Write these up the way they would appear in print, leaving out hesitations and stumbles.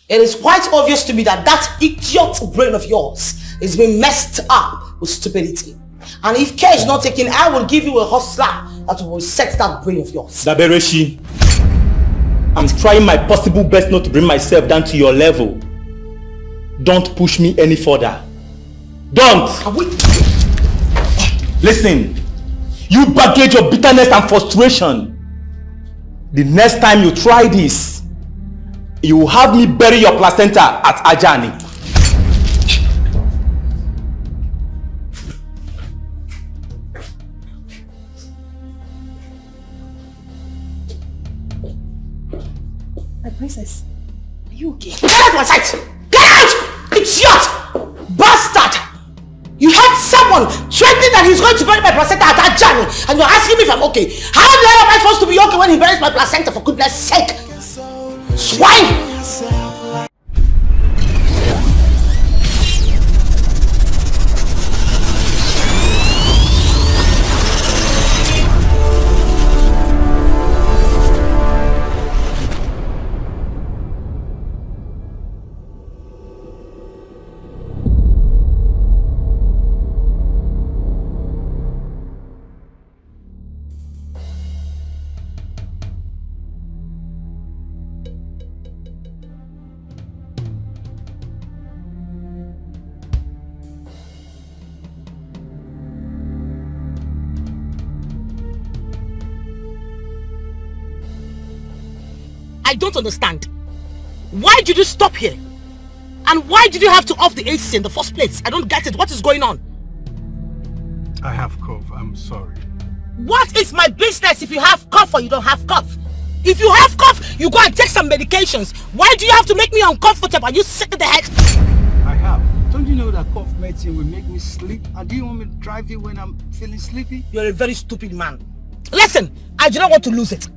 It is quite obvious to me that that idiot brain of yours is being messed up with stupidity. And if care is not taken, I will give you a hot slap that will set that brain of yours. Dabereshi, I'm trying my possible best not to bring myself down to your level. Don't push me any further. Don't! Listen, you baggage of bitterness and frustration. The next time you try this, you will have me bury your placenta at Ajani. My princess, are you okay? Get out of my sight! Get out! Idiot! Bastard! You had someone threatening that he's going to bury my placenta at Ajani, and you're asking me if I'm okay. How the hell am I supposed to be okay when he buries my placenta, for goodness sake? Swine! I don't understand. Why did you stop here? And why did you have to off the AC in the first place? I don't get it. What is going on? I have cough. I'm sorry. What is my business if you have cough or you don't have cough? If you have cough, you go and take some medications. Why do you have to make me uncomfortable? Are you sick in the head? I have. Don't you know that cough medicine will make me sleep? And do you want me to drive you when I'm feeling sleepy? You're a very stupid man. Listen, I do not want to lose it.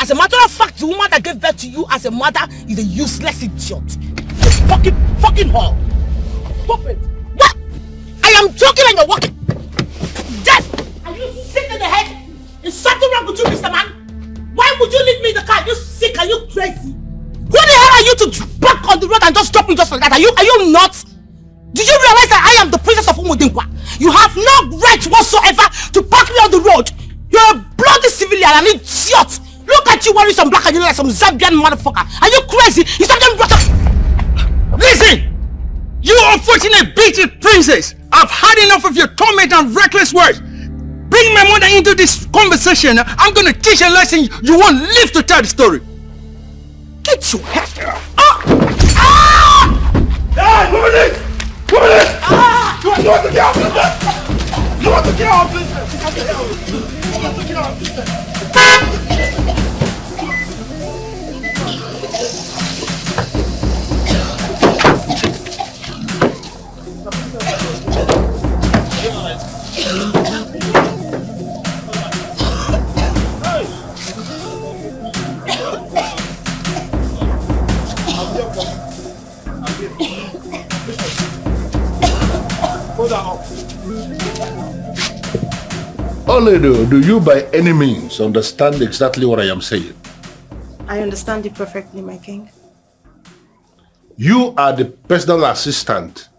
As a matter of fact, the woman that gave birth to you as a mother is a useless idiot. A fucking whore. Stop it. What? I am talking and you're walking. Dead. Are you sick in the head? Is something wrong with you, Mr. Man? Why would you leave me in the car? Are you sick? Are you crazy? Who the hell are you to park on the road and just stop me just like that? Are you nuts? Do you realize that I am the princess of Umudinkwa? You have no right whatsoever to park me on the road. You're a bloody civilian, an idiot. Look at you wearing some black and you like some Zambian motherfucker. Are you crazy? You something brought up. Listen! You unfortunate bitch princess! I've had enough of your torment and reckless words. Bring my mother into this conversation. I'm gonna teach a lesson you won't live to tell the story. Get your head. Hey, move this! Move this! You want to get out of this? You want to get out of this? You want to get out of this? You want to get out of this? Oledo, do you by any means understand exactly what I am saying? I understand you perfectly, my king. You are the personal assistant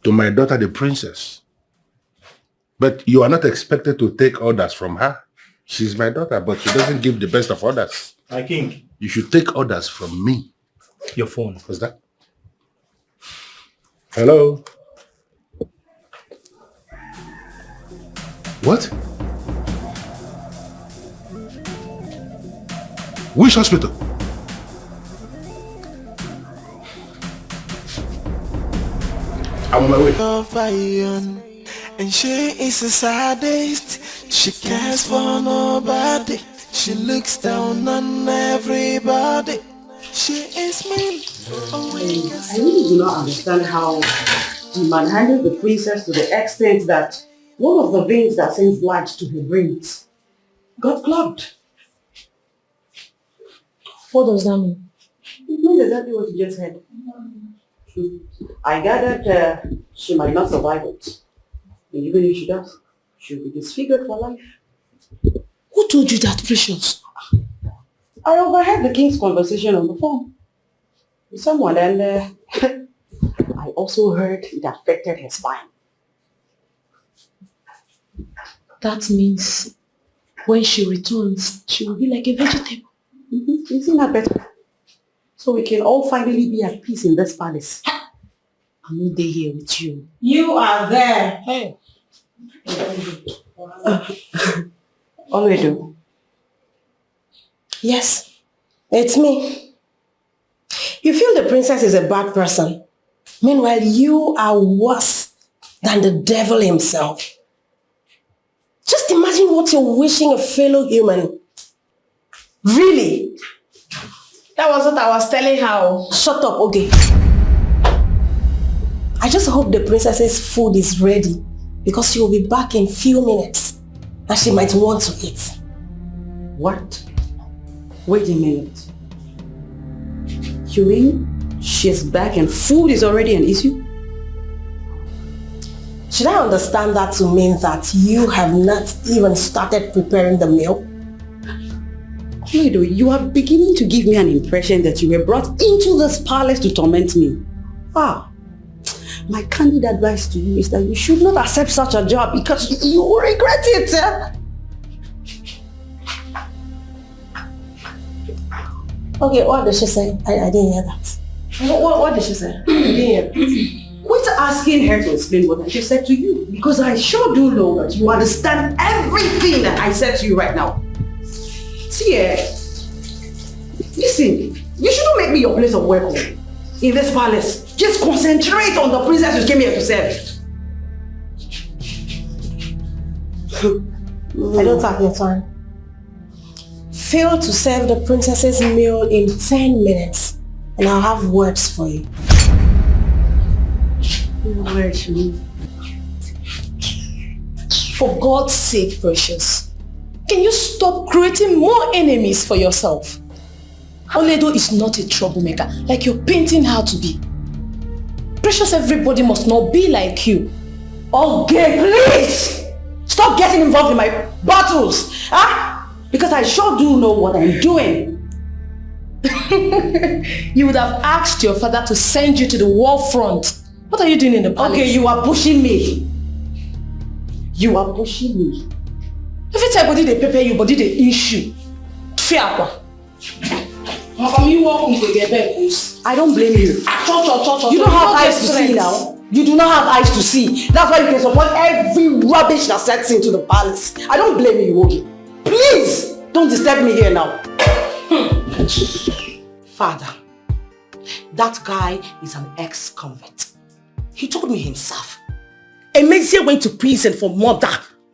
to my daughter, the princess. But you are not expected to take orders from her. She's my daughter, but she doesn't give the best of orders. My king. You should take orders from me. Your phone. What's that? Hello? What? Which hospital? I'm on my way. And she is the saddest. She cares for nobody. She looks down on everybody. She is mean. I really do not understand how the man handled the princess to the extent that one of the veins that sends blood to her brains got clogged. What does that mean? It means exactly what you just said. I gathered she might not survive it. And even if she does, she'll be disfigured for life. Who told you that, Precious? I overheard the king's conversation on the phone. with someone, and I also heard it affected her spine. That means when she returns, she will be like a vegetable. Isn't that better? So we can all finally be at peace in this palace. I'm not there here with you. You are there. Hey. Already. Yes, it's me. You feel the princess is a bad person. Meanwhile, you are worse than the devil himself. Just imagine what you're wishing a fellow human. Really? That was what I was telling her. Shut up, okay? I just hope the princess's food is ready because she will be back in few minutes and she might want to eat. What? Wait a minute. You mean she's back and food is already an issue? Should I understand that to mean that you have not even started preparing the meal? Edo, you are beginning to give me an impression that you were brought into this palace to torment me. My candid advice to you is that you should not accept such a job because you will regret it. Okay, what did she say? I didn't hear that. What did she say? I didn't hear that. Quit asking her to explain what I just said to you, because I sure do know that you understand everything that I said to you right now. See, listen, you shouldn't make me your place of work in this palace. Just concentrate on the princess you came here to serve. I don't have your time. Fail to serve the princess's meal in 10 minutes and I'll have words for you. Words, For God's sake, Precious, can you stop creating more enemies for yourself? Oledo is not a troublemaker like you're painting her to be. Precious, everybody must not be like you. Okay, please! Stop getting involved in my battles! Because I sure do know what I'm doing. You would have asked your father to send you to the war front. What are you doing in the palace? Okay, you are pushing me. You are pushing me. Every time body they prepare you, body they issue. I don't blame you. You don't have eyes to see now. You do not have eyes to see. That's why you can support every rubbish that sets into the palace. I don't blame you, okay? Please, don't disturb me here now. Father, that guy is an ex-convict. He told me himself. Emezie went to prison for murder.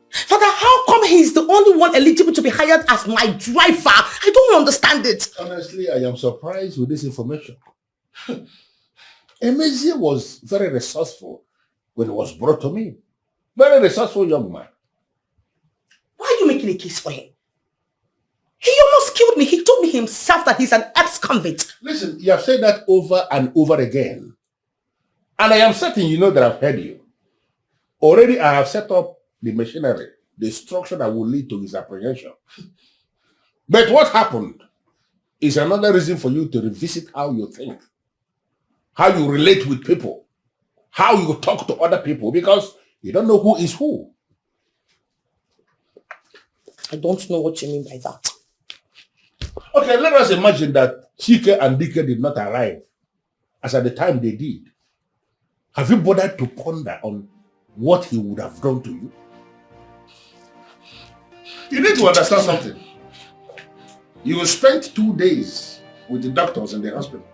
Father, how come he's the only one eligible to be hired as my driver? I don't understand it. Honestly, I am surprised with this information. Emezie was very resourceful when it was brought to me. Very resourceful young man. Why are you making a case for him? He almost killed me. He told me himself that he's an ex-convict. Listen, you have said that over and over again. And I am certain you know that I've heard you. Already I have set up the machinery, the structure that will lead to his apprehension. But what happened is another reason for you to revisit how you think, how you relate with people, how you talk to other people, because you don't know who is who. I don't know what you mean by that. Okay, let us imagine that Chike and Dikeh did not arrive as at the time they did. Have you bothered to ponder on what he would have done to you? You need to understand something. You spent 2 days with the doctors in the hospital.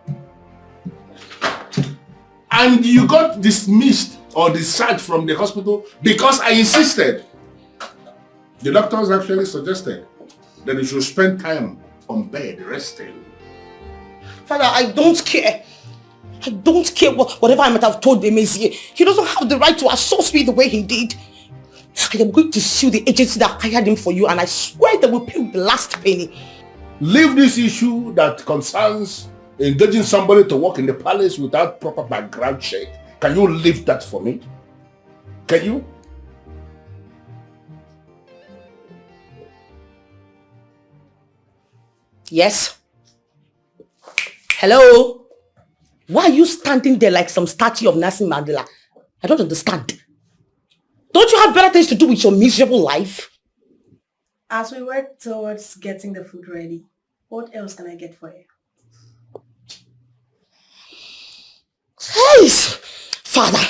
And you got dismissed or discharged from the hospital because I insisted. The doctors actually suggested that you should spend time on bed resting. Father, I don't care. I don't care whatever I might have told Emezie. He doesn't have the right to assault me the way he did. I am going to sue the agency that hired him for you, and I swear they will pay with the last penny. Leave this issue that concerns engaging somebody to work in the palace without proper background check. Can you leave that for me? Can you? Yes. Hello? Why are you standing there like some statue of Nelson Mandela? I don't understand. Don't you have better things to do with your miserable life? As we work towards getting the food ready, what else can I get for you? Hey, Father,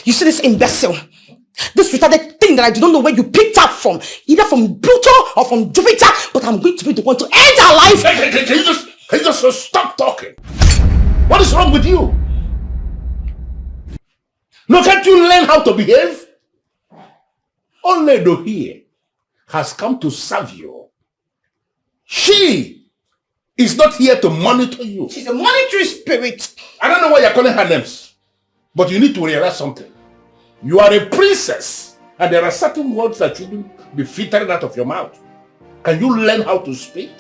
you see this imbecile? This retarded thing that I do not know where you picked up from, either from Pluto or from Jupiter, but I'm going to be the one to end her life. Can you just stop talking? What is wrong with you? No, can't you learn how to behave? Onedo here has come to serve you. She is not here to monitor you. She's a monitoring spirit. I don't know why you're calling her names, but you need to realize something. You are a princess, and there are certain words that shouldn't be filtered out of your mouth. Can you learn how to speak?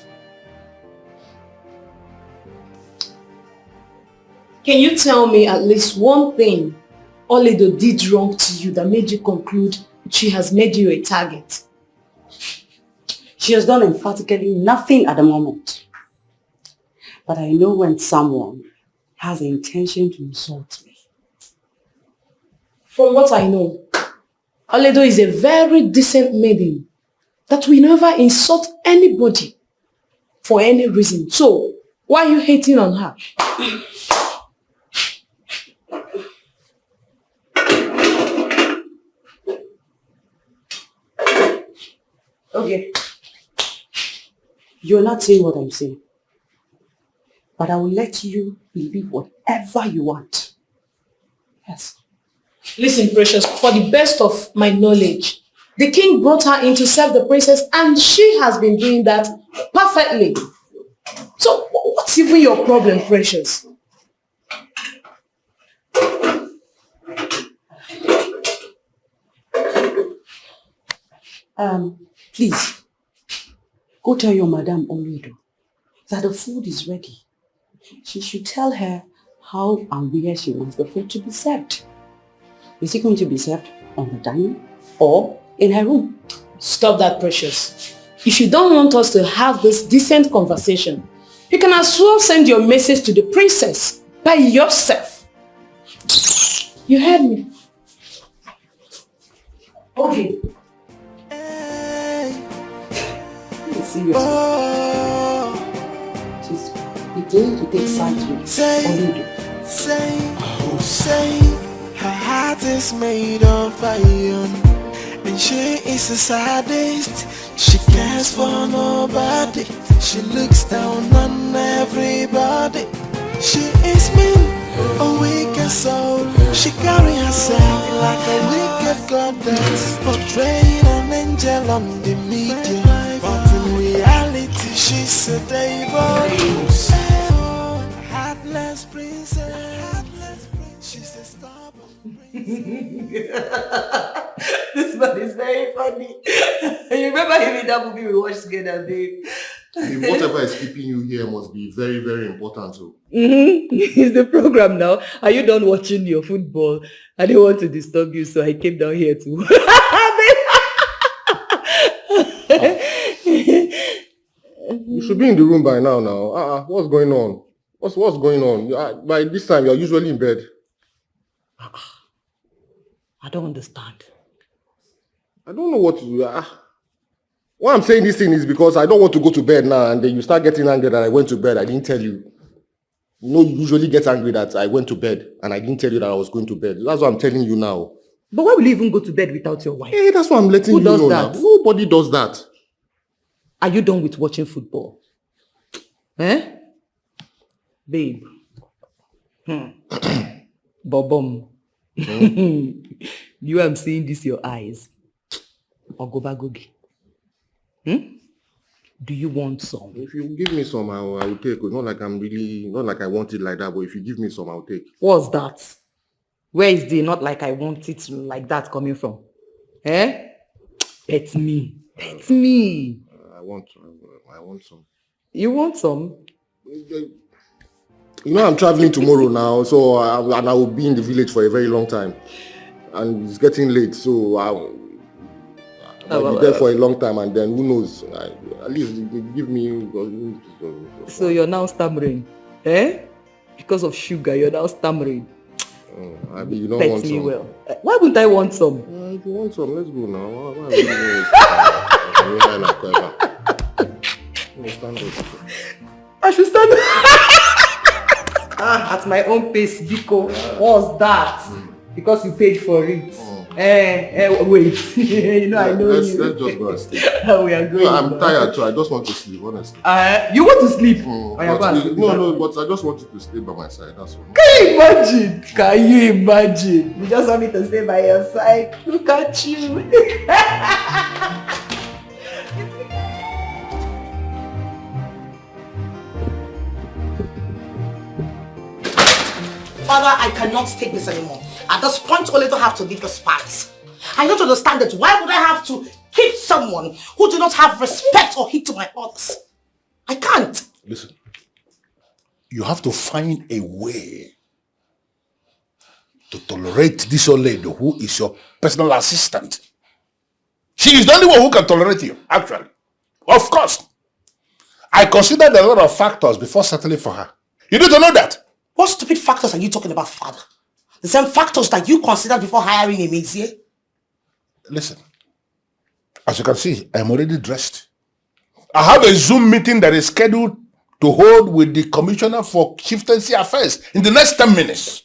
Can you tell me at least one thing Oledo did wrong to you that made you conclude she has made you a target? She has done emphatically nothing at the moment. But I know when someone has the intention to insult me. From what I know, Oledo is a very decent maiden that will never insult anybody for any reason. So, why are you hating on her? Okay. You're not saying what I'm saying. But I will let you believe whatever you want. Yes. Listen, Precious, for the best of my knowledge, the king brought her in to serve the princess and she has been doing that perfectly. So, what's even your problem, Precious? Please, go tell your Madame Oledo that the food is ready. She should tell her how and where she wants the food to be served. Is it going to be served on the dining or in her room? Stop that, Precious. If you don't want us to have this decent conversation, you can as well send your message to the princess by yourself. You heard me? Okay. Seriously. She's beginning to take sides with Oledo. Say, her heart is made of iron, and she is the saddest. She cares for nobody. She looks down on everybody. She is mean, a wicked soul. She carry herself like a wicked goddess, portraying an angel on the media. But in reality, she's a devil. Heartless princess. She's a stubborn princess. This man is very funny. You remember him in that movie we watched together, babe? Whatever is keeping you here must be very, very important. So. It's the program now. Are you done watching your football? I didn't want to disturb you, so I came down here too. You should be in the room by now. What's going on? What's going on? By this time, you're usually in bed. I don't understand. I don't know what to do. Why I'm saying this thing is because I don't want to go to bed now, and then you start getting angry that I went to bed. I didn't tell you. You know, you usually get angry that I went to bed, and I didn't tell you that I was going to bed. That's what I'm telling you now. But why will you even go to bed without your wife? Hey, that's what I'm letting you know. Who does that? Now. Nobody does that. Are you done with watching football? Eh? Babe. Bobom. You am seeing this your eyes. Ogobagogi. Do you want some? If you give me some, I will take. Not like I want it like that, but if you give me some, I'll take. What's that? Where is the not like I want it like that coming from? Eh? Pet me. Pet me. I want some. You want some? You know I'm traveling tomorrow now, so I will be in the village for a very long time, and it's getting late, so I'll be there for a long time, and then who knows? At least give me. So you're now stammering, eh? Because of sugar, you're now stammering. I mean, you don't Bet want me some. well. Why wouldn't I want some? If you want some, let's go now. Why are we doing I should stand. At my own pace, Biko. What's that? Because you paid for it. Wait. You know, I know let's you. just go and sleep. We are going. No, I'm tired too. I just want to sleep, honestly. You want to sleep? But I just want you to stay by my side. That's all. Can you imagine? Can you imagine? You just want me to stay by your side. Look at you. Father, I cannot take this anymore. At this point, only to have to leave the spies. I don't understand it. Why would I have to keep someone who do not have respect or heed to my orders? I can't. Listen, you have to find a way to tolerate this old lady who is your personal assistant. She is the only one who can tolerate you, actually. Of course. I considered a lot of factors before settling for her. You need to know that. What stupid factors are you talking about, Father? The same factors that you considered before hiring a Mezie? Listen, as you can see, I'm already dressed. I have a Zoom meeting that is scheduled to hold with the Commissioner for Chieftaincy Affairs in the next 10 minutes.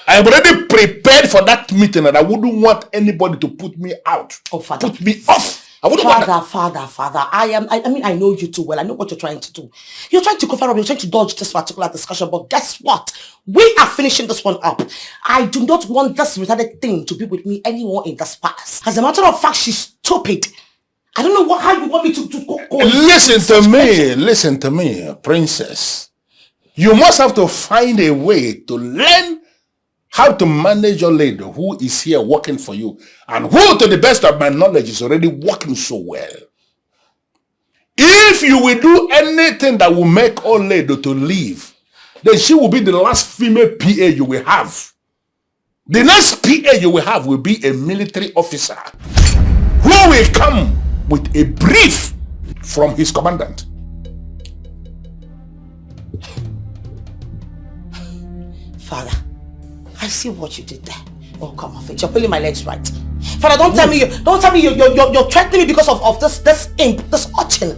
I am already prepared for that meeting and I wouldn't want anybody to put me out. Oh, Father. Put me off. I wouldn't want that. Father, I know you too well. I know what you're trying to do. You're trying to cover up, you're trying to dodge this particular discussion, but guess what? We are finishing this one up. I do not want this retarded thing to be with me anymore in this palace. As a matter of fact, she's stupid. I don't know how you want me to go. Listen to me, princess. You must have to find a way to learn how to manage your lady who is here working for you and who, to the best of my knowledge, is already working so well. If you will do anything that will make old lady to leave, then she will be the last female PA you will have. The next PA you will have will be a military officer who will come with a brief from his commandant. Father, I see what you did there. Oh, come on, you're pulling my legs right. Father, don't tell me you're threatening me because of this imp, this urchin.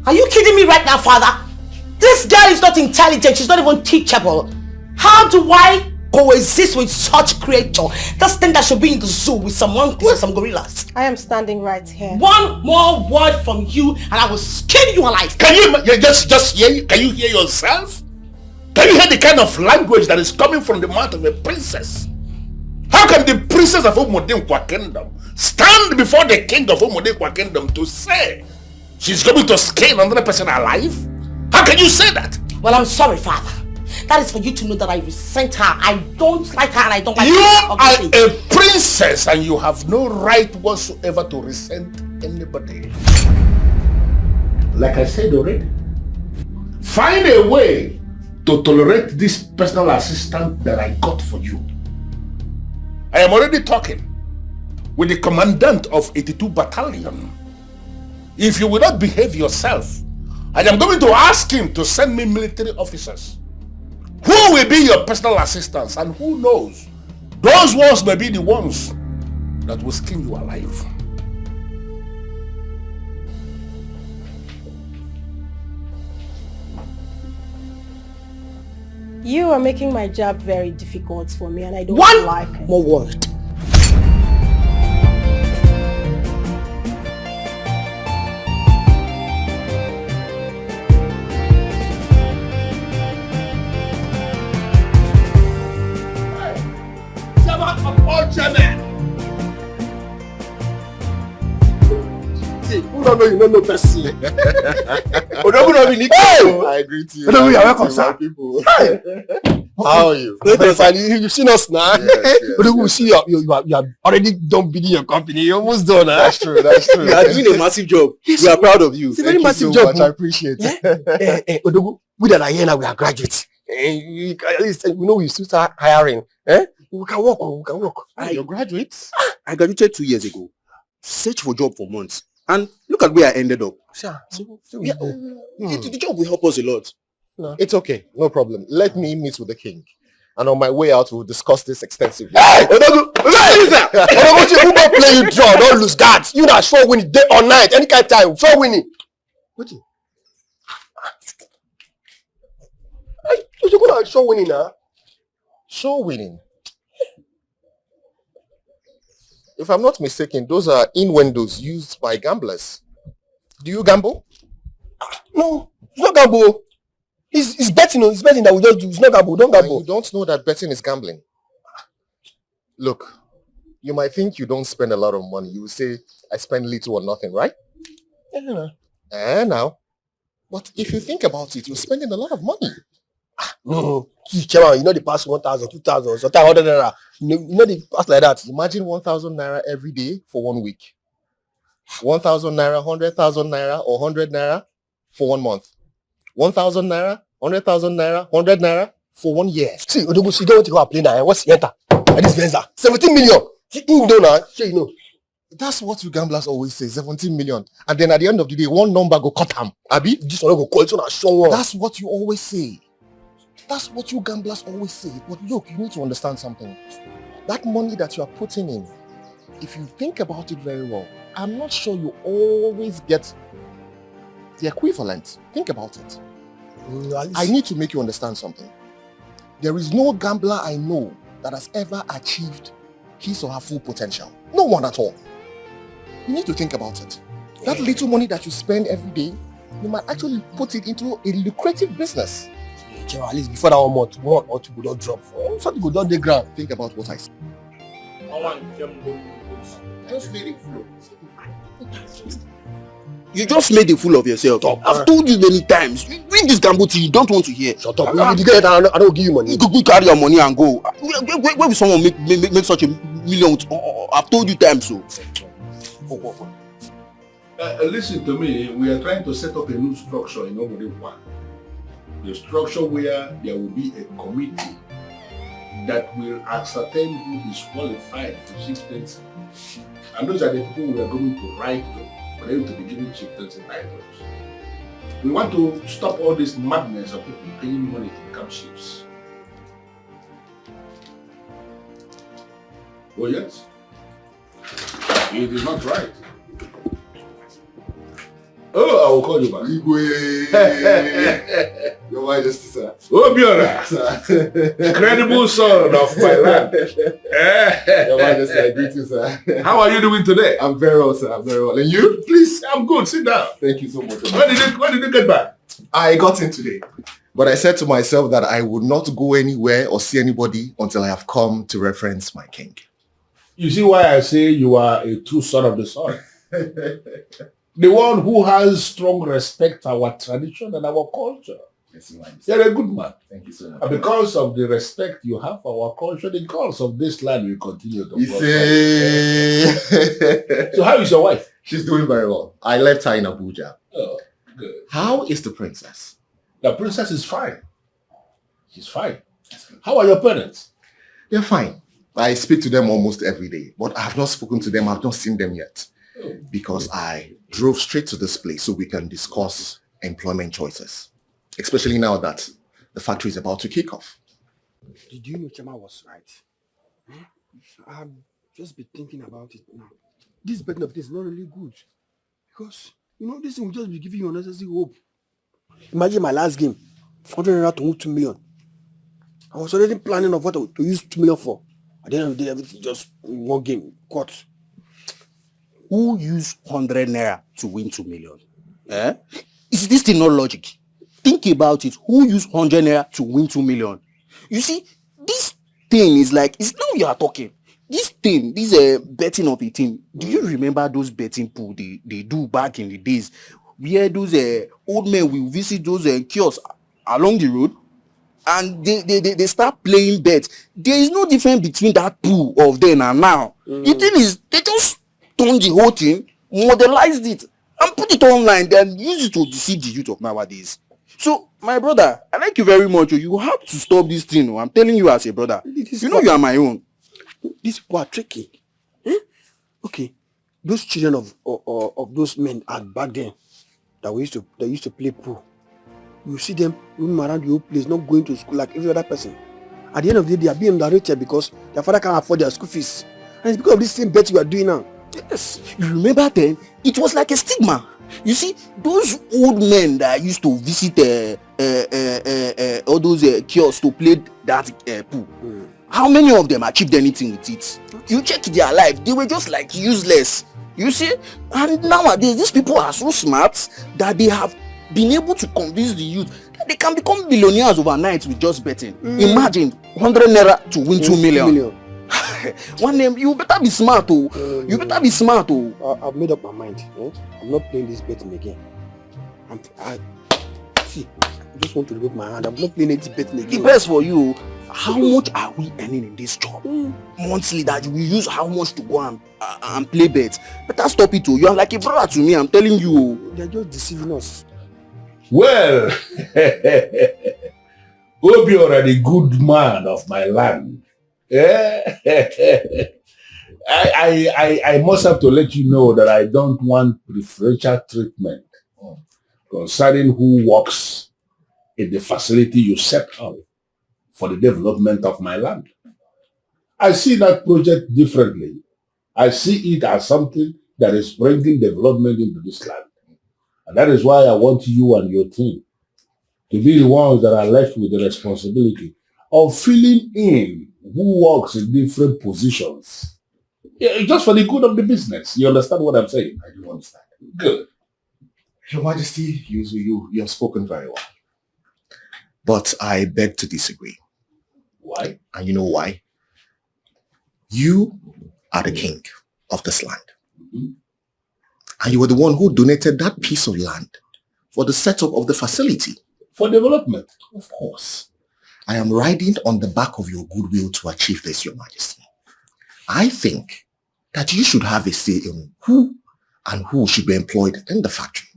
Are you kidding me right now, Father? This girl is not intelligent. She's not even teachable. How do I coexist with such creature? This thing that should be in the zoo with some monkeys and some gorillas. I am standing right here. One more word from you and I will skin you alive. Can you just hear? Can you hear yourself? Can you hear the kind of language that is coming from the mouth of a princess? How can the princess of Umodinkwa Kingdom stand before the king of Umodinkwa Kingdom to say she's going to skin another person alive? How can you say that? Well, I'm sorry, Father. That is for you to know that I resent her. I don't like her and I don't like her. You are a princess and you have no right whatsoever to resent anybody. Like I said already, find a way to tolerate this personal assistant that I got for you. I am already talking with the commandant of 82 Battalion. If you will not behave yourself, I am going to ask him to send me military officers who will be your personal assistants, and who knows, those ones may be the ones that will skin you alive. You are making my job very difficult for me and I don't like it. One more word. You don't know Percy. I agree to you. Odogu, you're welcome, sir. People. How are you? You've seen us now. Yes. Odogu, we see you are already done building your company. You're almost done. That's true. That's true. You are doing a massive job. We are proud of you. It's a very massive job. I appreciate it. Odogu, we that are here now, we are graduates. At least we know we still start hiring. We can work. You're graduates? I graduated 2 years ago. Search for job for months. And look at where I ended up. Sure. The job will help us a lot. No. It's okay. No problem. Let me meet with the king. And on my way out, we'll discuss this extensively. Hey! Who don't play you draw? Don't lose guards. You not sure winning day or night. Any kind of time. Sure winning. What you? You're going to show winning now. Show winning. If I'm not mistaken, those are innuendos used by gamblers. Do you gamble? No, it's not gamble. It's betting. It's betting that we just do. It's not gamble. Don't gamble. You don't know that betting is gambling. Look, you might think you don't spend a lot of money. You will say, I spend little or nothing, right? Now. But if you think about it, you're spending a lot of money. No, Chairman, you know they pass 1,000, 2,000, sometimes 100 naira. You know they pass like that. Imagine 1,000 naira every day for 1 week. 1,000 naira, 100,000 naira, or 100 naira for 1 month. 1,000 naira, 100,000 naira, 100 naira for 1 year. See, Odogo, you don't want to go and play now. What's the enter? And this Venza, 17 million. You don't know. Sure, you know. That's what you gamblers always say, 17 million. And then at the end of the day, one number go cut them. Abi? This one go call it on a show one. That's what you always say. That's what you gamblers always say. But look, you need to understand something. That money that you are putting in, if you think about it very well, I'm not sure you always get the equivalent. Think about it. I need to make you understand something. There is no gambler I know that has ever achieved his or her full potential. No one at all. You need to think about it. That little money that you spend every day, you might actually put it into a lucrative business. At least before that 1 month, 1 or 2 go don't drop. Something go down the ground. Think about what I said. Just let it flow. You just made a fool of yourself. I've told you many times. Read this gamble thing, you don't want to hear. Shut up. I don't give you money. You go carry your money and go. Where will someone make such a million? I've told you times so. Listen to me. We are trying to set up a new structure in Nollywood One. The structure where there will be a committee that will ascertain who is qualified for chieftaincy. And those are the people we are going to write to for them to be given chieftaincy titles. We want to stop all this madness of people paying money to become chiefs. Oh yes, it is not right. Oh, I will call you back. Your Majesty, sir. Obio, incredible son of my land. Your Majesty, I greet you, sir. How are you doing today? I'm very well, sir. I'm very well. And you? Please, I'm good. Sit down. Thank you so much. When did you get back? I got in today. But I said to myself that I would not go anywhere or see anybody until I have come to reference my king. You see why I say you are a true son of the sun? The one who has strong respect for our tradition and our culture. Yes, you're a good man. Thank you so much. And because of the respect you have for our culture, the gods of this land will continue to prosper. So how is your wife? She's doing very well. I left her in Abuja. Oh, good. How is the princess? The princess is fine. She's fine. How are your parents? They're fine. I speak to them almost every day, but I have not spoken to them. I've not seen them yet. Because I drove straight to this place so we can discuss employment choices, especially now that the factory is about to kick off. Did you know Chema was right? I've just been thinking about it now. This betting of this is not really good because you know this thing will just be giving you unnecessary hope. Imagine my last game, 400 naira to move 2 million. I was already planning of what to use 2 million for. At the end of the day, everything just one game cut. Who used 100 naira to win 2 million? Is this thing not logic? Think about it. Who used 100 naira to win 2 million? You see, this thing is like, it's now you are talking. This thing, this betting of a thing. Do you remember those betting pool they do back in the days where those old men will visit those kiosks along the road and they start playing bets? There is no difference between that pool of then and now. The thing is, they just turn the whole thing, modelized it, and put it online, then use it to deceive the youth of nowadays. So, my brother, I like you very much. You have to stop this thing. I'm telling you as a brother. You know you are my own. These people are tricky. Okay, those children of those men back then that used to play pool. You see them roaming around the whole place, not going to school like every other person. At the end of the day, they are being underrated because their father can't afford their school fees. And it's because of this same bet you are doing now. Yes, you remember then, it was like a stigma. You see, those old men that used to visit all those kiosks to play that pool, how many of them achieved anything with it? You check their life, they were just like useless. You see, and nowadays these people are so smart that they have been able to convince the youth that they can become billionaires overnight with just betting. Imagine 100 naira to win 2 million. One name, you better be smart, oh. You better be smart, oh. I've made up my mind. I'm not playing this betting again. I just want to remove my hand. I'm not playing any betting again. The best for you. How much are we earning in this job? Monthly that we use how much to go and play bets? Better stop it, oh. You are like a brother to me, I'm telling you. They're just deceiving us. Well, Obio are the good man of my land. I must have to let you know that I don't want preferential treatment concerning who works in the facility you set up for the development of my land. I see that project differently. I see it as something that is bringing development into this land. And that is why I want you and your team to be the ones that are left with the responsibility of filling in who works in different positions. Yeah, just for the good of the business. You understand what I'm saying? I do understand. Good. Your Majesty, you have spoken very well. But I beg to disagree. Why? And you know why? You are the king of this land. And you were the one who donated that piece of land for the setup of the facility. For development. Of course. I am riding on the back of your goodwill to achieve this, Your Majesty. I think that you should have a say in who and who should be employed in the factory.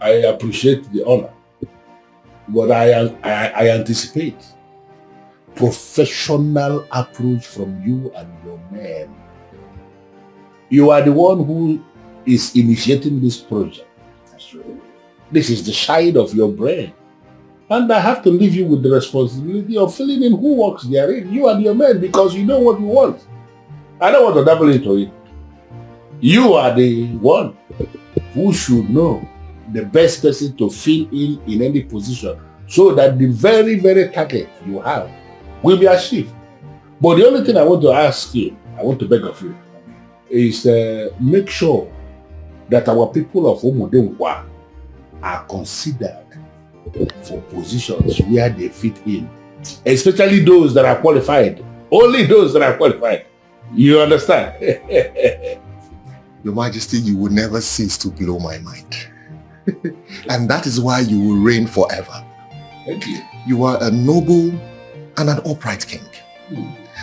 I appreciate the honor, but I anticipate professional approach from you and your men. You are the one who is initiating this project. That's true. This is the shine of your brain. And I have to leave you with the responsibility of filling in who works therein, you and your men, because you know what you want. I don't want to double into it. You are the one who should know the best person to fill in any position so that the very, very target you have will be achieved. But the only thing I want to ask you, I want to beg of you, is make sure that our people of Omodengwa are considered for positions where they fit in, especially those that are qualified. Only those that are qualified. You understand? Your Majesty, you will never cease to blow my mind. And that is why you will reign forever. Thank you. You are a noble and an upright king.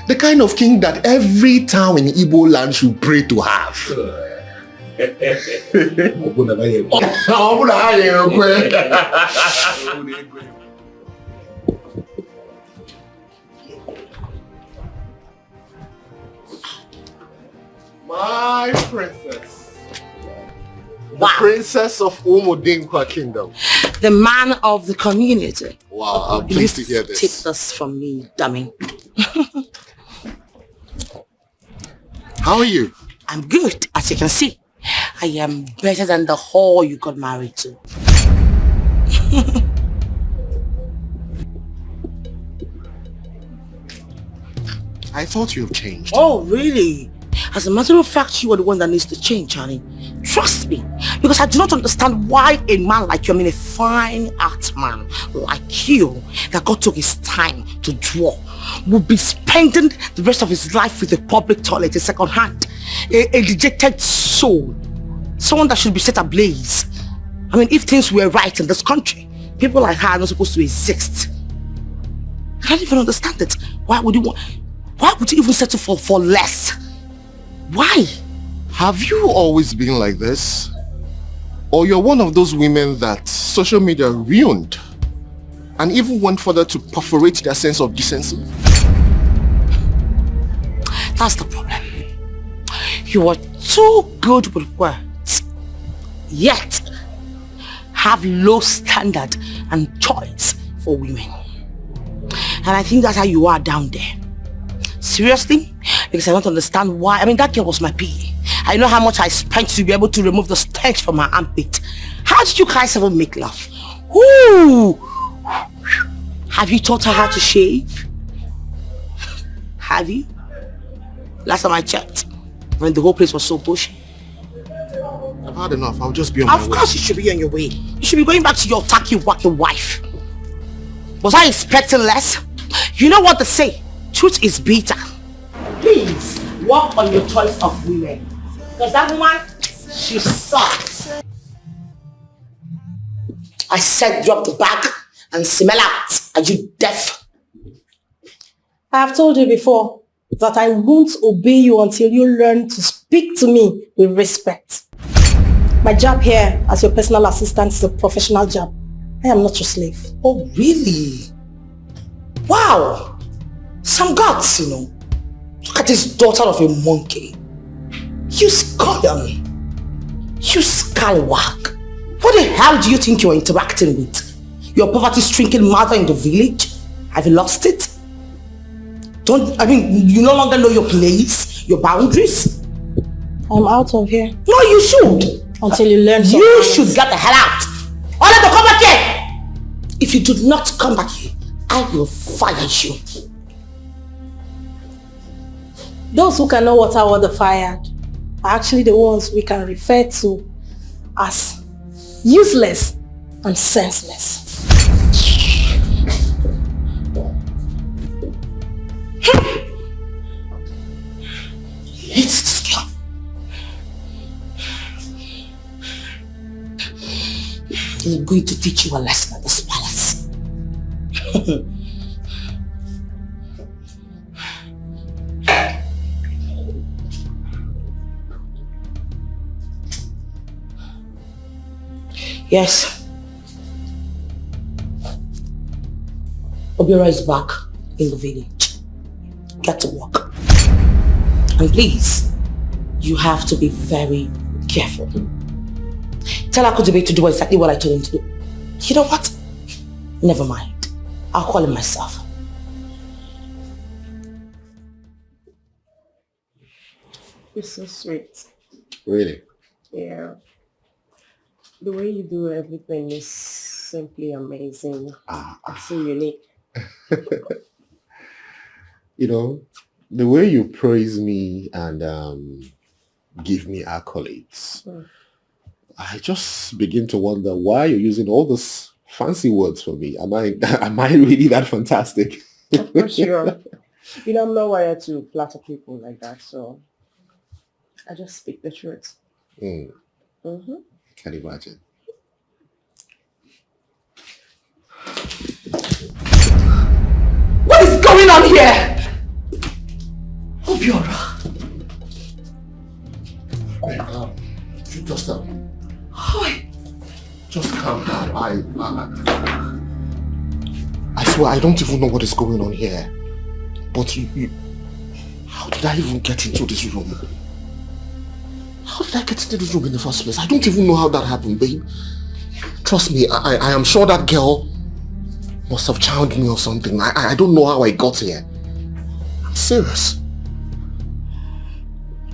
The kind of king that every town in Igbo land should pray to have. My princess. The princess of Omodengwa Kingdom. The man of the community. Wow, I'm pleased to hear this. Take this from me, dummy. How are you? I'm good, as you can see. I am better than the whore you got married to. I thought you've changed. Oh, really? As a matter of fact, you are the one that needs to change, honey. Trust me. Because I do not understand why a man like you, I mean a fine art man like you, that God took his time to draw, would be spending the rest of his life with a public toilet, a second hand, a dejected soul. Someone that should be set ablaze. I mean, if things were right in this country, people like her are not supposed to exist. I can't even understand it. Why would you even settle for less? Why? Have you always been like this? Or you're one of those women that social media ruined and even went further to perforate their sense of decency? That's the problem. You are too good with words. Yet, have low standard and choice for women. And I think that's how you are down there. Seriously? Because I don't understand why. I mean, that girl was my PA. I know how much I spent to be able to remove the stench from my armpit. How did you guys ever make love? Ooh! Have you taught her how to shave? Have you? Last time I checked, when the whole place was so bushy. I've had enough. I'll just be on my way. Of course you should be on your way. You should be going back to your tacky-wacky wife. Was I expecting less? You know what they say? Truth is bitter. Please, work on your choice of women. Because that woman, she sucks. I said drop the bag and smell out. Are you deaf? I have told you before that I won't obey you until you learn to speak to me with respect. My job here as your personal assistant is a professional job. I am not your slave. Oh, really? Wow. Some guts, you know. Look at this daughter of a monkey. You scorn. You scalwag. What the hell do you think you're interacting with? Your poverty-stricken mother in the village? Have you lost it? You no longer know your place, your boundaries? I'm out of here. No, you should. Until you learn something. You should get the hell out. Or let them come back here. If you do not come back here, I will fire you. Those who cannot water water fired are actually the ones we can refer to as useless and senseless. It's this girl. He's going to teach you a lesson at this palace. Yes. Obiora is back in the village. Get to work. And please, you have to be very careful. Tell Akudebe to do exactly what I told him to do. You know what? Never mind. I'll call him myself. You're so sweet. Really? Yeah. The way you do everything is simply amazing. It's so unique. You know, the way you praise me and give me accolades, I just begin to wonder why you're using all those fancy words for me. Am I really that fantastic? Of course you are. You know, I'm not wired to flatter people like that, so I just speak the truth. Can imagine. What is going on here? Obiora. Just calm down. I swear I don't even know what is going on here. But you how did I even get into this room? How did I get into this room in the first place? I don't even know how that happened, babe. Trust me, I am sure that girl must have charmed me or something. I don't know how I got here. I'm serious.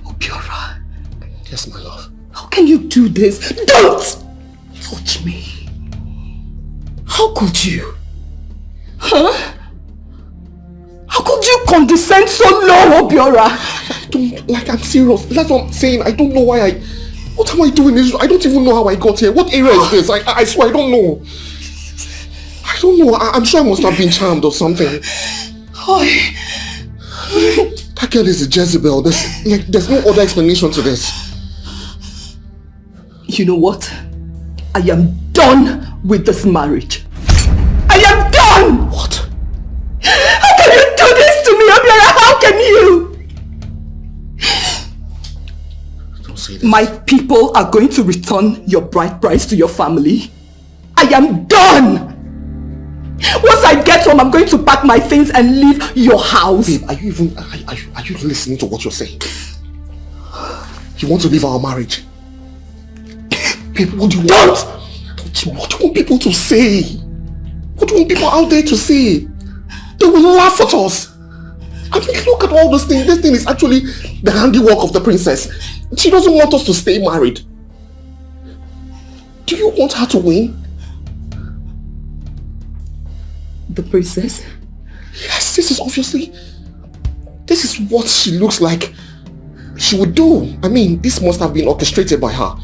Obiora. Yes, my love. How can you do this? Don't touch me. How could you? Huh? How could you condescend so low, Obiora? I'm serious. That's what I'm saying. I don't know why what am I doing this? I don't even know how I got here. What area is this? I swear I don't know. I don't know. I'm sure I must have been charmed or something. That girl is a Jezebel. There's no other explanation to this. You know what? I am done with this marriage. I am done! What? How can you do this to me, Obiora? How can you? Don't say this. My people are going to return your bride price to your family. I am done! Once I get home, I'm going to pack my things and leave your house. Babe, are you listening to what you're saying? You want to leave our marriage? Babe, what do you want? What do you want people to say? What do you want people out there to say? They will laugh at us. I mean, look at all this thing. This thing is actually the handiwork of the princess. She doesn't want us to stay married. Do you want her to win? The princess? Yes, this is what she looks like she would do. I mean, this must have been orchestrated by her.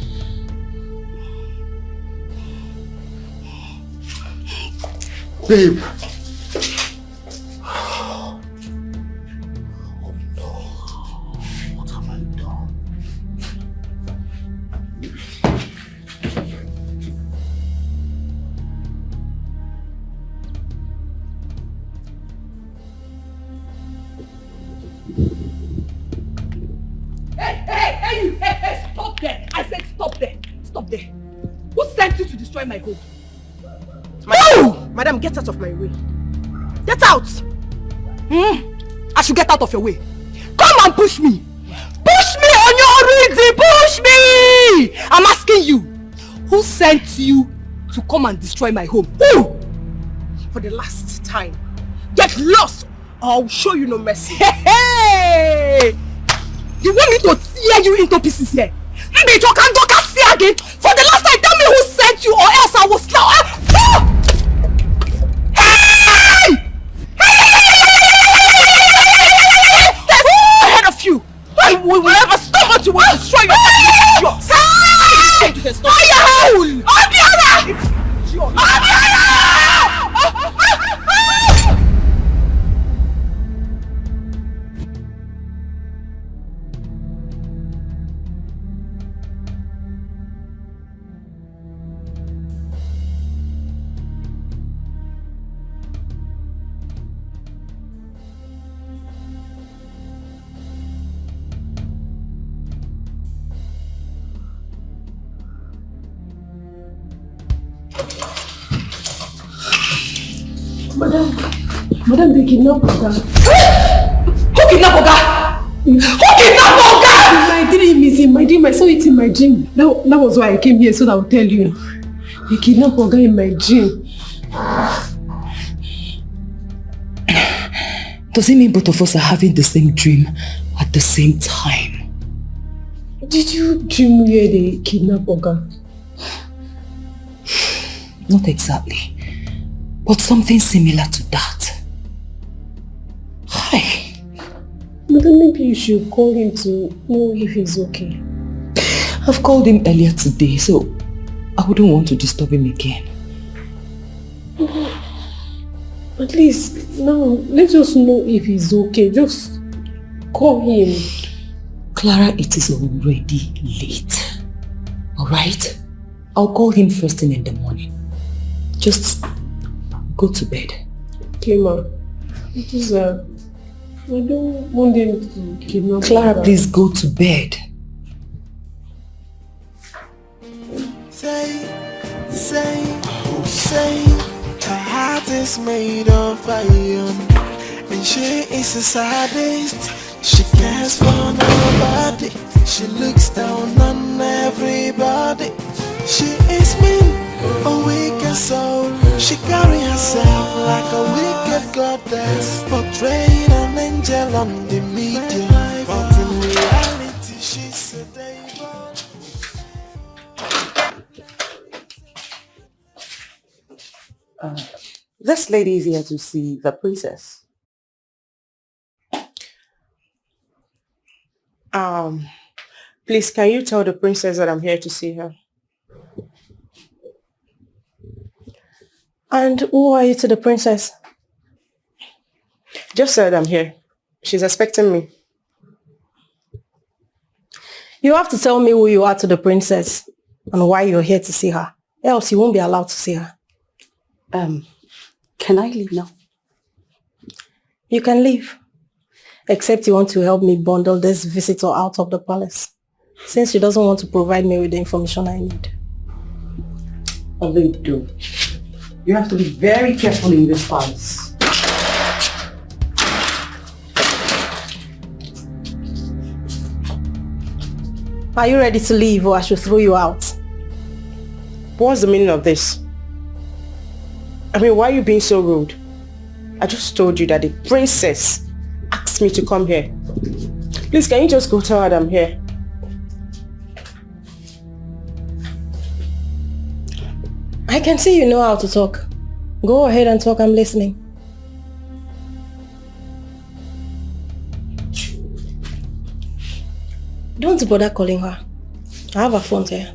Babe. Oh no. What have I done? Hey, stop there! I said stop there! Stop there! Who sent you to destroy my home? Madam, get out of my way. Get out! I should get out of your way. Come and push me! Push me on your reading! Push me! I'm asking you, who sent you to come and destroy my home? Who? For the last time, get lost or I'll show you no mercy. Hey! You want me to tear you into pieces here? Maybe you can't see again. For the last time, tell me who sent you or else I will slaughter. Ahead of you! We will never stop until we destroy your family. Madam, they kidnapped Oga. Who kidnapped Oga? Who kidnapped Oga? My dream is in my dream. I saw it in my dream. That was why I came here, so that I will tell you. They kidnapped Oga in my dream. Does it mean both of us are having the same dream at the same time? Did you dream where they kidnapped Oga? Not exactly, but something similar to that. Hi. Madam, maybe you should call him to know if he's okay. I've called him earlier today, so I wouldn't want to disturb him again. At least now, let us know if he's okay. Just call him. Clara, it is already late. Alright? I'll call him first thing in the morning. Just go to bed. Okay, ma. Because I don't want them to kidnap Clara, her. please go to bed. Say, her heart is made of iron, and she is the saddest. She cares for nobody. She looks down on everybody. She is mean, a wicked soul. She carry herself like a wicked goddess, portraying an angel on the media, but in reality she's a devil. This lady is here to see the princess. Please, can you tell the princess that I'm here to see her? And who are you to the princess? Just said I'm here. She's expecting me. You have to tell me who you are to the princess and why you're here to see her. Else you won't be allowed to see her. Can I leave now? You can leave. Except you want to help me bundle this visitor out of the palace. Since she doesn't want to provide me with the information I need. Obio, you have to be very careful in this palace. Are you ready to leave or I should throw you out? What's the meaning of this? I mean, why are you being so rude? I just told you that the princess asked me to come here. Please, can you just go tell her that I'm here? I can see you know how to talk. Go ahead and talk, I'm listening. Don't bother calling her. I have her phone here.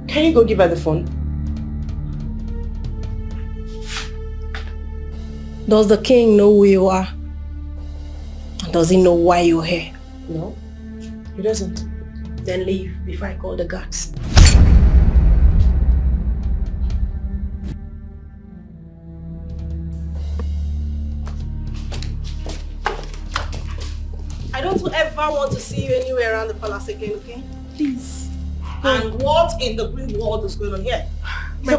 Can you go give her the phone? Does the king know who you are? Does he know why you're here? No, he doesn't. Then leave before I call the guards. I don't ever want to see you anywhere around the palace again, okay? Please. And what in the green world is going on here? My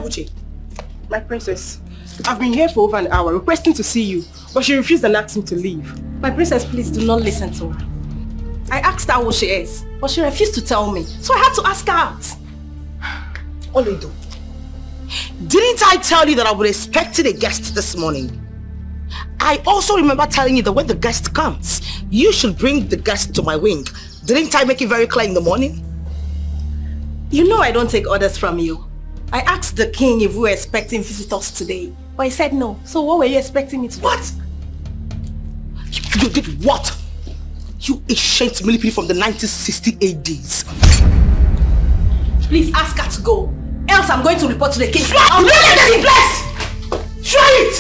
princess, I've been here for over an hour requesting to see you, but she refused and asked me to leave. My princess, please do not listen to her. I asked her who she is, but she refused to tell me. So I had to ask her out. Oledo, didn't I tell you that I would expect a guest this morning? I also remember telling you that when the guest comes, you should bring the guest to my wing. Didn't I make it very clear in the morning? You know I don't take orders from you. I asked the king if we were expecting visitors today, but he said no. So what were you expecting me to do? What? You did what? You ancient millipede from the 1960 ADs. Please ask her to go. Else I'm going to report to the king. Look at this place! Try it!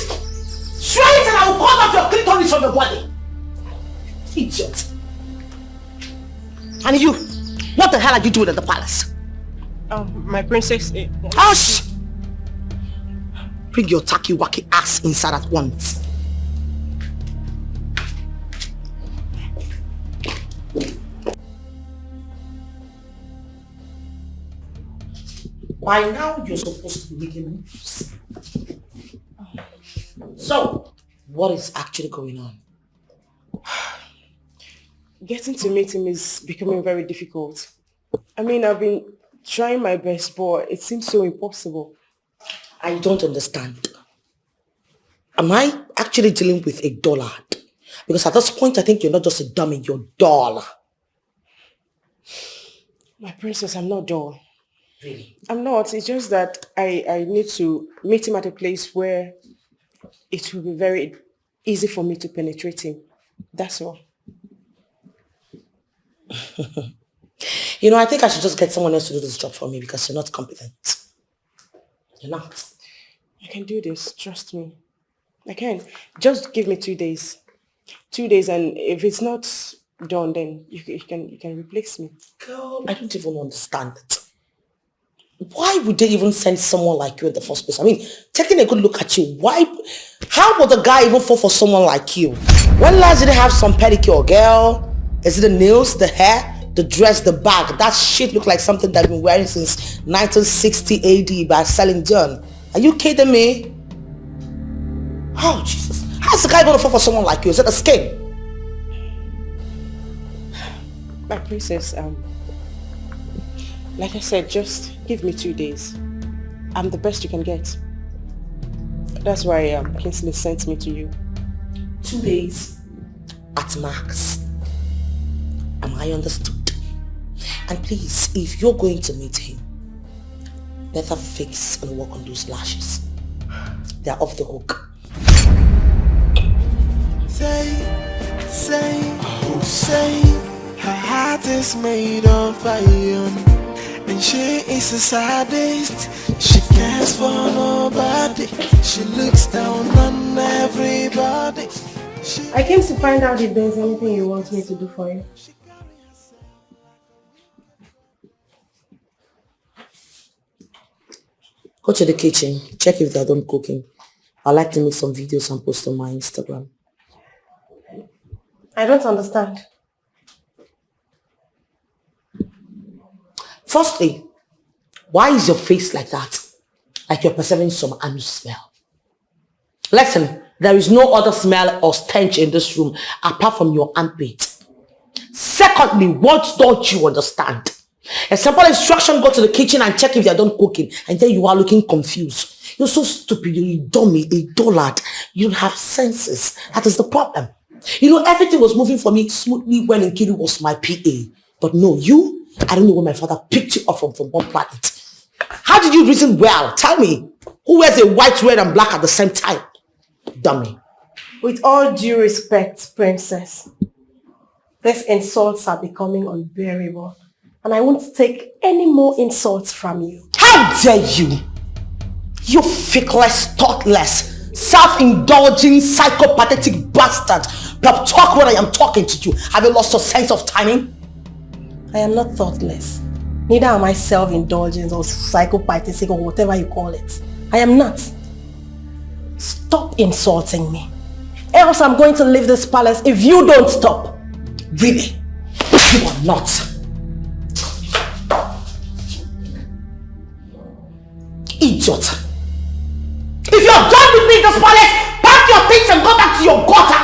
Try it and I will cut off your clitoris from your body. Idiot. And you, what the hell are you doing at the palace? My princess... Hush! Bring your tacky-wacky ass inside at once. By now, you're supposed to be making moves. So, what is actually going on? Getting to meet him is becoming very difficult. I mean, I've been trying my best, but it seems so impossible. I don't understand. Am I actually dealing with a dullard? Because at this point, I think you're not just a dummy, you're dull. My princess, I'm not dull. Really? I'm not. It's just that I need to meet him at a place where it will be very easy for me to penetrate him. That's all. You know, I think I should just get someone else to do this job for me because you're not competent. You're not. I can do this. Trust me. I can. Just give me 2 days. 2 days, and if it's not done, then you can replace me. Girl, I don't even understand it. Why would they even send someone like you in the first place? I mean, taking a good look at you, how would a guy even fall for someone like you? When last did they have some pedicure, girl? Is it the nails, the hair, the dress, the bag? That shit look like something that I've been wearing since 1960 AD by Selling John. Are you kidding me? Oh, Jesus. How's the guy going to fall for someone like you? Is it a skin? My princess, like I said, just give me 2 days. I'm the best you can get. That's why Kingsley sent me to you. 2 days at max. Am I understood? And please, if you're going to meet him, better fix and work on those lashes. They're off the hook. Say, her heart is made of iron, and she is a sadist. She cares for nobody. She looks down on everybody. I came to find out if there's anything you want me to do for you. Go to the kitchen, check if they're done cooking. I'd like to make some videos and post on my Instagram. I don't understand. Firstly, why is your face like that? Like you're perceiving some anus smell. Listen, there is no other smell or stench in this room apart from your armpit. Secondly, what don't you understand? A simple instruction, go to the kitchen and check if they're done cooking. And then you are looking confused. You're so stupid, you're a dummy, a dullard. You don't have senses. That is the problem. You know, everything was moving for me smoothly when Nkiru was my PA. But no, you, I don't know where my father picked you up from one planet. How did you reason well? Tell me. Who wears a white, red, and black at the same time? Dummy. With all due respect, Princess, these insults are becoming unbearable. And I won't take any more insults from you. How dare you? You fickless, thoughtless, self-indulging, psychopathetic bastard. Now talk when I am talking to you. Have you lost your sense of timing? I am not thoughtless. Neither am I self-indulgent or psychopathetic or whatever you call it. I am not. Stop insulting me. Else I'm going to leave this palace if you don't stop. Really? You are not. Idiot. If you're done with me in this palace, pack your things and go back to your gutter.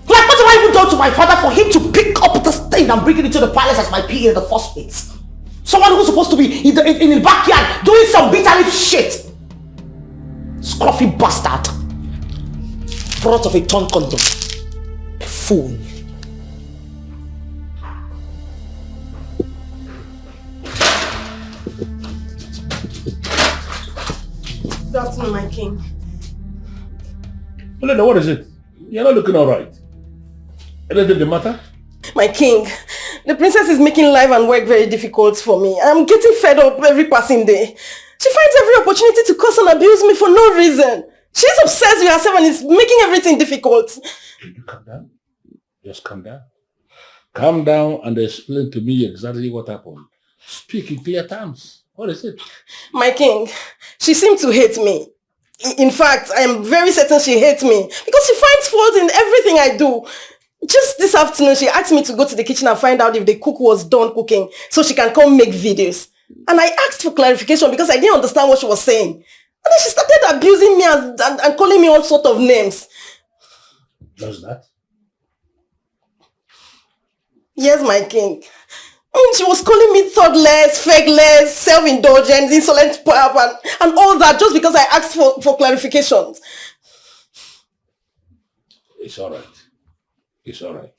Like, what have I even done to my father for him to pick up this thing and bring it into the palace as my PA in the first place? Someone who's supposed to be in the backyard doing some bitter leaf shit. Scruffy bastard. Brought of a torn condom. Fool. That's not my king. Olena, what is it? You're not looking alright. Anything the matter? My king, the princess is making life and work very difficult for me. I'm getting fed up every passing day. She finds every opportunity to curse and abuse me for no reason. She's obsessed with herself and is making everything difficult. Can you calm down? Just calm down. Calm down and explain to me exactly what happened. Speak in clear terms. What is it? My king, she seems to hate me. In fact, I am very certain she hates me because she finds fault in everything I do. Just this afternoon, she asked me to go to the kitchen and find out if the cook was done cooking so she can come make videos. And I asked for clarification because I didn't understand what she was saying. And then she started abusing me and calling me all sorts of names. Just that? Yes, my king. She was calling me thoughtless, fakeless, self-indulgent, insolent pap and all that just because I asked for clarifications. It's alright. It's alright.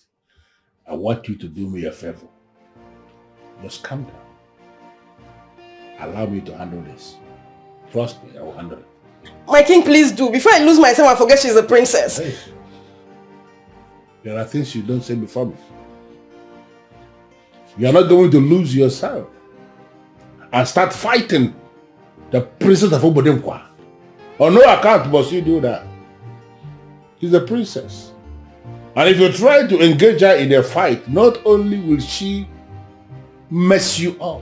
I want you to do me a favor. Just calm down. Allow me to handle this. Trust me, I will handle it. My king, please do. Before I lose myself, I forget she's a princess. Hey. There are things you don't say before me. You are not going to lose yourself and start fighting the princess of Obodemkwa. On no account must you do that. She's a princess. And if you try to engage her in a fight, not only will she mess you up,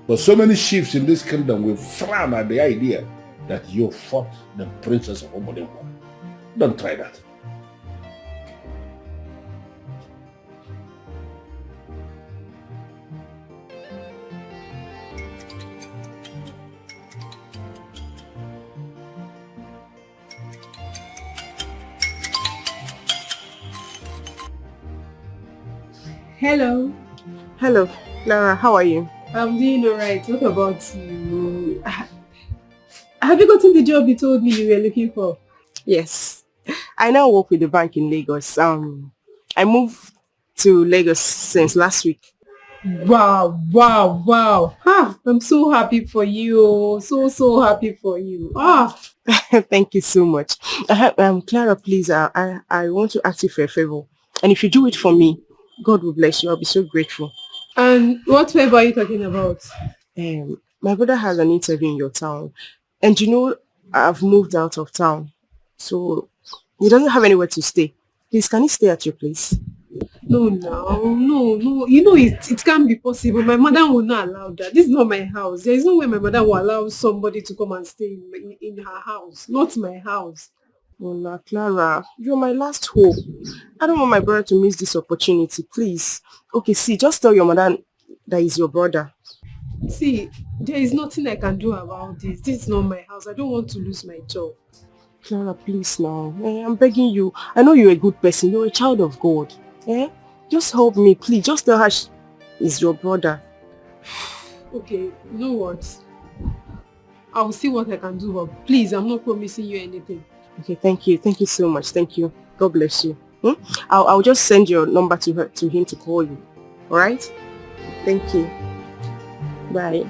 but so many chiefs in this kingdom will frown at the idea that you fought the princess of Obodemkwa. Don't try that. Hello. Hello, Clara. How are you? I'm doing alright. What about you? Have you gotten the job you told me you were looking for? Yes. I now work with the bank in Lagos. I moved to Lagos since last week. Wow. I'm so happy for you. So happy for you. Thank you so much. Clara, please, I want to ask you for a favor. And if you do it for me, God will bless you. I'll be so grateful. And what favor are you talking about? My brother has an interview in your town. And you know, I've moved out of town. So he doesn't have anywhere to stay. Please, can he stay at your place? No. You know, it can't be possible. My mother will not allow that. This is not my house. There is no way my mother will allow somebody to come and stay in her house. Not my house. Oh, no, Clara, you're my last hope. I don't want my brother to miss this opportunity, please. Okay, see, just tell your mother that he's your brother. See, there is nothing I can do about this. This is not my house. I don't want to lose my job. Clara, please now. I'm begging you. I know you're a good person. You're a child of God. Just help me, please. Just tell her is your brother. Okay, you know what? I'll see what I can do, but please, I'm not promising you anything. Okay, thank you. Thank you so much. Thank you. God bless you. I'll just send your number to him to call you. Alright? Thank you. Bye.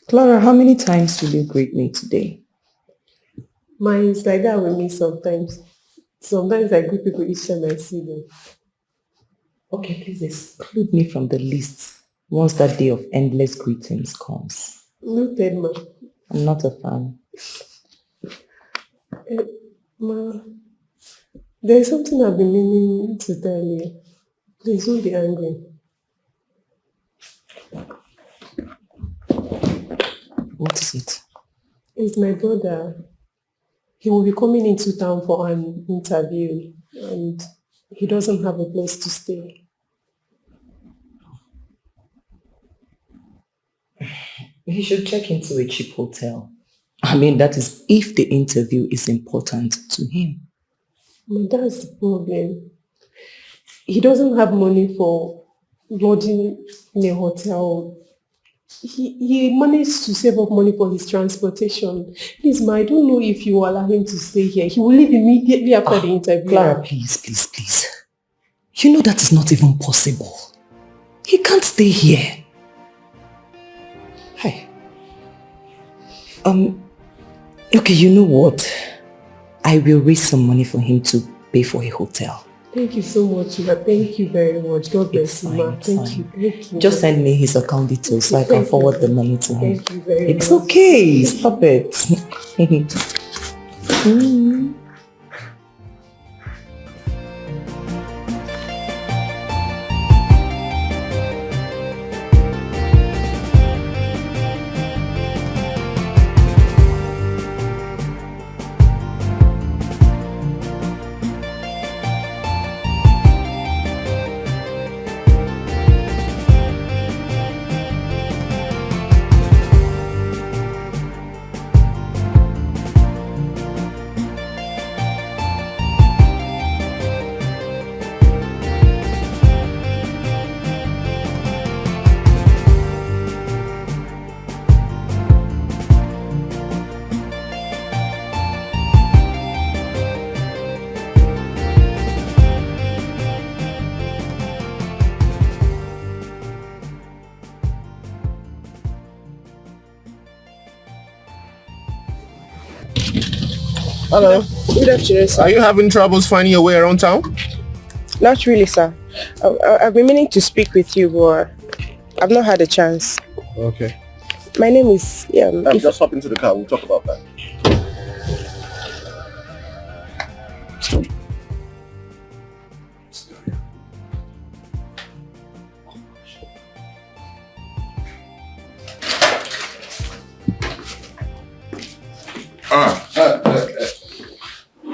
Clara, how many times will you greet me today? Mine is like that with me sometimes. Sometimes I greet people each time I see them. Okay, please exclude me from the list once that day of endless greetings comes. Noted, ma. I'm not a fan. Ma, there's something I've been meaning to tell you. Please don't be angry. What is it? It's my brother. He will be coming into town for an interview and he doesn't have a place to stay. He should check into a cheap hotel. I mean, that is if the interview is important to him. But that's the problem. He doesn't have money for lodging in a hotel. He managed to save up money for his transportation. Please, ma, I don't know if you allow him to stay here. He will leave immediately after the interview. Clara, please. You know that is not even possible. He can't stay here. Hi. Okay, you know what? I will raise some money for him to pay for a hotel. Thank you so much, ma. Thank you very much. God bless you, ma. Thank you. Just send me his account details so I can forward the money to him. Thank you very much. It's okay. Stop it. Hello. Good afternoon, sir. Are you having troubles finding your way around town? Not really, sir. I've been meaning to speak with you, but I've not had a chance. Okay. My name is... just hop into the car. We'll talk about that.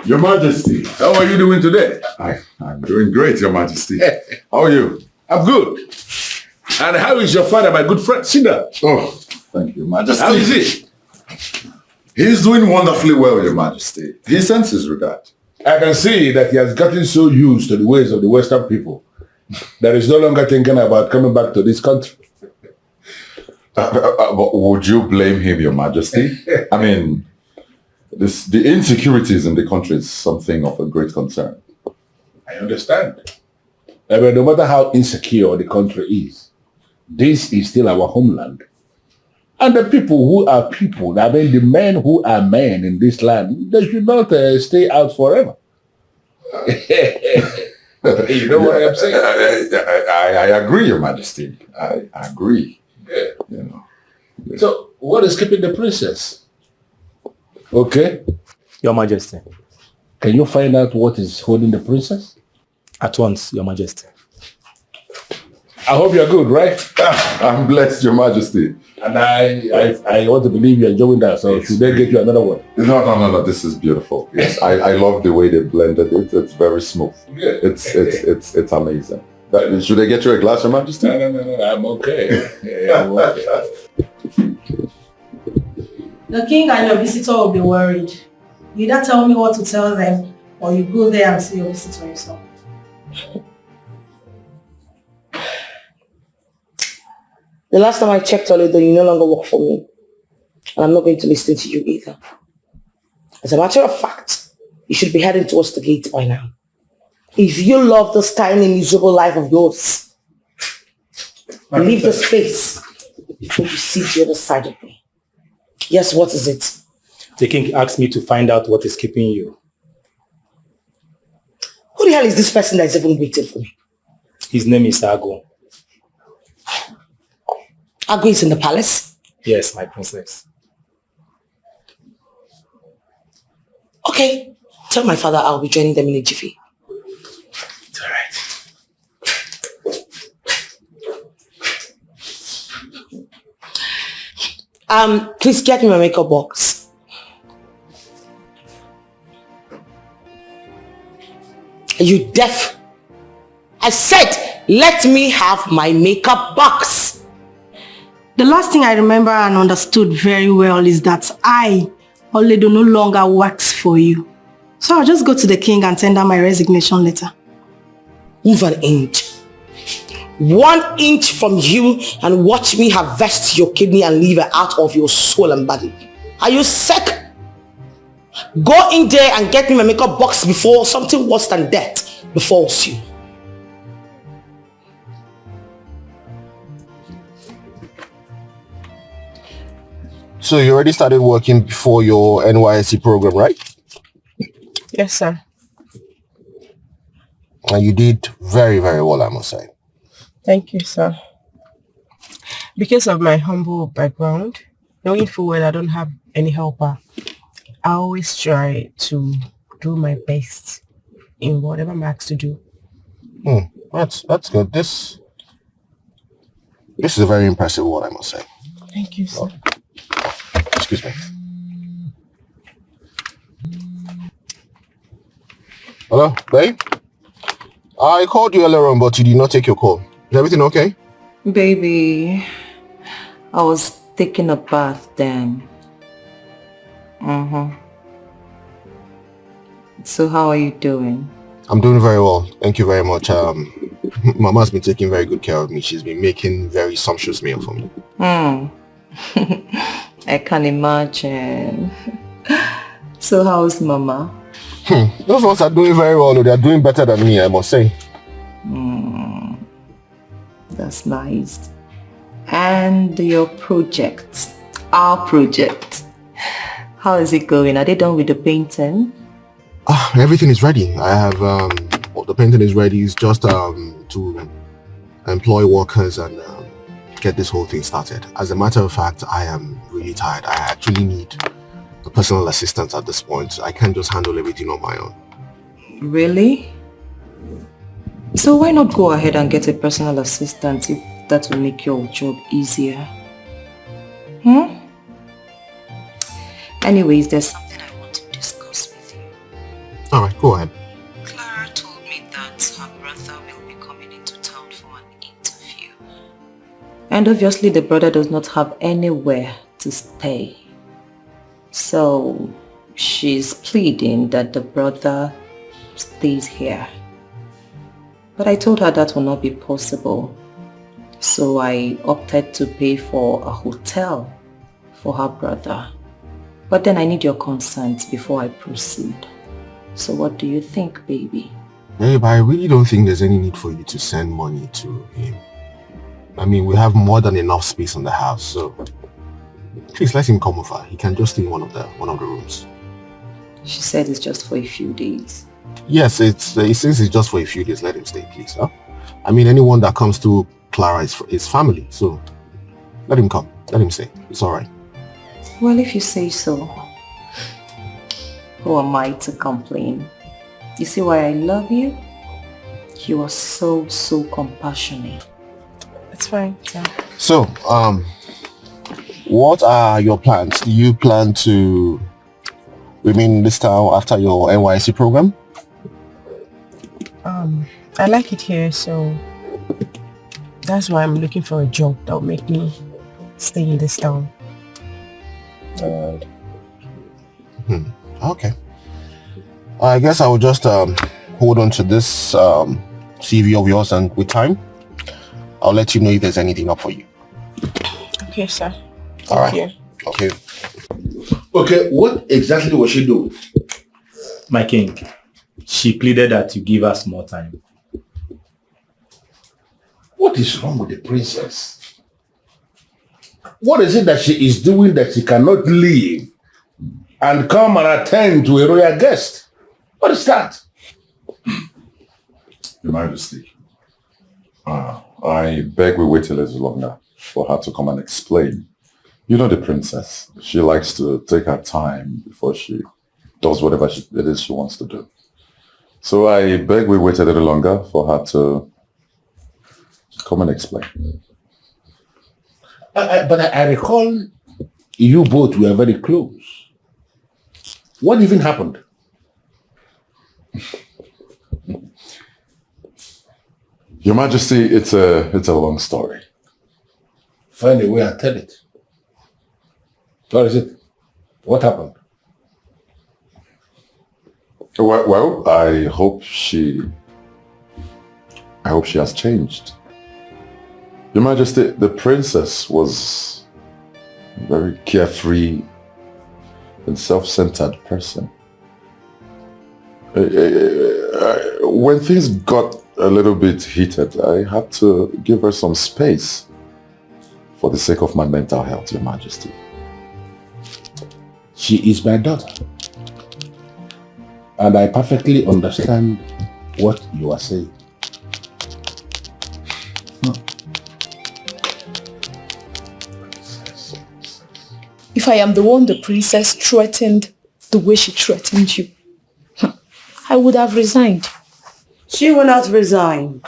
Your Majesty. How are you doing today? I'm doing great, Your Majesty. How are you? I'm good. And how is your father, my good friend? Sit down. Oh, thank you, Majesty. How is he? He's doing wonderfully well, Your Majesty. He sends his regard. I can see that he has gotten so used to the ways of the Western people that he's no longer thinking about coming back to this country. But would you blame him, Your Majesty? I mean, the insecurities in the country is something of a great concern. I understand. But no matter how insecure the country is, this is still our homeland. And the people who are people, I mean the men who are men in this land, they should not stay out forever. You know what I'm saying? I agree, Your Majesty. I agree. Yeah. You know. Yeah. So, what is keeping the princess? Okay. Your Majesty, Can you find out what is holding the princess? At once, Your Majesty. I hope you're good, right? I'm blessed, Your Majesty. And I want to believe you're enjoying that, so should they get you another one? No, this is beautiful. Yes, I love the way they blended it. It's very smooth. It's amazing. Should I get you a glass, Your Majesty? No, I'm okay. I'm okay. The king and your visitor will be worried. You either tell me what to tell them, or you go there and see your visitor yourself. The last time I checked, Toledo, you no longer work for me. And I'm not going to listen to you either. As a matter of fact, you should be heading towards the gate by now. If you love this tiny, miserable life of yours, leave this place before you see the other side of me. Yes, what is it? The king asked me to find out what is keeping you. Who the hell is this person that is even waiting for me? His name is Ago. Ago is in the palace? Yes, my princess. Okay. Tell my father I'll be joining them in a jiffy. It's alright. Please get me my makeup box. Are you deaf? I said, let me have my makeup box. The last thing I remember and understood very well is that Oledo no longer works for you. So I'll just go to the king and tender my resignation letter. Move an inch. 1 inch from you and watch me harvest your kidney and liver out of your soul and body. Are you sick? Go in there and get me my makeup box before something worse than death befalls you. So you already started working before your NYSC program, right? Yes, sir. And you did very, very well, I must say. Thank you, sir. Because of my humble background, knowing full well I don't have any helper, I always try to do my best in whatever I'm asked to do. That's good. This is a very impressive one, I must say. Thank you, sir. Excuse me. Hello, babe? I called you earlier on, but you did not take your call. Is everything okay? Baby, I was taking a bath then. So how are you doing? I'm doing very well. Thank you very much. Mama's been taking very good care of me. She's been making very sumptuous meal for me. I can imagine. So how's Mama? Those ones are doing very well. They're doing better than me, I must say. That's nice. And your project, our project, how is it going? Are they done with the painting? Everything is ready. I have the painting is ready. It's just to employ workers and get this whole thing started. As a matter of fact, I am really tired. I actually need a personal assistant at this point. I can't just handle everything on my own. Really? So why not go ahead and get a personal assistant if that will make your job easier? Anyways, there's something I want to discuss with you. Alright, go ahead. Clara told me that her brother will be coming into town for an interview. And obviously the brother does not have anywhere to stay. So she's pleading that the brother stays here. But I told her that will not be possible. So I opted to pay for a hotel for her brother. But then I need your consent before I proceed. So what do you think, baby? Babe, I really don't think there's any need for you to send money to him. I mean, we have more than enough space in the house, so please let him come over. He can just stay in one of the rooms. She said it's just for a few days. Yes, since it's just for a few days, let him stay, please. Huh? I mean, anyone that comes to Clara is family, so let him come. Let him stay. It's all right. Well, if you say so. Who am I to complain? You see why I love you? You are so compassionate. It's fine, yeah. So, what are your plans? Do you plan to remain in this town after your NYSC program? I like it here, so that's why I'm looking for a job that will make me stay in this town. Okay. I guess I will just hold on to this CV of yours, and with time, I'll let you know if there's anything up for you. Okay, sir. All right. Thank you. Okay. Okay, what exactly was she doing? My king, she pleaded that you give us more time. What is wrong with the princess? What is it that she is doing that she cannot leave and come and attend to a royal guest? What is that? Your Majesty, I beg we wait a little longer for her to come and explain. You know the princess. She likes to take her time before she does whatever it is she wants to do. So I beg we wait a little longer for her to come and explain. But I recall you both were very close. What even happened? Your Majesty, it's a long story. Find a way and tell it. What is it? What happened? Well, I hope she has changed. Your Majesty, the princess was a very carefree and self-centered person. When things got a little bit heated, I had to give her some space for the sake of my mental health, Your Majesty. She is my daughter. And I perfectly understand what you are saying. If I am the one the princess threatened the way she threatened you, I would have resigned. She will not resign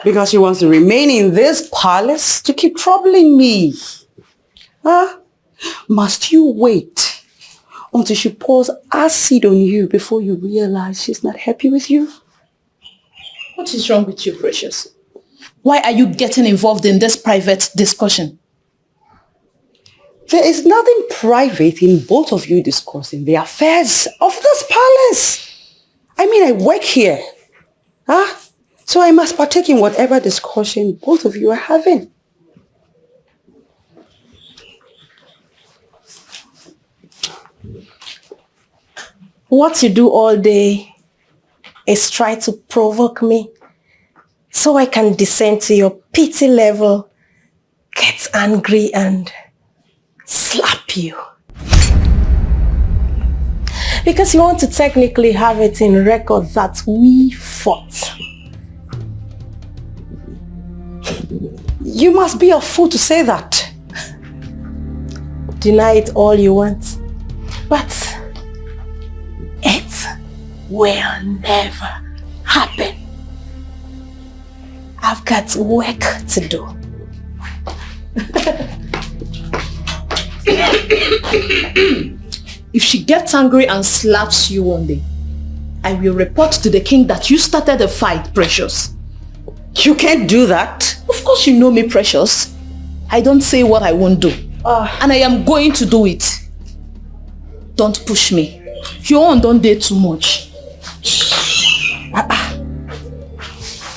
because she wants to remain in this palace to keep troubling me. Huh? Must you wait until she pours acid on you before you realize she's not happy with you? What is wrong with you, Precious? Why are you getting involved in this private discussion? There is nothing private in both of you discussing the affairs of this palace. I mean, I work here. Huh? So I must partake in whatever discussion both of you are having. What you do all day is try to provoke me so I can descend to your pity level, get angry and slap you. Because you want to technically have it in record that we fought. You must be a fool to say that. Deny it all you want, but it will never happen. I've got work to do. If she gets angry and slaps you one day, I will report to the king that you started a fight, Precious. You can't do that. Of course you know me, Precious. I don't say what I won't do. And I am going to do it. Don't push me. Your own don't dare too much.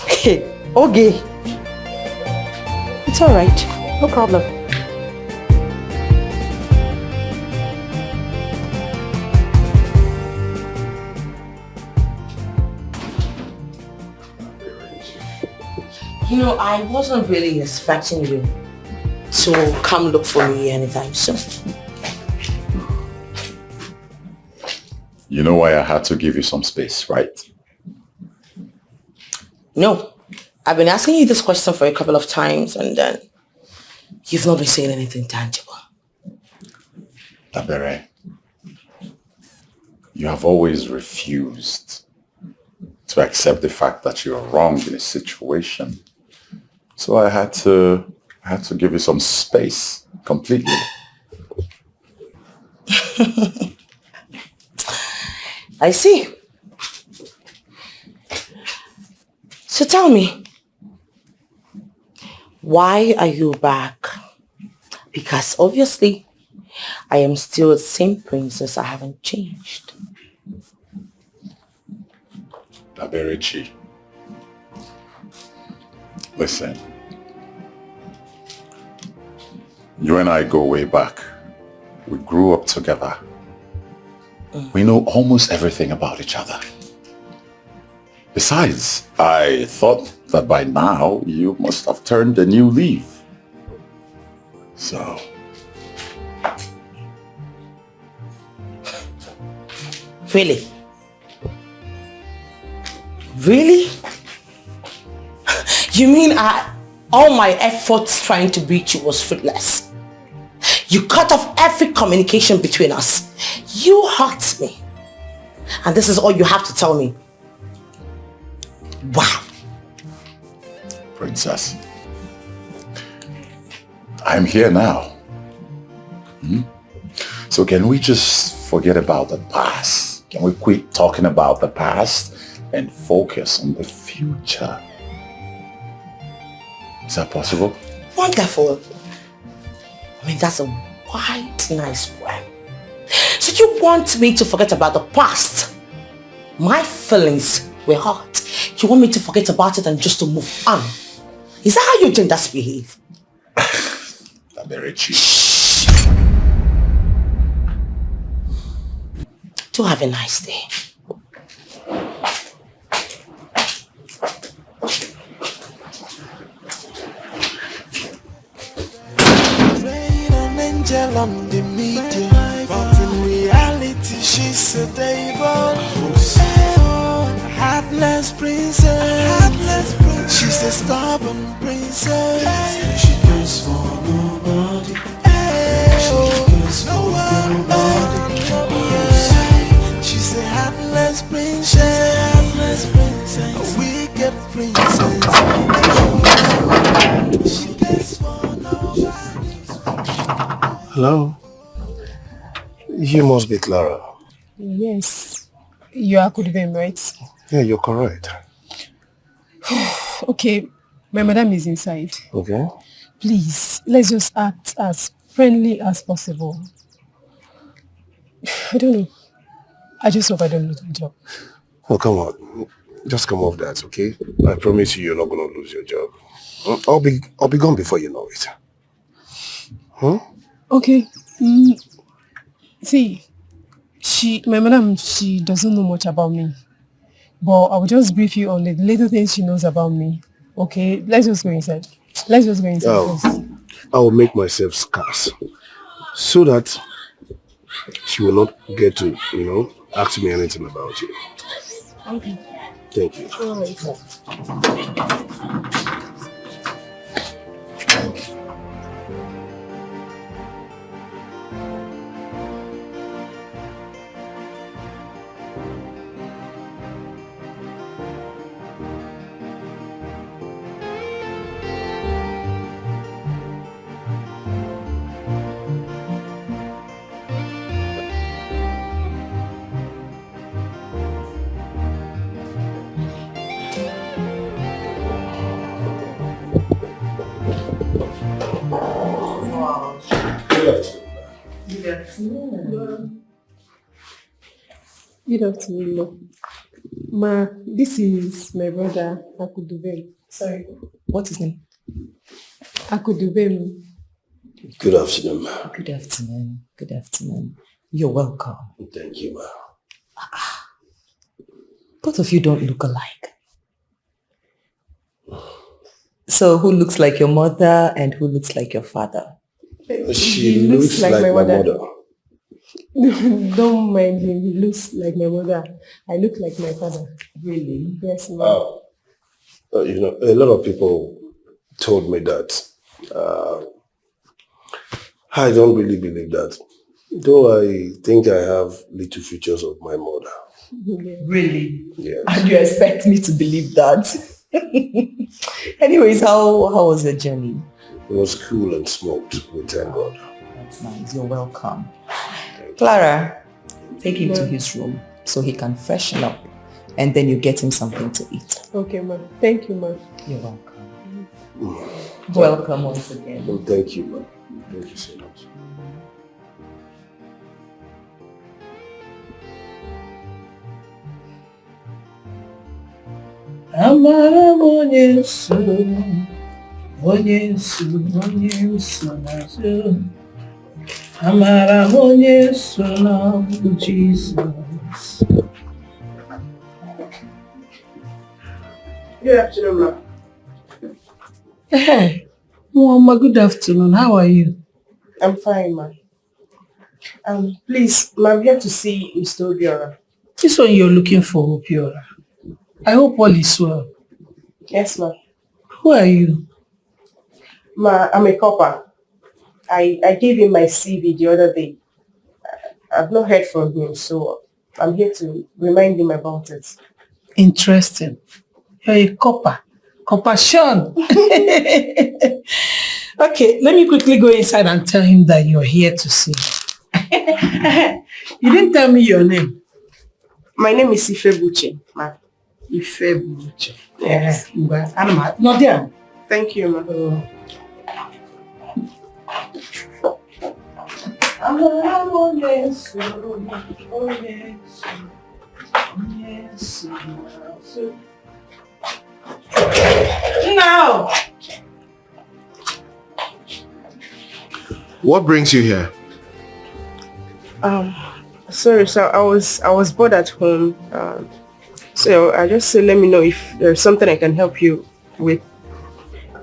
Hey, okay. It's all right. No problem. You know, I wasn't really expecting you to come look for me anytime soon. You know why I had to give you some space, right? No, I've been asking you this question for a couple of times and then you've not been saying anything tangible. Abere, you have always refused to accept the fact that you're wrong in a situation. So I had to give you some space completely. I see. So tell me, why are you back? Because obviously, I am still the same princess. I haven't changed. Aberichi, listen. You and I go way back. We grew up together. We know almost everything about each other. Besides, I thought that by now you must have turned a new leaf. So... Really? Really? You mean all my efforts trying to reach you was fruitless? You cut off every communication between us. You hurt me. And this is all you have to tell me. Wow. Princess, I'm here now. So can we just forget about the past? Can we quit talking about the past and focus on the future? Is that possible? Wonderful. I mean, that's a quite nice plan. So you want me to forget about the past? My feelings were hurt. You want me to forget about it and just to move on? Is that how your genders behave? Very cheap. Do have a nice day. Rain an angel on the media, but in reality she's a devil. Heartless princess, she's a stubborn princess. She cares for nobody. She's a heartless princess, a wicked princess. She cares for nobody. Hello? You must be Clara. Yes. You are Kudubem, right? Yeah, you're correct. Okay, my madam is inside. Okay. Please, let's just act as friendly as possible. I don't know. I just hope I don't lose my job. Oh, come on. Just come off that, okay? I promise you, you're not going to lose your job. I'll be gone before you know it. Huh? Okay. See, my madam, she doesn't know much about me. But I will just brief you on the little things she knows about me. Okay, let's just go inside. Let's just go inside. Oh, I will make myself scarce so that she will not get to, ask me anything about you. Okay. Thank you. All right. Good afternoon, Ma. This is my brother, Akudubem. Sorry. What's his name? Akudubem. Good afternoon, ma. Good afternoon. Good afternoon. You're welcome. Thank you, ma. Both of you don't look alike. So who looks like your mother and who looks like your father? She looks like my mother. Don't mind him. He looks like my mother. I look like my father. Really? Yes, ma'am. A lot of people told me that. I don't really believe that. Though I think I have little features of my mother. Really? Yes. And you expect me to believe that? Anyways, how was the journey? It was cool and smooth, we thank God. That's nice. You're welcome. Clara, take him to his room so he can freshen up, and then you get him something to eat. Okay, ma'am. Thank you, ma'am. You're welcome. Welcome once again. Well, thank you, man. Thank you so much. Amara onye nso n'azụ. Amara onye nso n'ọbụ Jesus. Good afternoon, ma'am. Hey, Mama, good afternoon. How are you? I'm fine, ma'am. Please, ma'am, I'm here to see Mr. Obiora. This one you're looking for, Obiora. I hope all is well. Yes, ma'am. Who are you? Ma, I'm a copper. I gave him my CV the other day. I've not heard from him, so I'm here to remind him about it. Interesting. You're a copper. Copper Sean. Okay, let me quickly go inside and tell him that you're here to see. You didn't tell me your name. My name is Ifebuche, ma'am. Ifebuche. Yes. Not there. Thank you, ma'am. Now. What brings you here? Sorry, sir. I was bored at home. So I just said, let me know if there's something I can help you with.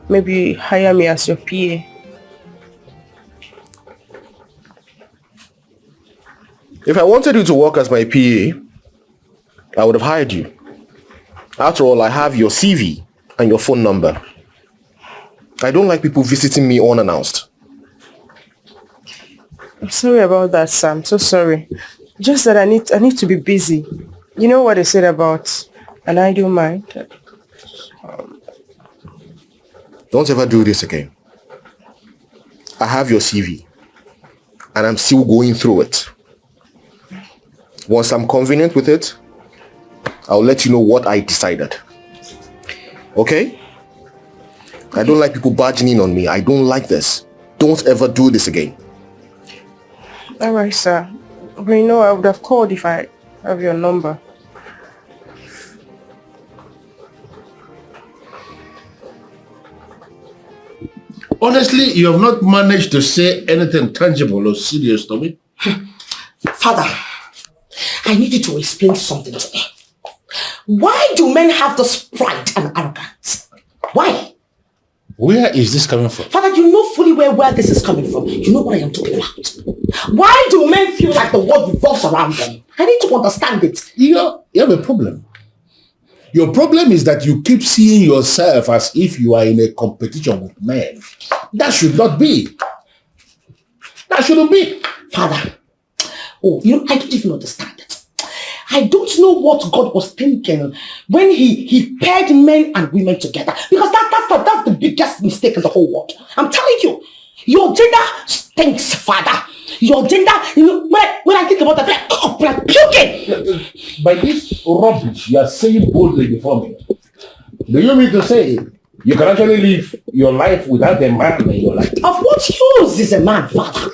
Maybe hire me as your PA. If I wanted you to work as my PA, I would have hired you. After all, I have your CV and your phone number. I don't like people visiting me unannounced. I'm sorry about that, sir. I'm so sorry. Just that I need to be busy. You know what they said about an idle mind? Don't ever do this again. I have your CV and I'm still going through it. Once I'm convenient with it, I'll let you know what I decided. Okay? I don't like people barging in on me. I don't like this. Don't ever do this again. Alright, sir. But you know, I would have called if I have your number. Honestly, you have not managed to say anything tangible or serious to me. Father, I need you to explain something to me. Why do men have this pride and arrogance? Why? Where is this coming from? Father, you know fully well where this is coming from. You know what I am talking about. Why do men feel like the world revolves around them? I need to understand it. You have a problem. Your problem is that you keep seeing yourself as if you are in a competition with men. That should not be. That shouldn't be. Father, I don't even understand it. I don't know what God was thinking when he paired men and women together. Because that's the biggest mistake in the whole world. I'm telling you, your gender stinks, Father. Your gender, when I think about that, I'm like puking. By this rubbish you are saying boldly before me, do you mean to say you can actually live your life without a man in your life? Of what use is a man, Father?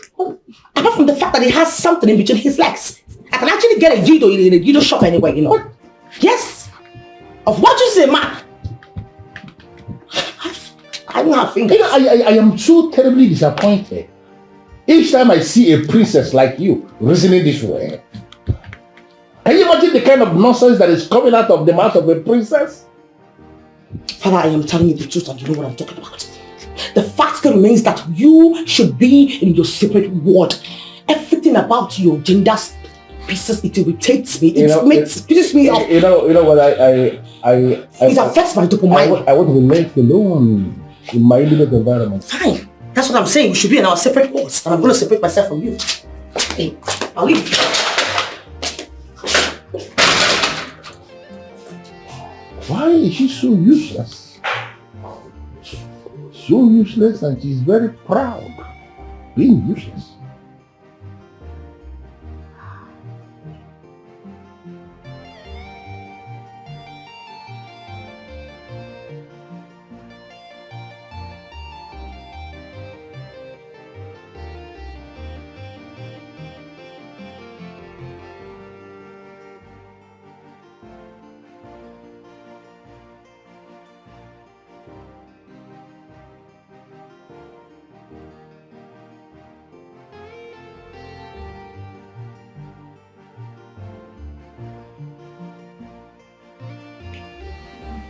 Apart from the fact that he has something in between his legs. I can actually get a judo in a judo shop anywhere, you know. What? Yes. Of what use is a man? I don't have fingers. I am so terribly disappointed. Each time I see a princess like you reasoning this way. Can you imagine the kind of nonsense that is coming out of the mouth of a princess? Father, I am telling you the truth and you know what I'm talking about. The fact still remains that you should be in your separate ward. Everything about your gender pieces, it irritates me. It pisses me off. You know what it affects my dopamine. I want to be left alone in my immediate environment. Fine. That's what I'm saying. We should be in our separate wards. And I'm going to separate myself from you. Hey, I'll leave. Why is she so useless? So useless, and she's very proud being useless.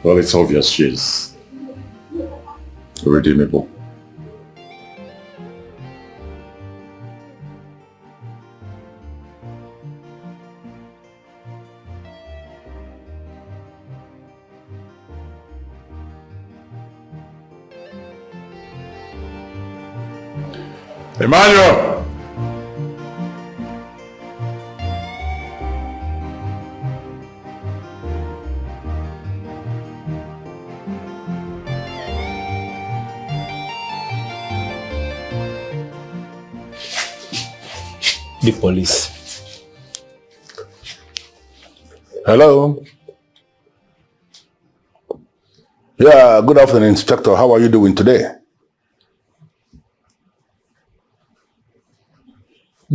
Well, it's obvious she's redeemable. Emmanuel! The police. Hello. Yeah, good afternoon, Inspector. How are you doing today?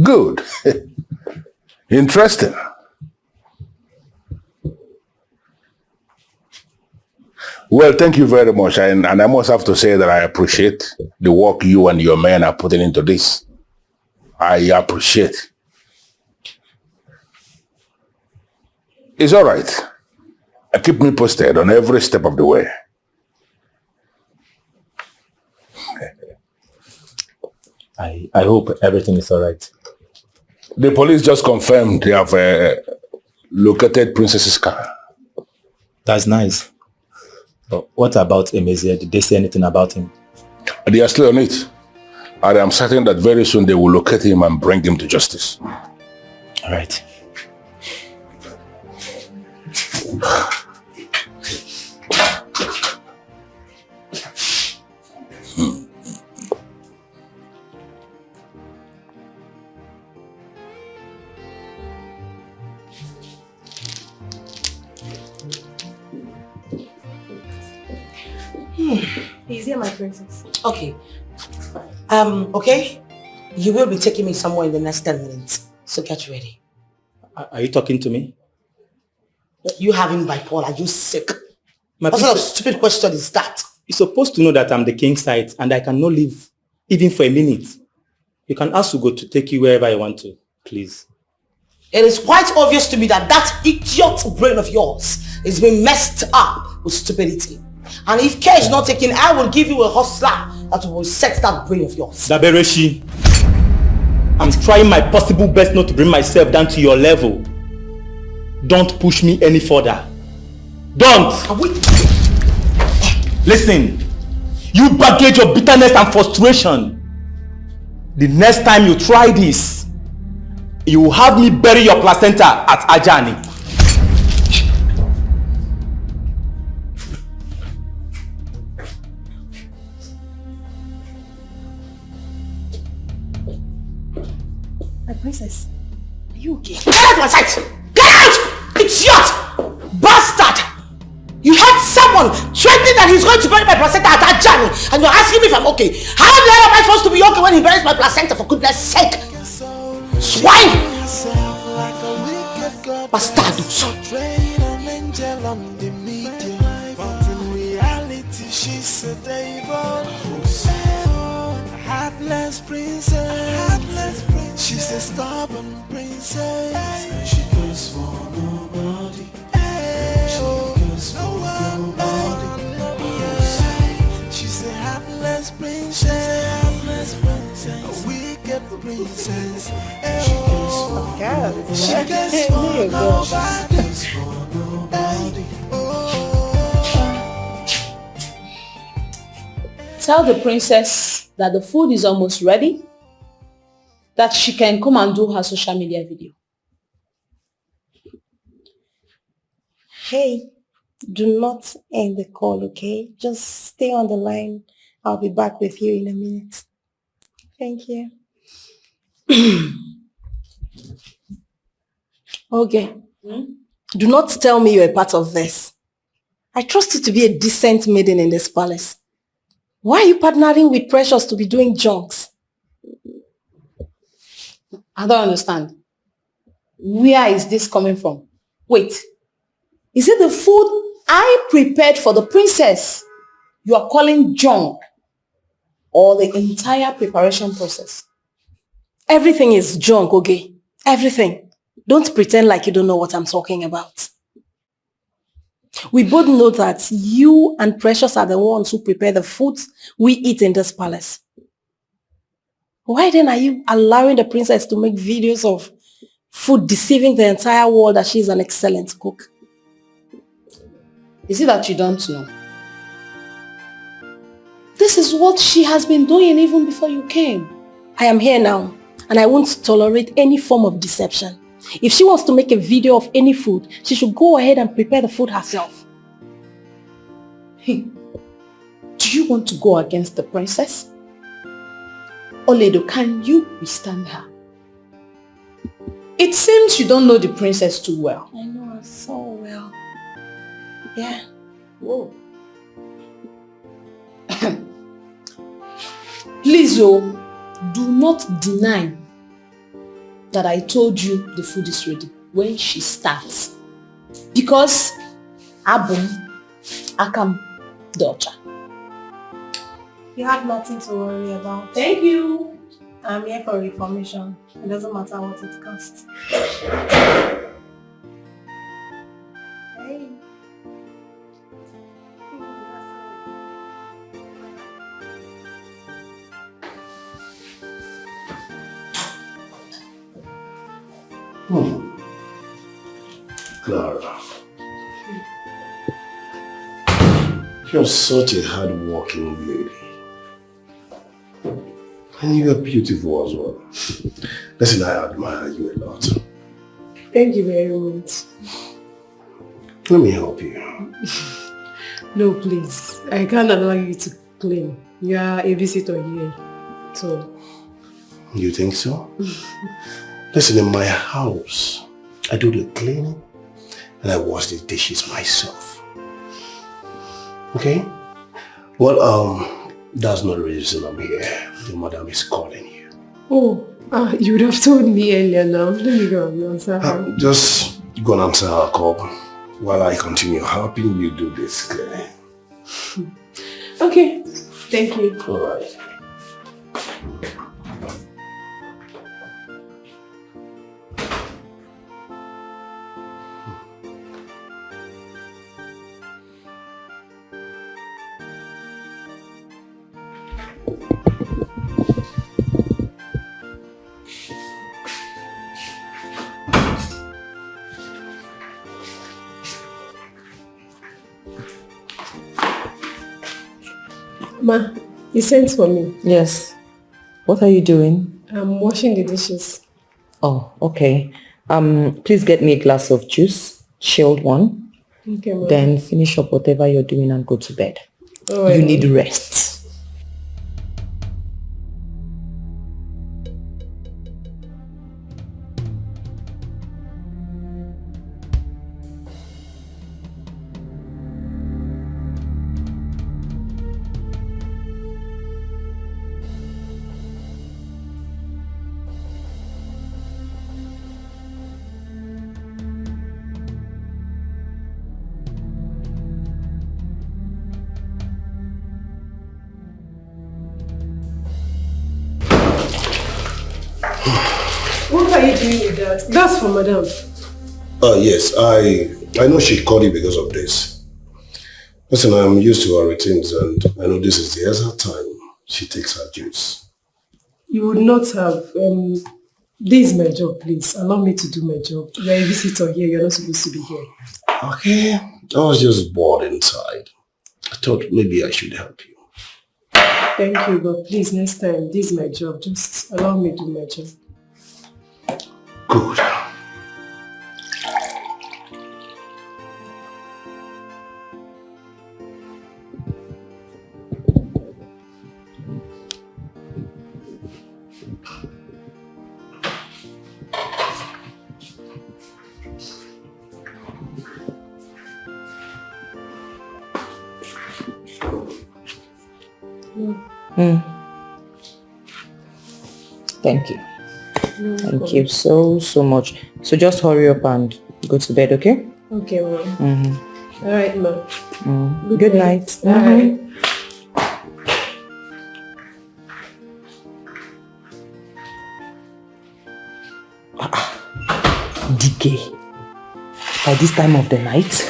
Good. Interesting. Well, thank you very much. And I must have to say that I appreciate the work you and your men are putting into this. I appreciate. It's all right. Keep me posted on every step of the way. I hope everything is all right. The police just confirmed they have located Princess's car. That's nice. But what about Emezia? Did they say anything about him? They are still on it. And I'm certain that very soon they will locate him and bring him to justice. All right. He's here, my princess. Okay. Okay? You will be taking me somewhere in the next 10 minutes. So get ready. Are you talking to me? You having bipolar, are you sick? My What sort of stupid question is that? You're supposed to know that I'm the king's side and I cannot leave even for a minute. You can ask Ugo to take you wherever you want to, please. It is quite obvious to me that that idiot brain of yours is being messed up with stupidity. And if care is not taken, I will give you a hot slap that will set that brain of yours. Dabereshi, I'm trying my possible best not to bring myself down to your level. Don't push me any further. Don't! Listen, you baggage of bitterness and frustration. The next time you try this, you will have me bury your placenta at Ajani. My princess, are you okay? Get out of my sight! Get out! Idiot! Bastard! You had someone threatening that he's going to bury my placenta at Ajani, and you're asking me if I'm okay. How the hell am I supposed to be okay when he buries my placenta, for goodness sake? Swine! Bastardos! She's a devil, heartless princess. She's a stubborn princess. She goes for nobody. She goes for nobody. She's a heartless princess. A wicked princess. She goes for nobody. She goes for nobody. Tell the princess that the food is almost ready that she can come and do her social media video. Hey, do not end the call, okay? Just stay on the line. I'll be back with you in a minute. Thank you. Okay. Do not tell me you're a part of this. I trust you to be a decent maiden in this palace. Why are you partnering with Precious to be doing junks? I don't understand. Where is this coming from? Wait. Is it the food I prepared for the princess you are calling junk? Or the entire preparation process? Everything is junk, okay? Everything. Don't pretend like you don't know what I'm talking about. We both know that you and Precious are the ones who prepare the foods we eat in this palace. Why then are you allowing the princess to make videos of food deceiving the entire world that she's an excellent cook? Is it that you don't know? This is what she has been doing even before you came. I am here now, and I won't tolerate any form of deception. If she wants to make a video of any food, she should go ahead and prepare the food herself. Hey, do you want to go against the princess? Oledo, can you withstand her? It seems you don't know the princess too well. I know her so well. Yeah. Whoa. Please, do not deny that I told you the food is ready when she starts. Because Abum, Akam, daughter. You have nothing to worry about. Thank you. I'm here for information. It doesn't matter what it costs. Hey. Clara, you're such a hard-working lady. And you're beautiful as well. Listen, I admire you a lot. Thank you very much. Let me help you. No, please. I can't allow you to clean. You are a visitor here. So. You think so? Listen, in my house, I do the cleaning and I wash the dishes myself. Okay? Well, that's not the reason I'm here. The madam is calling you. Oh, you would have told me earlier now. Let me go and answer her. Just go and answer her call while I continue helping you do this cleaning. Okay. Thank you. All right. Ma, you sent for me. Yes. What are you doing? I'm washing the dishes. Oh, okay. Please get me a glass of juice, chilled one. Okay, Ma. Then finish up whatever you're doing and go to bed. Right. You need rest. What are you doing with that? That's for Madam. Yes, I know she called you because of this. Listen, I'm used to her routines and I know this is the exact time she takes her juice. You would not have. This is my job, please. Allow me to do my job. You're a visitor here. You're not supposed to be here. Okay, I was just bored inside. I thought maybe I should help you. Thank you, but please, next time, this is my job. Just allow me to do my job. Good. Thank you. Thank you so much. So just hurry up and go to bed, okay? Okay, Mom. All right, Mom. Good night. Bye. Dikeh. By this time of the night?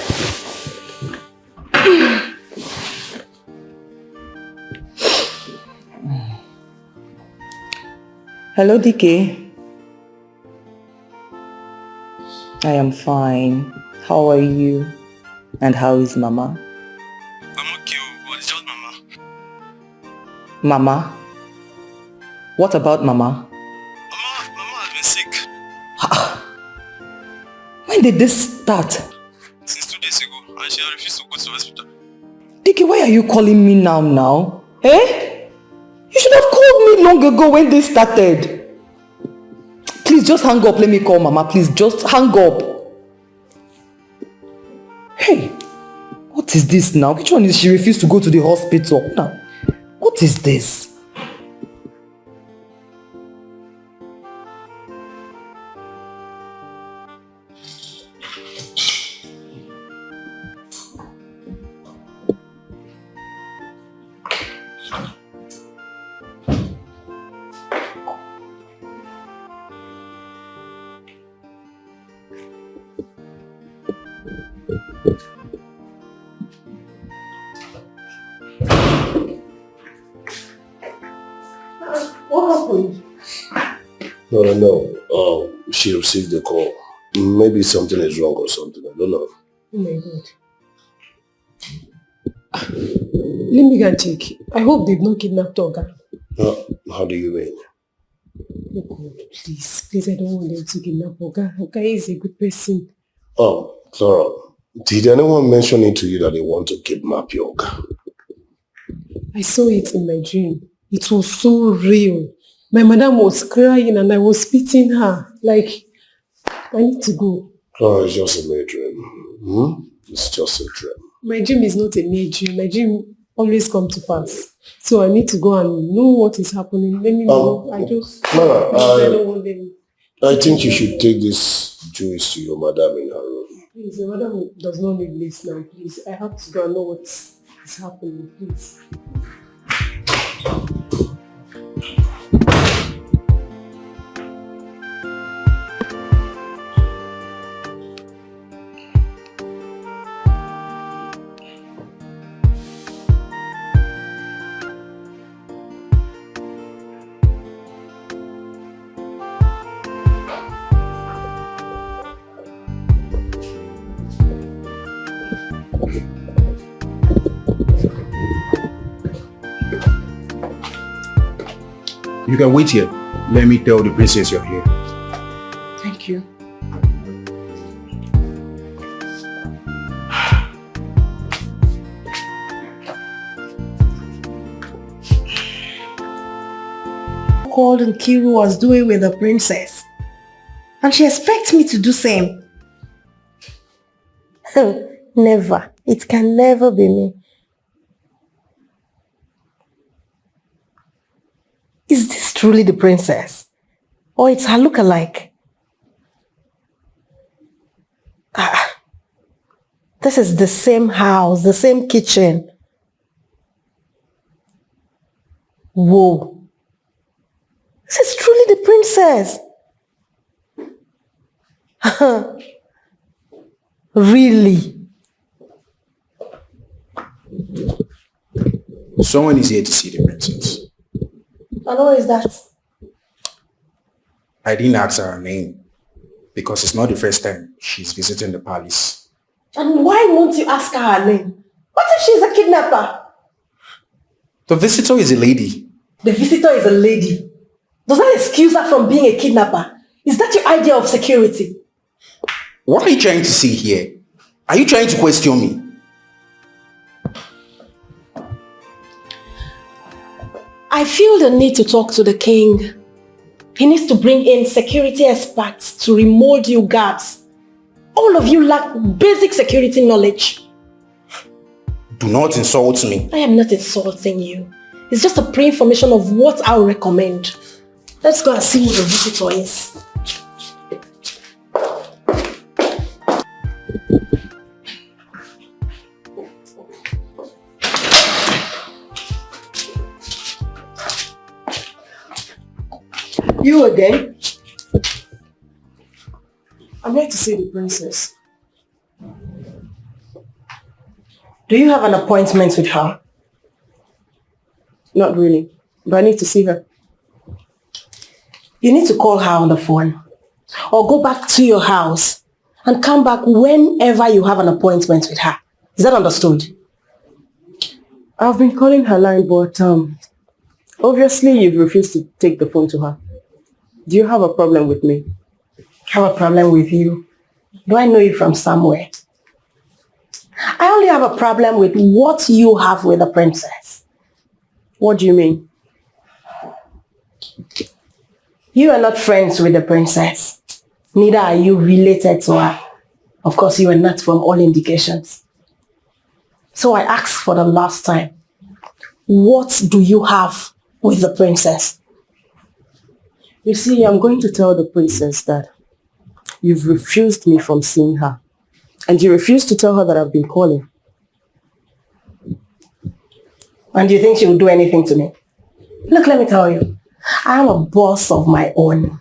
Hello, Dikeh. I am fine. How are you? And how is Mama? I'm okay, but it's just Mama. Mama? What about Mama? Mama has been sick. When did this start? Since 2 days ago, and she refused to go to the hospital. Dikeh, why are you calling me now? Eh? You should have called me long ago when this started. Please just hang up. Let me call Mama. Please just hang up. Hey, what is this now? Which one is she refused to go to the hospital? Now, what is this? What happened? No. She received the call. Maybe something is wrong or something. I don't know. Oh my God. Let me go and check. I hope they've not kidnapped Oga. How do you mean? Oh God, please, I don't want them to kidnap Oga. Oga is a good person. Oh, Clara, did anyone mention it to you that they want to kidnap your Oga? I saw it in my dream. It was so real. My madam was crying and I was pitying her. Like, I need to go. Oh, it's just a mere dream. It's just a dream. My dream is not a mere dream. My dream always come to pass. So I need to go and know what is happening. Let me know. I don't want them. I think you should take this juice to your madam in her room. Please, my madam does not need this now. Please, I have to go and know what is happening. Please. You can wait here. Let me tell the princess you're here. Thank you. Called and Kiru was doing with the princess. And she expects me to do same. Never. It can never be me. Is this truly the princess? Or it's her look-alike? This is the same house, the same kitchen. Whoa. This is truly the princess. Really? Someone is here to see the princess. And what is that? I didn't ask her name because it's not the first time she's visiting the palace. And why won't you ask her her name? What if she's a kidnapper? The visitor is a lady. The visitor is a lady. Does that excuse her from being a kidnapper? Is that your idea of security? What are you trying to say here? Are you trying to question me? I feel the need to talk to the king. He needs to bring in security experts to remold you guards. All of you lack basic security knowledge. Do not insult me. I am not insulting you. It's just a pre-information of what I'll recommend. Let's go and see who the visitor is. You again? I'm here to see the princess. Do you have an appointment with her? Not really, but I need to see her. You need to call her on the phone or go back to your house and come back whenever you have an appointment with her. Is that understood? I've been calling her line, but obviously you've refused to take the phone to her. Do you have a problem with me? I have a problem with you. Do I know you from somewhere? I only have a problem with what you have with the princess. What do you mean? You are not friends with the princess. Neither are you related to her. Of course, you are not from all indications. So I ask for the last time. What do you have with the princess? You see, I'm going to tell the princess that you've refused me from seeing her. And you refused to tell her that I've been calling. And do you think she will do anything to me? Look, let me tell you. I am a boss of my own.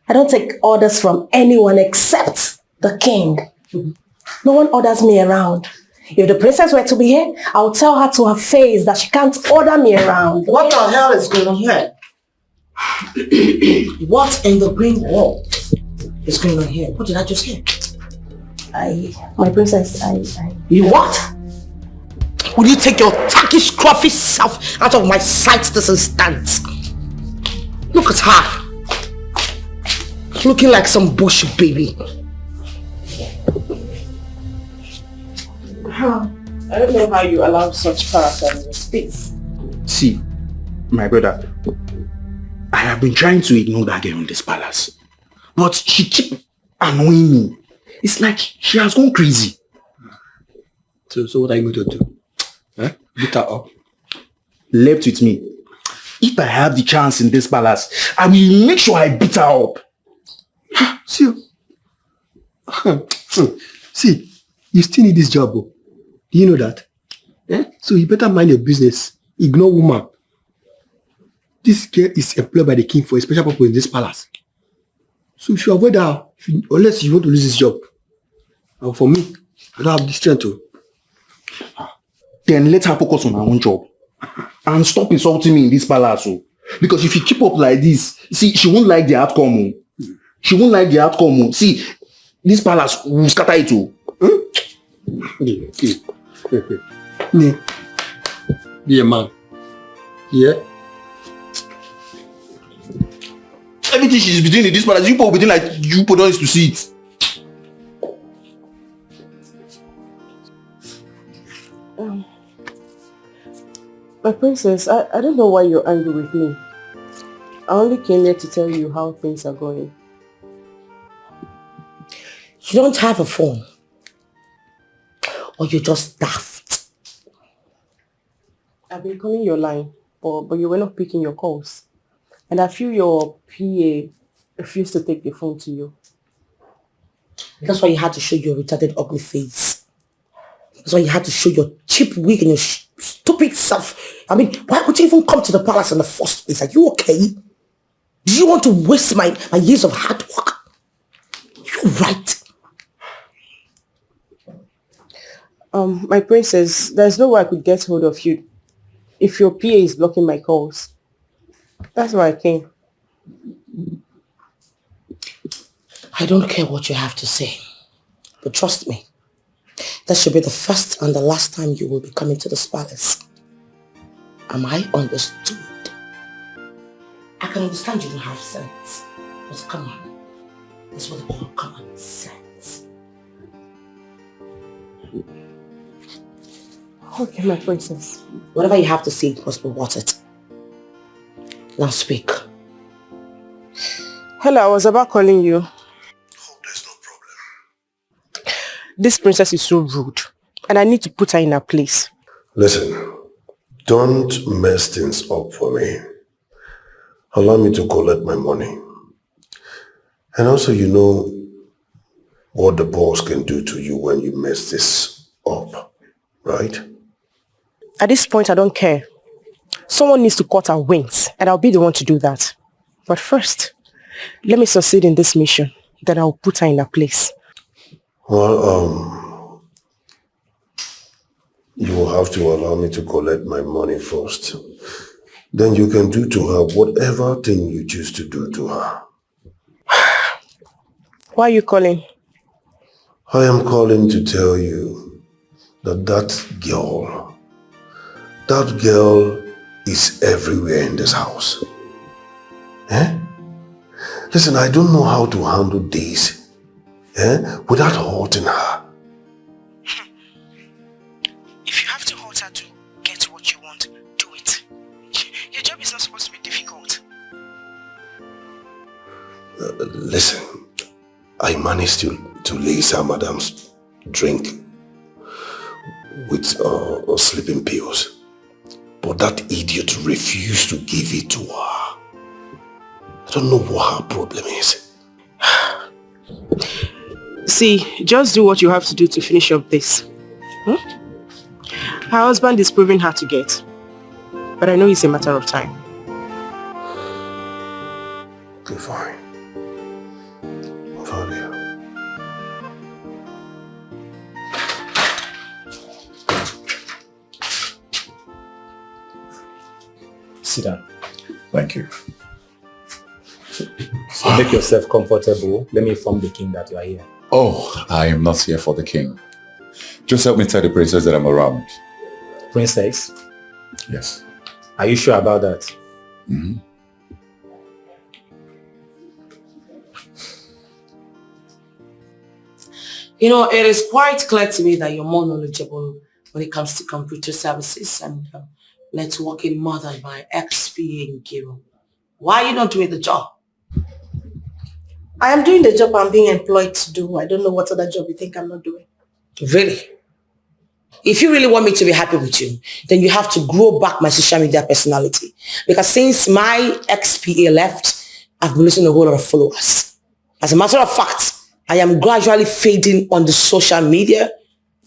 I don't take orders from anyone except the king. No one orders me around. If the princess were to be here, I'll tell her to her face that she can't order me around. What the hell is going on here? What in the green world is going on here? What did I just hear? My princess, You what? Will you take your Turkish scruffy self out of my sight this instant? Look at her. Looking like some bush baby. I don't know how you allow such character in your space. See, my brother, I have been trying to ignore that girl in this palace. But she keeps annoying me. It's like she has gone crazy. So what are you going to do? Huh? Beat her up? Left with me. If I have the chance in this palace, I will make sure I beat her up. See, see, you still need this job. Do you know that? So you better mind your business. Ignore woman. This girl is employed by the king for a special purpose in this palace. So you should avoid her unless you want to lose this job. And for me, I don't have the strength to. Then let her focus on her own job. And stop insulting me in this palace. Because if you keep up like this, see, she won't like the outcome. She won't like the outcome. See, this palace will scatter it. Be a man. Yeah? Everything she's been doing in this palace, you people will be doing like you people don't used to see it. My princess, I don't know why you're angry with me. I only came here to tell you how things are going. You don't have a phone. Or you're just daft. I've been calling your line, but you were not picking your calls. And I feel your PA refused to take the phone to you. That's why you had to show your retarded ugly face. That's why you had to show your cheap wig and your stupid self. I mean, why would you even come to the palace in the first place? Are you okay? Do you want to waste my years of hard work? You're right. My princess, there's no way I could get hold of you if your PA is blocking my calls. That's why I came. I don't care what you have to say. But trust me, that should be the first and the last time you will be coming to this palace. Am I understood? I can understand you don't have sense. But come on. That's what they call common sense. Okay, my princess. Whatever you have to say must be worth it. Now speak. Hello, I was about calling you. Oh, there's no problem. This princess is so rude, and I need to put her in her place. Listen, don't mess things up for me. Allow me to collect my money. And also, you know what the boss can do to you when you mess this up, right? At this point, I don't care. Someone needs to cut her wings, and I'll be the one to do that. But first, let me succeed in this mission. Then I'll put her in her place. Well, you will have to allow me to collect my money first. Then you can do to her whatever thing you choose to do to her. Why are you calling? I am calling to tell you that that girl is everywhere in this house. Eh? Listen, I don't know how to handle this without hurting her. If you have to hurt her to get what you want, do it. Your job is not supposed to be difficult. Listen, I managed to lace her madam's drink with sleeping pills. But that idiot refused to give it to her. I don't know what her problem is. See, just do what you have to do to finish up this. Her husband is proving hard to get. But I know it's a matter of time. Okay, fine. Sit down. Thank you. So make yourself comfortable. Let me inform the king that you are here. Oh, I am not here for the king. Just help me tell the princess that I'm around. Princess? Yes. Are you sure about that? Mm-hmm. You know, it is quite clear to me that you're more knowledgeable when it comes to computer services and networking more than my ex-PA in Giro. Why are you not doing the job? I am doing the job I'm being employed to do. I don't know what other job you think I'm not doing. Really? If you really want me to be happy with you, then you have to grow back my social media personality. Because since my ex-PA left, I've been losing a whole lot of followers. As a matter of fact, I am gradually fading on the social media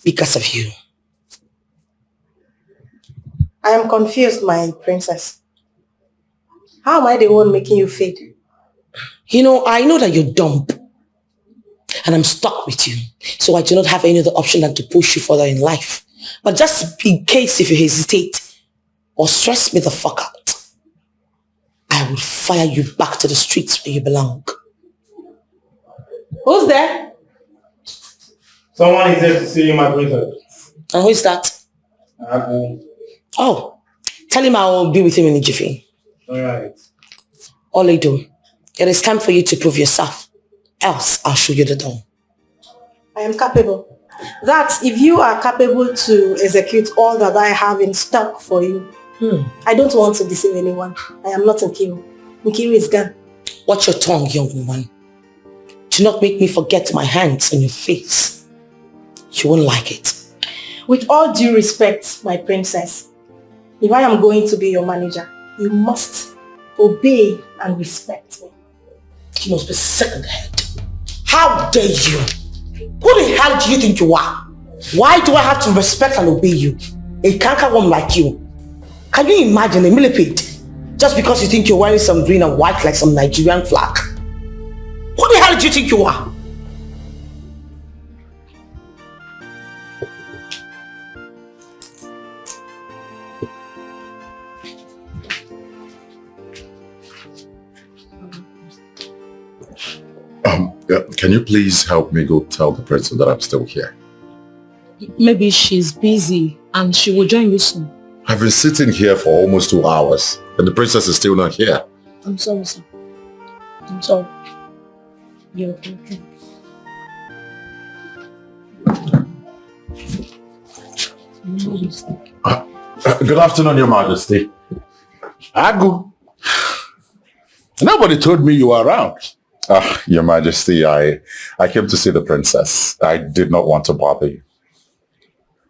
because of you. I am confused, my princess. How am I the one making you fade? You know, I know that you're dumb. And I'm stuck with you. So I do not have any other option than to push you further in life. But just in case if you hesitate or stress me the fuck out, I will fire you back to the streets where you belong. Who's there? Someone is there to see you, my princess. And who is that? Oh, tell him I will be with him in a jiffy. Alright. Oledo, it is time for you to prove yourself. Else, I'll show you the door. I am capable. That if you are capable to execute all that I have in stock for you, I don't want to deceive anyone. I am not Nkiru. Nkiru is gone. Watch your tongue, young woman. Do not make me forget my hands on your face. You won't like it. With all due respect, my princess, if I am going to be your manager, you must obey and respect me. You must be sick in the head. How dare you? Who the hell do you think you are? Why do I have to respect and obey you? A canker worm like you. Can you imagine a millipede? Just because you think you're wearing some green and white like some Nigerian flag? Who the hell do you think you are? Can you please help me go tell the princess that I'm still here? Maybe she's busy and she will join you soon. I've been sitting here for almost 2 hours and the princess is still not here. I'm sorry, sir. I'm sorry. You're welcome. Good afternoon, Your Majesty. Agu. Nobody told me you were around. Your Majesty, I came to see the princess. I did not want to bother you.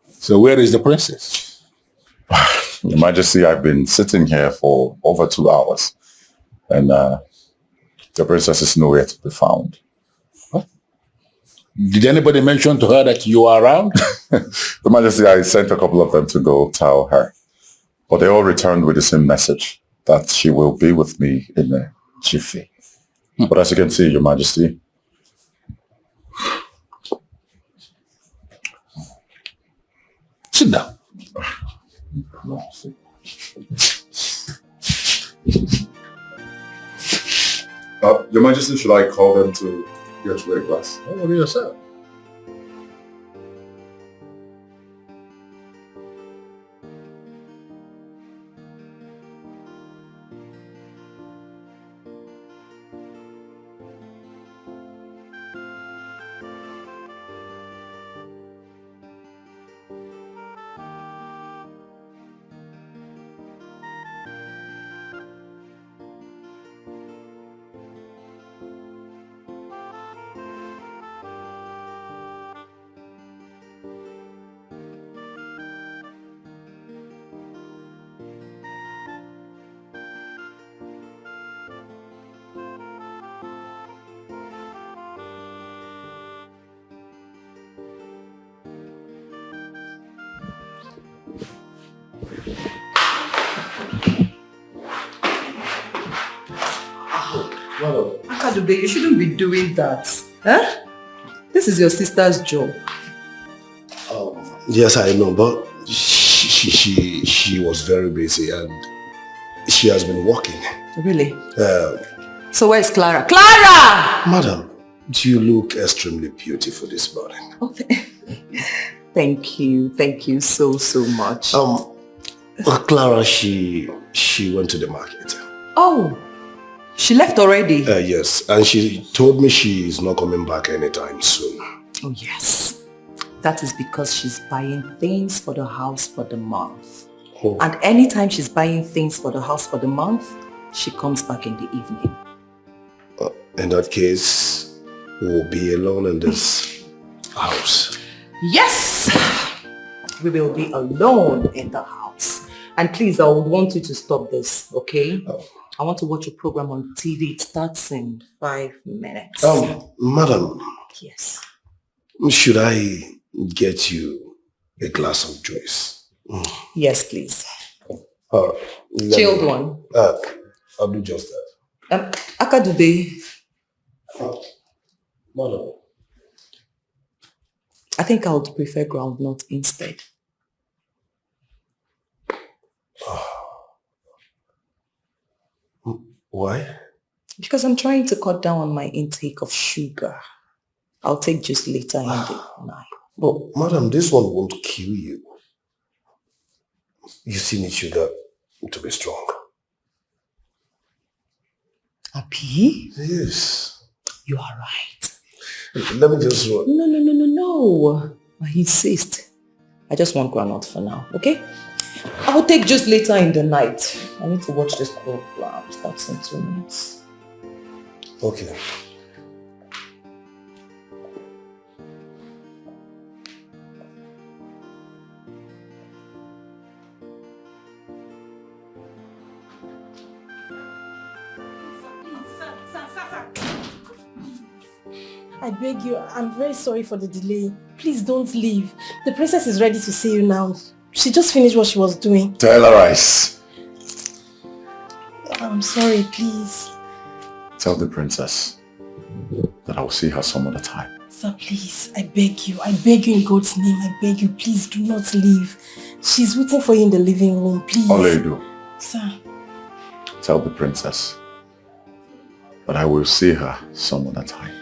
So where is the princess? Your Majesty, I've been sitting here for over 2 hours, and the princess is nowhere to be found. What? Did anybody mention to her that you are around? Your Majesty, I sent a couple of them to go tell her, but they all returned with the same message, that she will be with me in a jiffy. But as you can see, Your Majesty, sit down. Your Majesty, should I call them to get you a glass? Don't worry yourself. Akadube, you shouldn't be doing that. Huh? This is your sister's job. Yes, I know, but she was very busy and she has been working. Really? So where's Clara? Clara! Madam, you look extremely beautiful this morning. Oh, thank you so much. Clara, she went to the market. Oh, she left already? Yes, and she told me she is not coming back anytime soon. Oh yes, that is because she's buying things for the house for the month. Oh. And anytime she's buying things for the house for the month, she comes back in the evening. In that case, we'll be alone in this house. Yes! We will be alone in the house. And please, I would want you to stop this, okay? I want to watch a program on TV. It starts in 5 minutes. Madam. Yes. Should I get you a glass of juice? Yes, please. Chilled one. I'll do just that. Akadube. Madam. I think I would prefer groundnut instead. Why? Because I'm trying to cut down on my intake of sugar. I'll take juice later in the night. But madam, this one won't kill you. You still need sugar to be strong. Abi? Yes. You are right. Let me just... No. I insist. I just want groundnut for now, okay? I will take juice later in the night. I need to watch this program. Starts in 2 minutes. Okay. I beg you, I'm very sorry for the delay. Please don't leave. The princess is ready to see you now. She just finished what she was doing. Tell her Ice. I'm sorry, please. Tell the princess that I will see her some other time. Sir, please, I beg you in God's name, I beg you, please do not leave. She's waiting for you in the living room, please. Oledu. Sir. Tell the princess that I will see her some other time.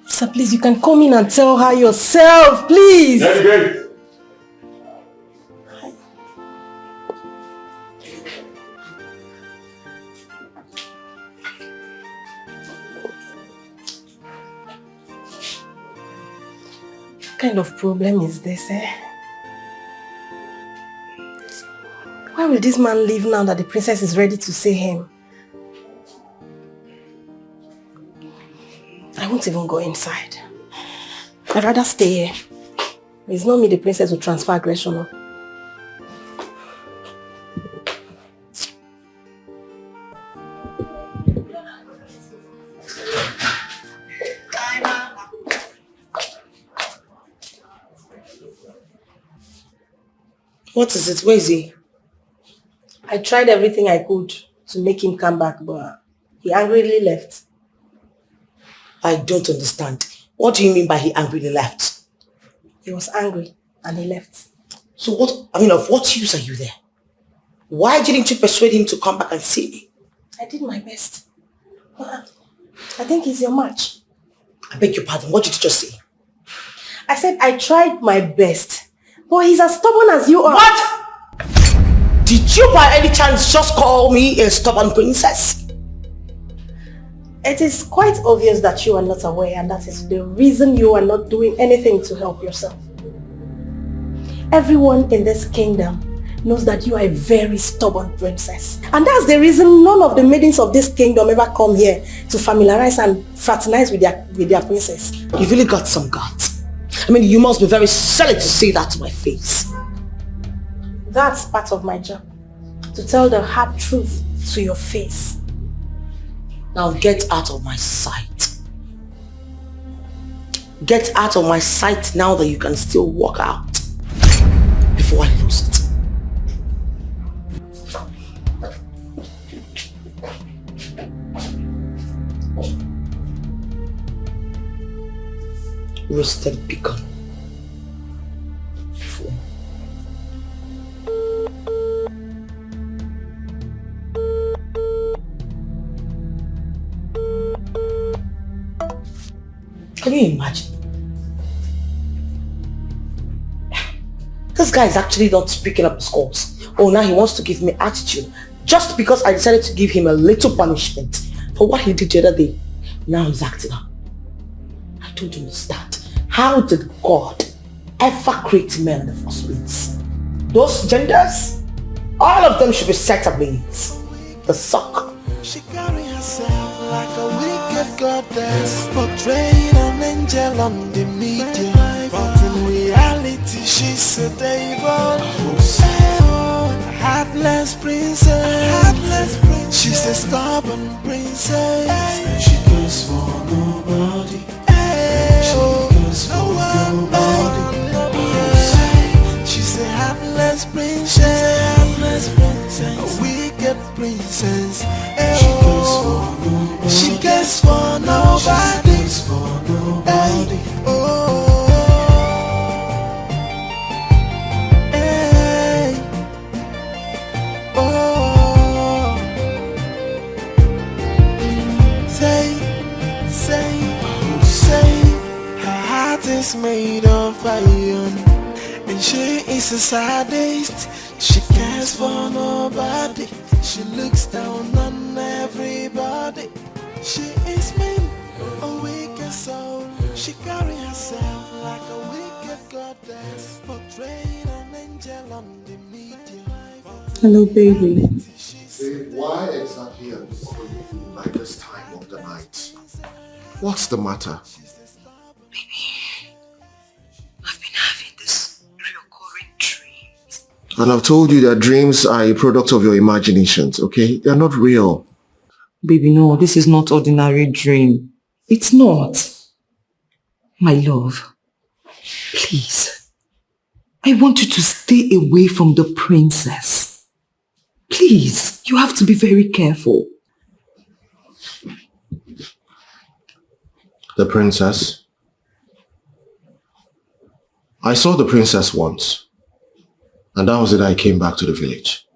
Sir, please, you can come in and tell her yourself, please. Delegate. kind of problem is this, eh? Why will this man leave now that the princess is ready to see him? I won't even go inside. I'd rather stay here. It's not me the princess will transfer aggression on. What is it? Where is he? I tried everything I could to make him come back, but he angrily left. I don't understand. What do you mean by he angrily left? He was angry and he left. So what, of what use are you there? Why didn't you persuade him to come back and see me? I did my best. I think he's your match. I beg your pardon, what did you just say? I said I tried my best, but he's as stubborn as you are. What? Did you by any chance just call me a stubborn princess? It is quite obvious that you are not aware, and that is the reason you are not doing anything to help yourself. Everyone in this kingdom knows that you are a very stubborn princess. And that's the reason none of the maidens of this kingdom ever come here to familiarize and fraternize with their princess. You really got some guts. You must be very silly to say that to my face. That's part of my job. To tell the hard truth to your face. Now get out of my sight. Get out of my sight now that you can still walk out. Before I lose it. Roasted beacon. Can you imagine? This guy is actually not picking up his calls. Oh, now he wants to give me attitude. Just because I decided to give him a little punishment for what he did the other day. Now he's acting up. I don't understand. How did God ever create men in the first place? Those genders, all of them should be set ablaze. The suck. She carry herself like a wicked goddess, portraying an angel on the media, but in reality she's a devil. A heartless princess. She's a stubborn princess, and she goes for nobody. She goes for nobody. She's a heartless princess, a wicked princess. She cares for nobody. Hey, oh, hey, oh. Say, her heart is made of iron, and she is a sadist. She cares for nobody. She looks down on everybody. She is mean, a wicked soul. She carry herself like a wicked goddess, portraying an angel on the media. Hello, baby. Babe, why exactly are you sleeping by this time of the night? What's the matter? Baby, I've been having this recurring dreams. And I've told you that dreams are a product of your imaginations, okay? They're not real. Baby, no, this is not ordinary dream. It's not. My love, please. I want you to stay away from the princess. Please, you have to be very careful. The princess? I saw the princess once. And that was the day I came back to the village.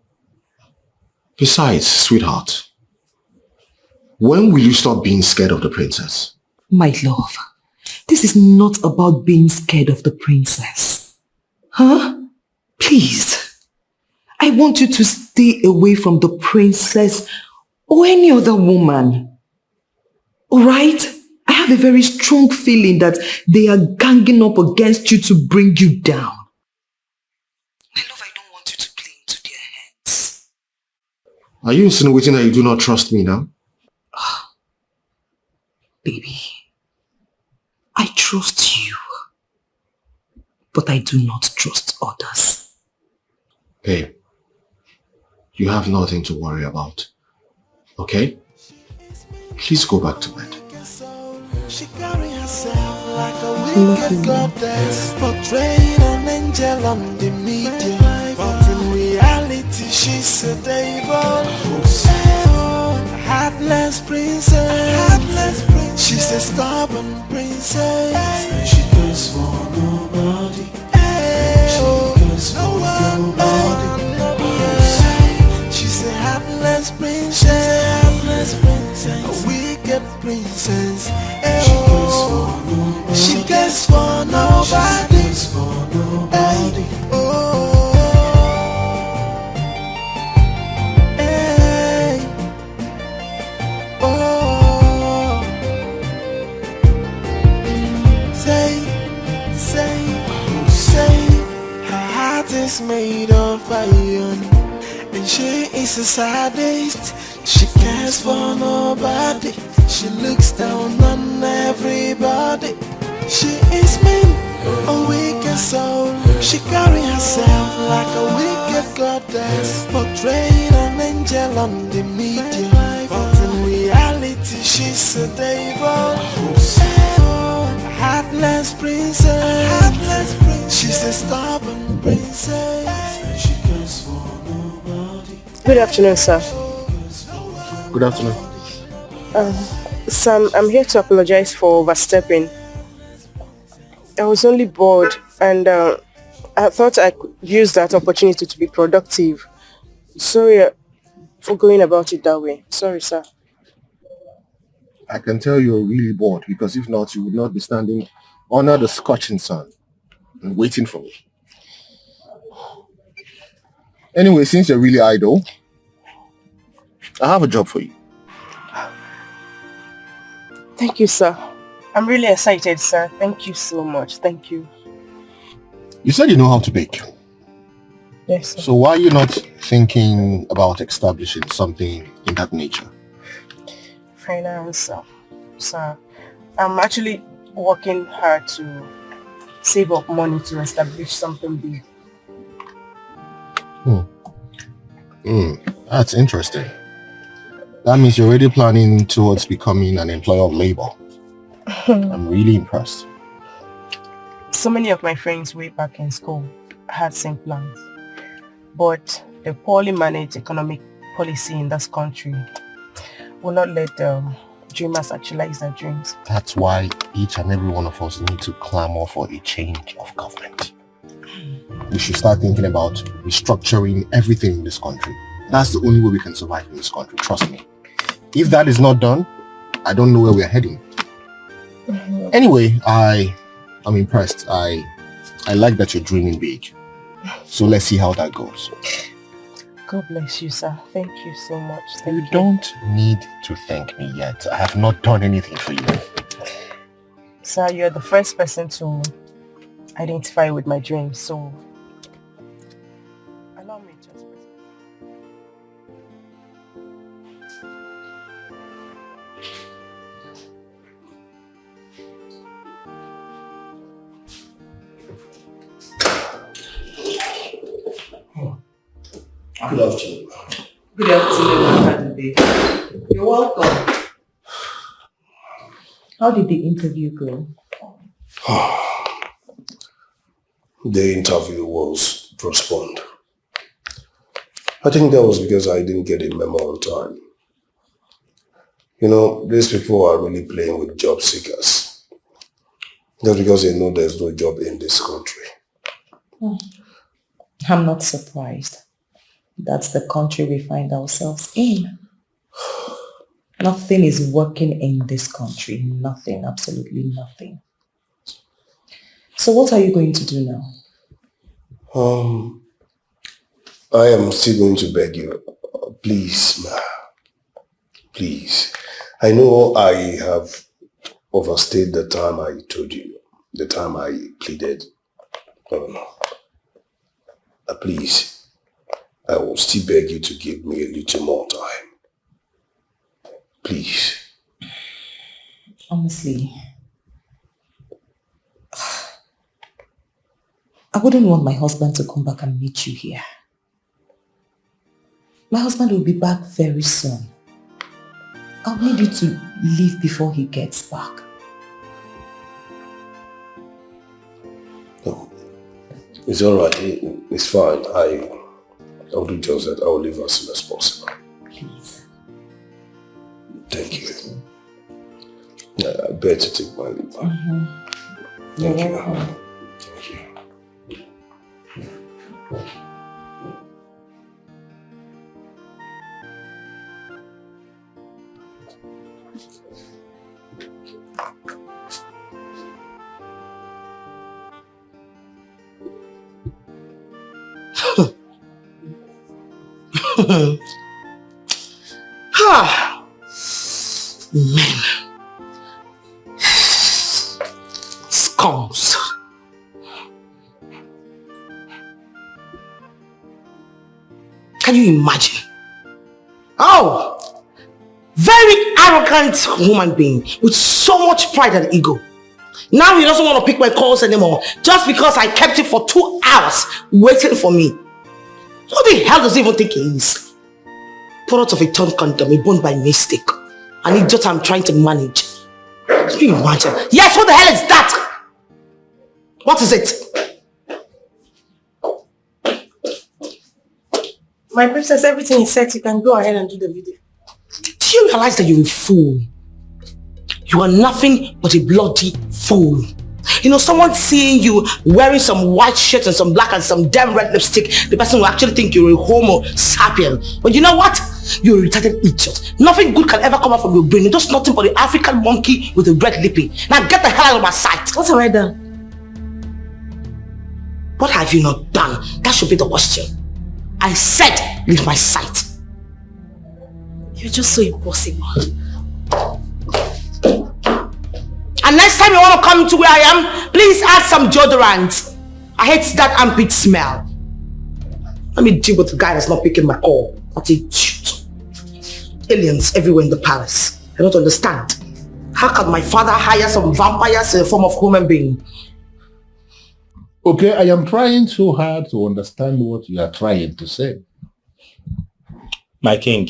Besides, sweetheart, when will you stop being scared of the princess? My love, this is not about being scared of the princess. Huh? Please. I want you to stay away from the princess or any other woman. Alright? I have a very strong feeling that they are ganging up against you to bring you down. My love, I don't want you to play into their hands. Are you insinuating that you do not trust me now? Baby, I trust you, but I do not trust others. Babe, you have nothing to worry about, okay? Please go back to bed. She carry herself like a wicked goddess, portraying an angel on the media, but in reality she's a devil. Heartless princess, she's a stubborn princess. She cares for nobody. She cares for nobody. She's a heartless princess, a wicked princess. She cares for nobody. Say, her heart is made of iron, and she is a sadist. She cares for nobody. She looks down on everybody. She is mean, a wicked soul. She carry herself like a wicked goddess, portraying an angel on the media, but in reality she's a devil. Heartless princess, she's a stubborn princess. She cares for nobody. Good afternoon, sir. Good afternoon. Sam, I'm here to apologize for overstepping. I was only bored and I thought I could use that opportunity to be productive. Sorry for going about it that way. Sorry, sir. I can tell you're really bored, because if not, you would not be standing under the scorching sun and waiting for me. Anyway, since you're really idle, I have a job for you. Thank you, sir. I'm really excited, sir. Thank you so much. Thank you. You said you know how to bake. Yes, sir. So why are you not thinking about establishing something in that nature? Finance, sir. I'm actually working hard to save up money to establish something big. That's interesting. That means you're already planning towards becoming an employer of labor. I'm really impressed. So many of my friends way back in school had same plans, but the poorly managed economic policy in this country will not let dreamers actualize their dreams. That's why each and every one of us need to clamor for a change of government. We should start thinking about restructuring everything in this country. That's the only way we can survive in this country, trust me. If that is not done, I don't know where we're heading. Anyway, I'm impressed. I like that you're dreaming big. So let's see how that goes. God bless you, sir. Thank you so much. You don't need to thank me yet. I have not done anything for you. Sir, you're the first person to identify with my dreams, so allow me to express. Good afternoon. Good afternoon. You're welcome. How did the interview go? The interview was postponed. I think that was because I didn't get a memo on time. You know, these people are really playing with job seekers. Just because they know there's no job in this country. I'm not surprised. That's the country we find ourselves in. Nothing is working in this country. Nothing, absolutely nothing. So what are you going to do now? I am still going to beg you, please, ma. Please. I know I have overstayed the time I told you, the time I pleaded. Please, I will still beg you to give me a little more time. Please. Honestly, I wouldn't want my husband to come back and meet you here. My husband will be back very soon. I'll need you to leave before he gets back. No, it's alright. It's fine. I'll do just that. I'll leave as soon as possible. Please. Thank you. I better take my leave. Thank you. Welcome. Thank you. Men. Scums. Can you imagine? Oh! Very arrogant human being with so much pride and ego. Now he doesn't want to pick my calls anymore just because I kept him for 2 hours waiting for me. What the hell does he even think he is? Product of a torn condom, a bone by mistake. An idiot I'm trying to manage. Can you imagine? Yes, what the hell is that? What is it? My princess, everything is set. You can go ahead and do the video. Do you realize that you're a fool? You are nothing but a bloody fool. You know, someone seeing you wearing some white shirt and some black and some damn red lipstick, the person will actually think you're a homo sapien. But you know what? You're a retarded idiot. Nothing good can ever come out from your brain. You're just nothing but the African monkey with a red lippy. Now get the hell out of my sight. What have I done? What have you not done? That should be the question. I said, leave my sight. You're just so impossible. And next time you want to come to where I am, please add some deodorant. I hate that armpit smell. Let me deal with the guy that's not picking my call. What a shoot. Aliens everywhere in the palace. I don't understand. How can my father hire some vampires in the form of human being? Okay, I am trying so hard to understand what you are trying to say. My king,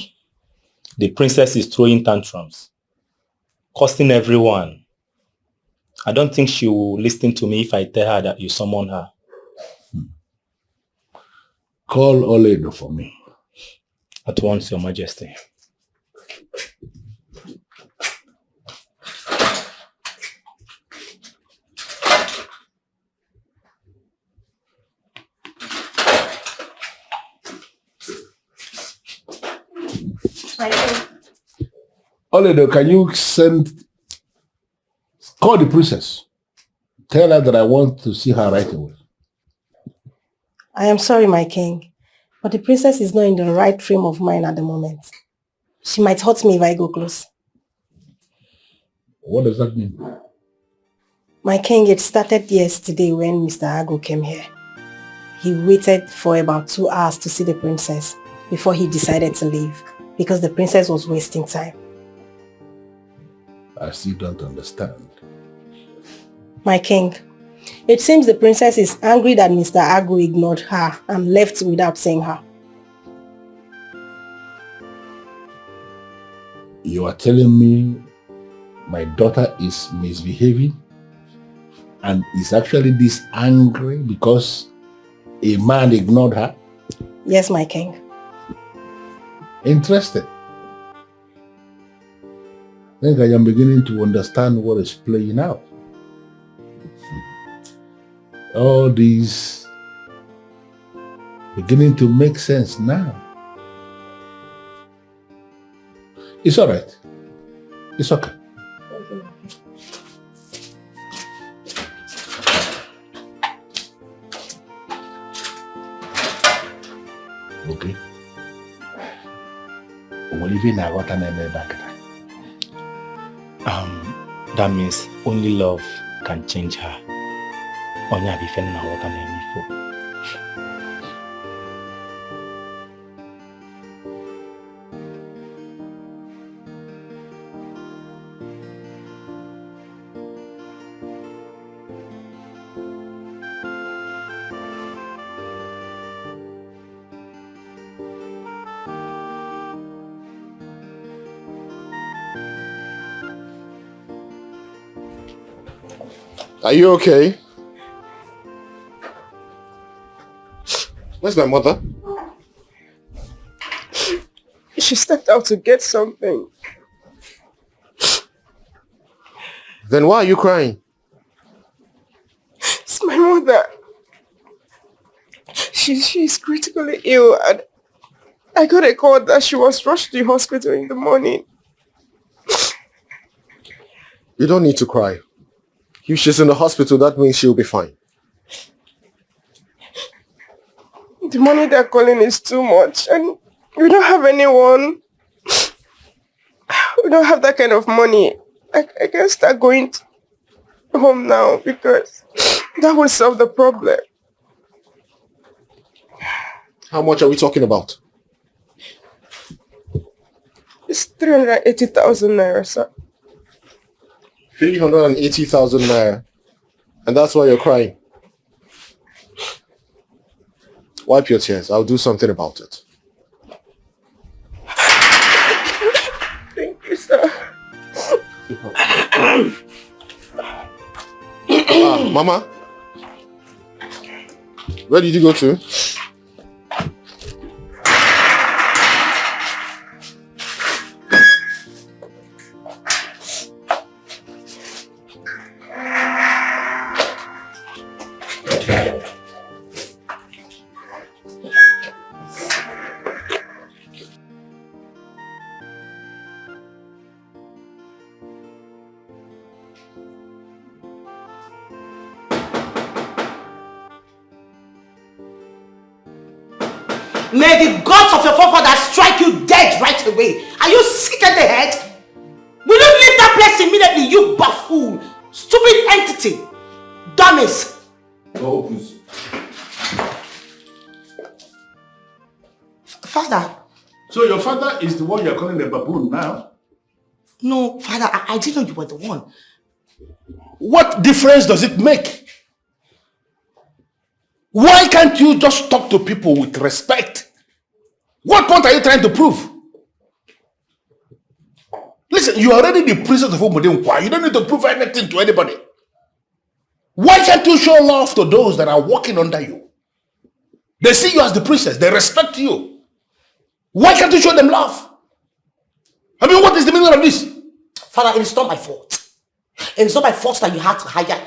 the princess is throwing tantrums, cursing everyone. I don't think she will listen to me if I tell her that you summon her. Call Oledo for me. At once, Your Majesty. Oledo, can you call the princess. Tell her that I want to see her right away. I am sorry, my king, but the princess is not in the right frame of mind at the moment. She might hurt me if I go close. What does that mean? My king, it started yesterday when Mr. Ago came here. He waited for about 2 hours to see the princess before he decided to leave because the princess was wasting time. I still don't understand. My king, it seems the princess is angry that Mr. Ago ignored her and left without seeing her. You are telling me my daughter is misbehaving and is actually this angry because a man ignored her? Yes, my king. Interesting. I think I am beginning to understand what is playing out. All these beginning to make sense now. It's all right. It's okay. Okay. That means only love can change her. Onya be feeling what I'm aiming for. Are you okay? Where's my mother? She stepped out to get something. Then why are you crying? It's my mother. She's critically ill and I got a call that she was rushed to the hospital in the morning. You don't need to cry. If she's in the hospital, that means she'll be fine. The money they're calling is too much and we don't have anyone. We don't have that kind of money. I can start going home now because that will solve the problem. How much are we talking about? It's 380,000 naira, sir. 380,000 naira. And that's why you're crying. Wipe your tears. I'll do something about it. Thank you, sir. Mama? Where did you go to? May the gods of your forefathers strike you dead right away. Are you sick at the head? Will you leave that place immediately, you buffoon? Stupid entity. Dummies. Oh, please. Father. So your father is the one you're calling a baboon now? No, Father, I didn't know you were the one. What difference does it make? Why can't you just talk to people with respect? What point are you trying to prove? Listen, you are already the princess of Umudinkwa. You don't need to prove anything to anybody. Why can't you show love to those that are working under you? They see you as the princess. They respect you. Why can't you show them love? I mean, what is the meaning of this? Father, it is not my fault. It is not my fault that you had to hire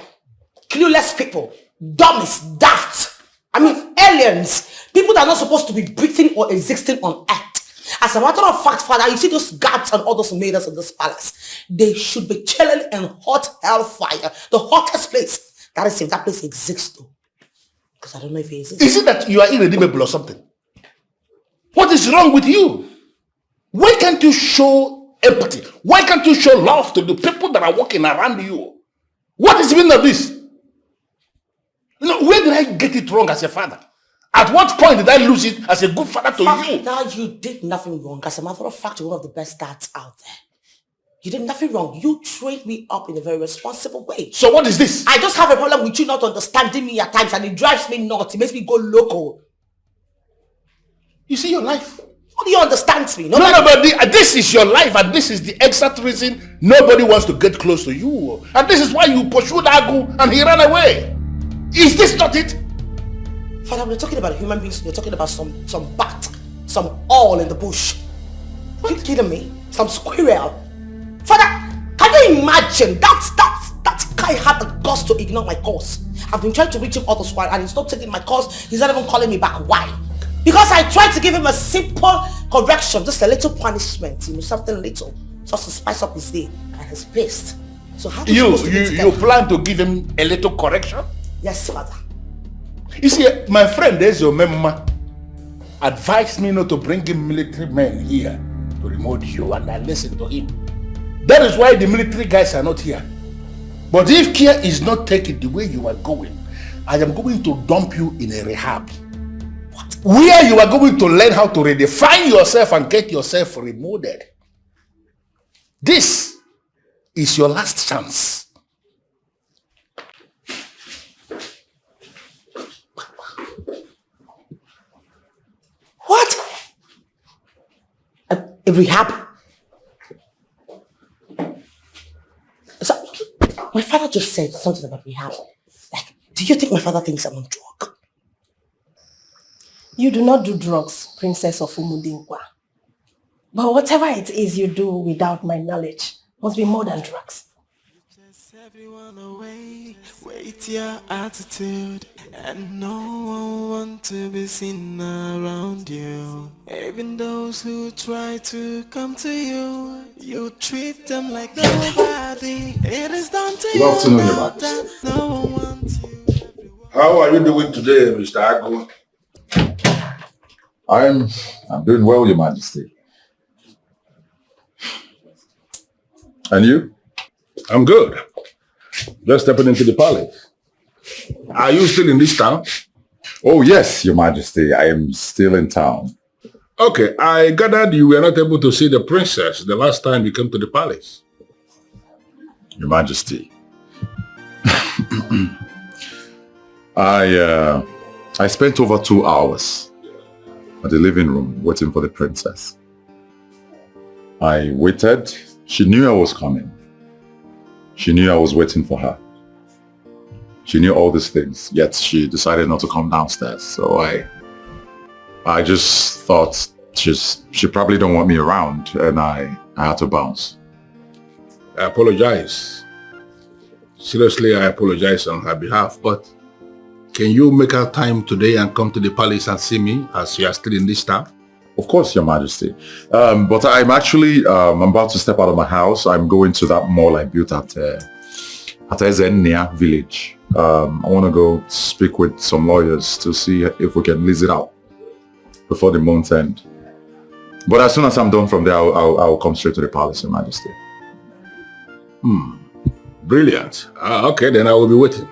clueless people, dummies, daft. I mean, aliens, people that are not supposed to be breathing or existing on earth. As a matter of fact, Father, you see those guards and all those maidens in this palace, they should be chilling in hot hellfire, the hottest place. That is if that place exists though. Because I don't know if it exists. Is it that you are irredeemable or something? What is wrong with you? Why can't you show empathy? Why can't you show love to the people that are walking around you? What is the meaning of this? You know, where did I get it wrong as a father? At what point did I lose it as a good father to you? Now you did nothing wrong. As a matter of fact, you're one of the best dads out there. You did nothing wrong. You trained me up in a very responsible way. So what is this? I just have a problem with you not understanding me at times and it drives me nuts. It makes me go local. You see your life. How do you understand me? No, but this is your life and this is the exact reason nobody wants to get close to you. And this is why you pursued Agu and he ran away. Is this not it? Father, we're talking about human beings. You're talking about some bat, some owl in the bush. Are you kidding me? Some squirrel. Father, can you imagine? That guy had the guts to ignore my calls. I've been trying to reach him all this while and he's not taking my calls. He's not even calling me back. Why? Because I tried to give him a simple correction, just a little punishment, you know, something little, just to spice up his day, and he's pissed. So how do you plan to give him a little correction? Yes, Father. You see, my friend, there's your mama, advised me not to bring in military men here to remote you, and I listened to him. That is why the military guys are not here. But if care is not taken the way you are going, I am going to dump you in a rehab. Where you are going to learn how to redefine yourself and get yourself remolded. This is your last chance. What? A rehab? So, my father just said something about rehab. Like, do you think my father thinks I'm on drug? You do not do drugs, Princess of Umudinkwa. But whatever it is you do without my knowledge must be more than drugs. Everyone away, wait your attitude, and no one want to be seen around you. Even those who try to come to you, you treat them like nobody. It is down to you. Good afternoon, Your Majesty. No one wants you. How are you doing today, Mr. Agu? I'm doing well, Your Majesty. And you? I'm good. Just stepping into the palace. Are you still in this town? Oh yes, Your Majesty. I am still in town. Okay, I gathered you were not able to see the princess the last time you came to the palace. Your Majesty. I spent over 2 hours at the living room waiting for the princess. I waited. She knew I was coming. She knew I was waiting for her. She knew all these things, yet she decided not to come downstairs. So I just thought she probably don't want me around, and I had to bounce. I apologize. Seriously, I apologize on her behalf, but can you make out time today and come to the palace and see me as you are still in this town? Of course, Your Majesty. But I'm actually, I'm about to step out of my house. I'm going to that mall I built at Ezenia village. I want to go speak with some lawyers to see if we can lease it out before the month end. But as soon as I'm done from there, I'll come straight to the palace, Your Majesty. Brilliant. Okay, then I will be waiting.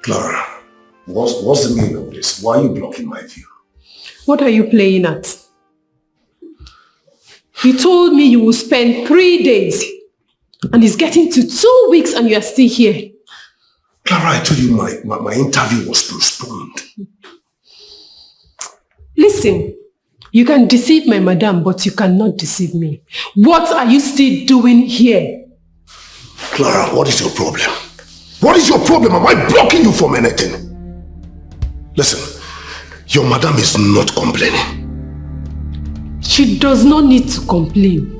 Clara, what's the meaning of this? Why are you blocking my view? What are you playing at? You told me you will spend 3 days and it's getting to 2 weeks and you are still here. Clara, I told you my interview was postponed. Listen, you can deceive my madam, but you cannot deceive me. What are you still doing here? Clara, what is your problem? What is your problem? Am I blocking you from anything? Listen, your madam is not complaining. She does not need to complain.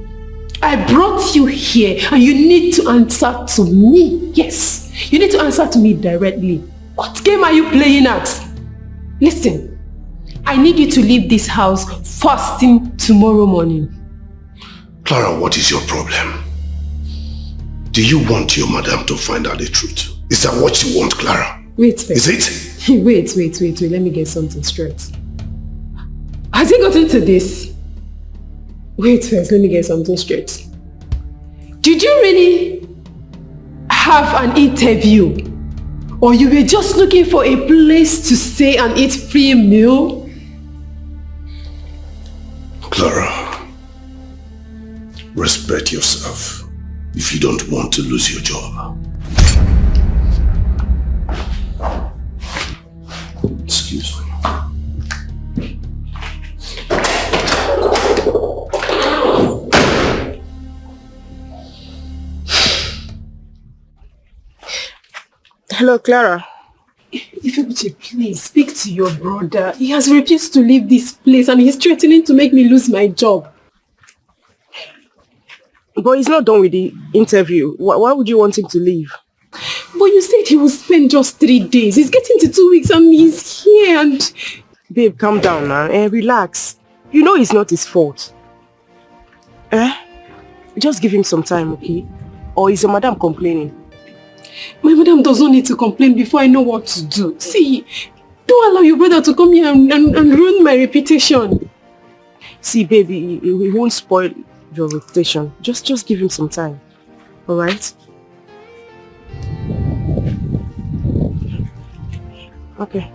I brought you here and you need to answer to me. Yes, you need to answer to me directly. What game are you playing at? Listen, I need you to leave this house first thing tomorrow morning. Clara, what is your problem? Do you want your madam to find out the truth? Is that what you want, Clara? Wait first. Is it? Wait. Let me get something straight. Has he gotten to this? Wait first, let me get something straight. Did you really have an interview? Or you were just looking for a place to stay and eat free meal? Clara, respect yourself if you don't want to lose your job. Excuse me. Hello, Clara. Ifebuchi, please speak to your brother. He has refused to leave this place and he's threatening to make me lose my job. But he's not done with the interview. Why would you want him to leave? But you said he will spend just 3 days. He's getting to 2 weeks and he's here and... Babe, calm down now and relax. You know it's not his fault. Just give him some time, okay? Or is your madam complaining? My madam does not need to complain before I know what to do. See, don't allow your brother to come here and ruin my reputation. See, baby, he won't spoil your reputation. Just give him some time. Alright? Okay.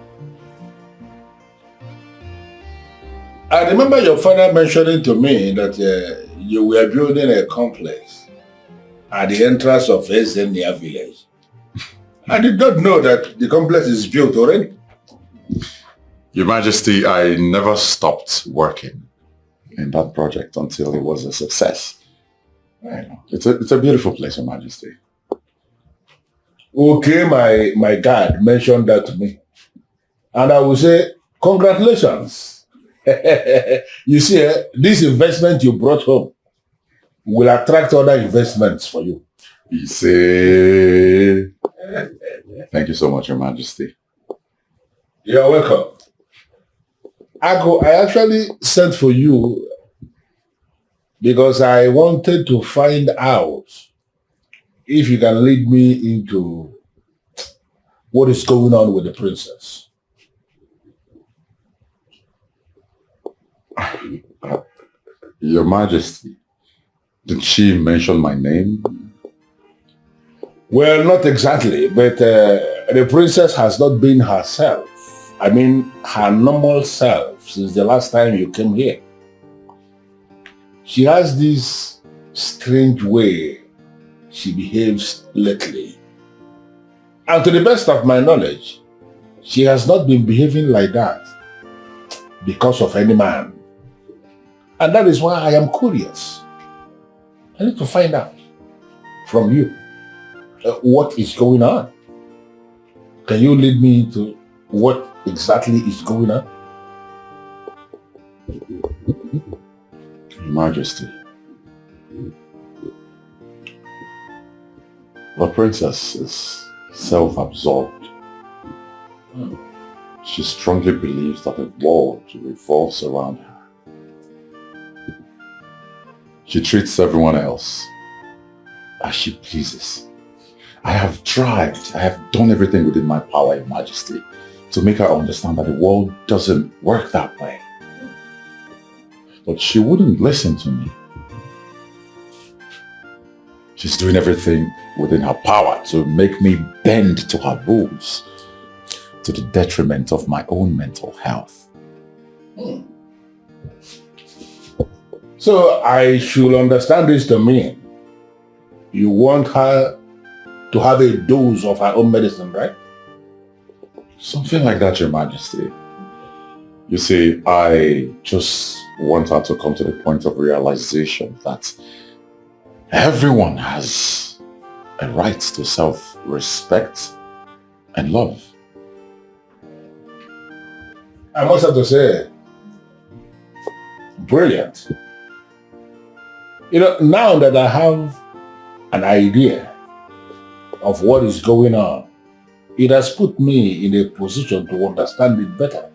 I remember your father mentioning to me that you were building a complex at the entrance of Ezenia village. I did not know that the complex is built already. Your Majesty, I never stopped working in that project until it was a success. It's a beautiful place, Your Majesty. Okay, my guard mentioned that to me. And I will say, congratulations. You see, this investment you brought home will attract other investments for you. You see. Thank you so much, Your Majesty. You're welcome. I actually sent for you because I wanted to find out if you can lead me into what is going on with the princess. Your Majesty, did she mention my name? Well, not exactly, but the princess has not been herself. I mean, her normal self since the last time you came here. She has this strange way she behaves lately. And to the best of my knowledge, she has not been behaving like that because of any man. And that is why I am curious. I need to find out from you what is going on. Can you lead me into what exactly is going on? Your Majesty, the princess is self-absorbed. She strongly believes that the world revolves around her. She treats everyone else as she pleases. I have tried, I have done everything within my power, Your Majesty, to make her understand that the world doesn't work that way. But she wouldn't listen to me. She's doing everything within her power to make me bend to her rules, to the detriment of my own mental health. So I should understand this to mean you want her to have a dose of her own medicine, right? Something like that, Your Majesty. You see, I just want her to come to the point of realization that everyone has a right to self-respect and love. I must have to say, brilliant. You know, now that I have an idea of what is going on, it has put me in a position to understand it better.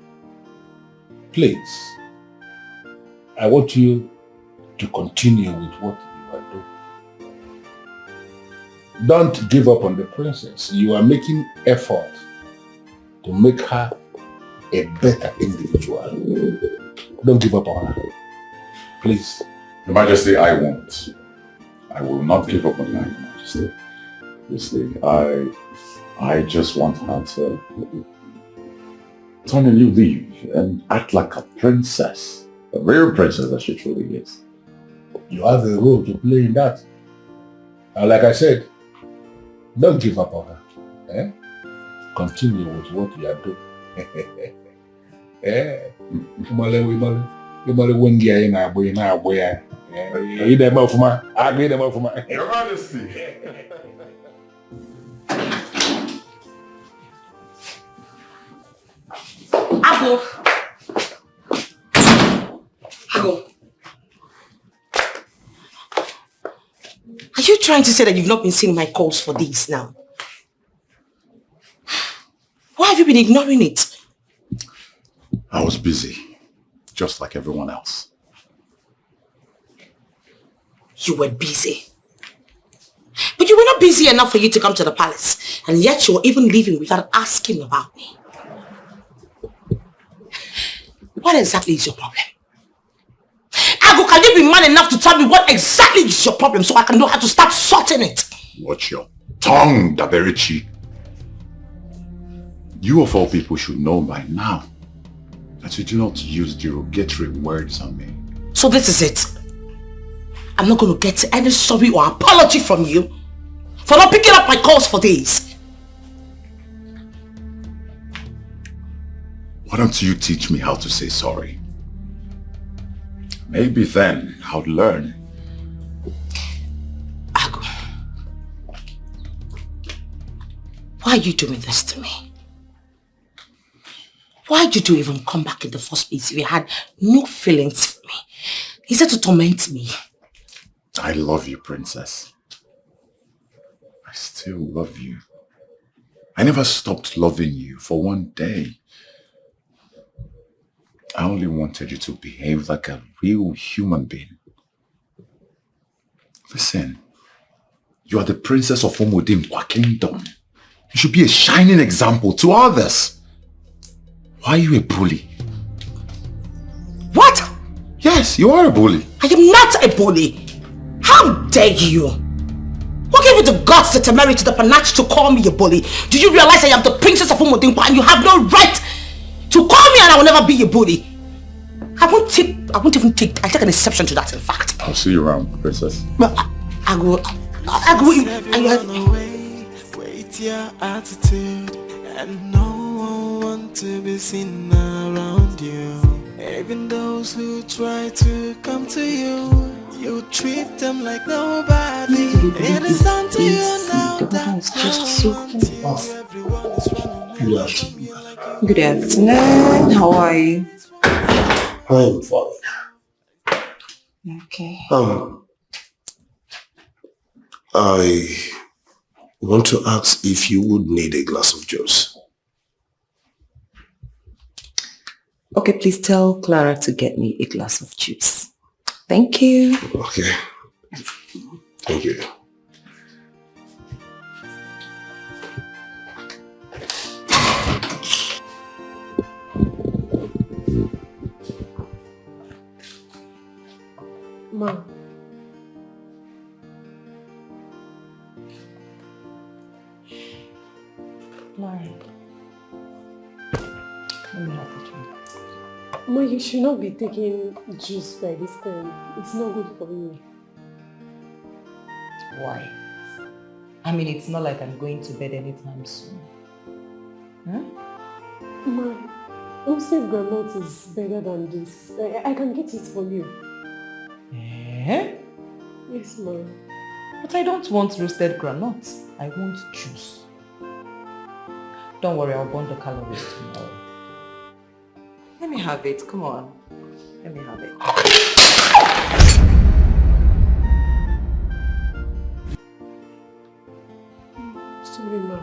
Please, I want you to continue with what you are doing. Don't give up on the princess. You are making effort to make her a better individual. Don't give up on her. Please. Your Majesty, I won't. I will not give up on her, Your Majesty. You see, I just want her to turn a new leaf and act like a princess. A real princess that she truly is. You have a role to play in that. And like I said, don't give up on her. Continue with what you are doing. Your Majesty. Ago. Are you trying to say that you've not been seeing my calls for days now? Why have you been ignoring it? I was busy, just like everyone else. You were busy. But you were not busy enough for you to come to the palace. And yet you were even leaving without asking about me. What exactly is your problem? Agu, can you be man enough to tell me what exactly is your problem so I can know how to start sorting it? Watch your tongue, Daberichi. You of all people should know by now that you do not use derogatory words on me. So this is it. I'm not going to get any sorry or apology from you for not picking up my calls for days. Why don't you teach me how to say sorry? Maybe then I'll learn. Agu, why are you doing this to me? Why did you even come back in the first place if you had no feelings for me? Is it to torment me? I love you, princess. I still love you. I never stopped loving you for one day. I only wanted you to behave like a real human being. Listen, you are the princess of Omodimkwa Kingdom. You should be a shining example to others. Why are you a bully? What? Yes, you are a bully. I am not a bully. How dare you? Who gave you the guts to temerity to the panache to call me a bully? Do you realize I am the princess of Omodimkwa and you have no right to call me and I will never be a bully? I won't take an exception to that, in fact. I'll see you around, princess. I wait your attitude and no one wants to be seen around you. Even those who try to come to you, you treat them like nobody. It is down to you now. That's just so everyone is running. Good afternoon. How are you? I'm fine. Okay. I want to ask if you would need a glass of juice. Okay, please tell Clara to get me a glass of juice. Thank you. Okay. Thank you. Ma. Ma, you should not be taking juice by this time. It's not good for you. Why? I mean, it's not like I'm going to bed anytime soon. Ma, roasted granite is better than this. I can get it for you. Eh? Yes, ma. But I don't want roasted granite. I want juice. Don't worry, I'll burn the calories tomorrow. Let me have it. Come on. Let me have it. Sorry, ma.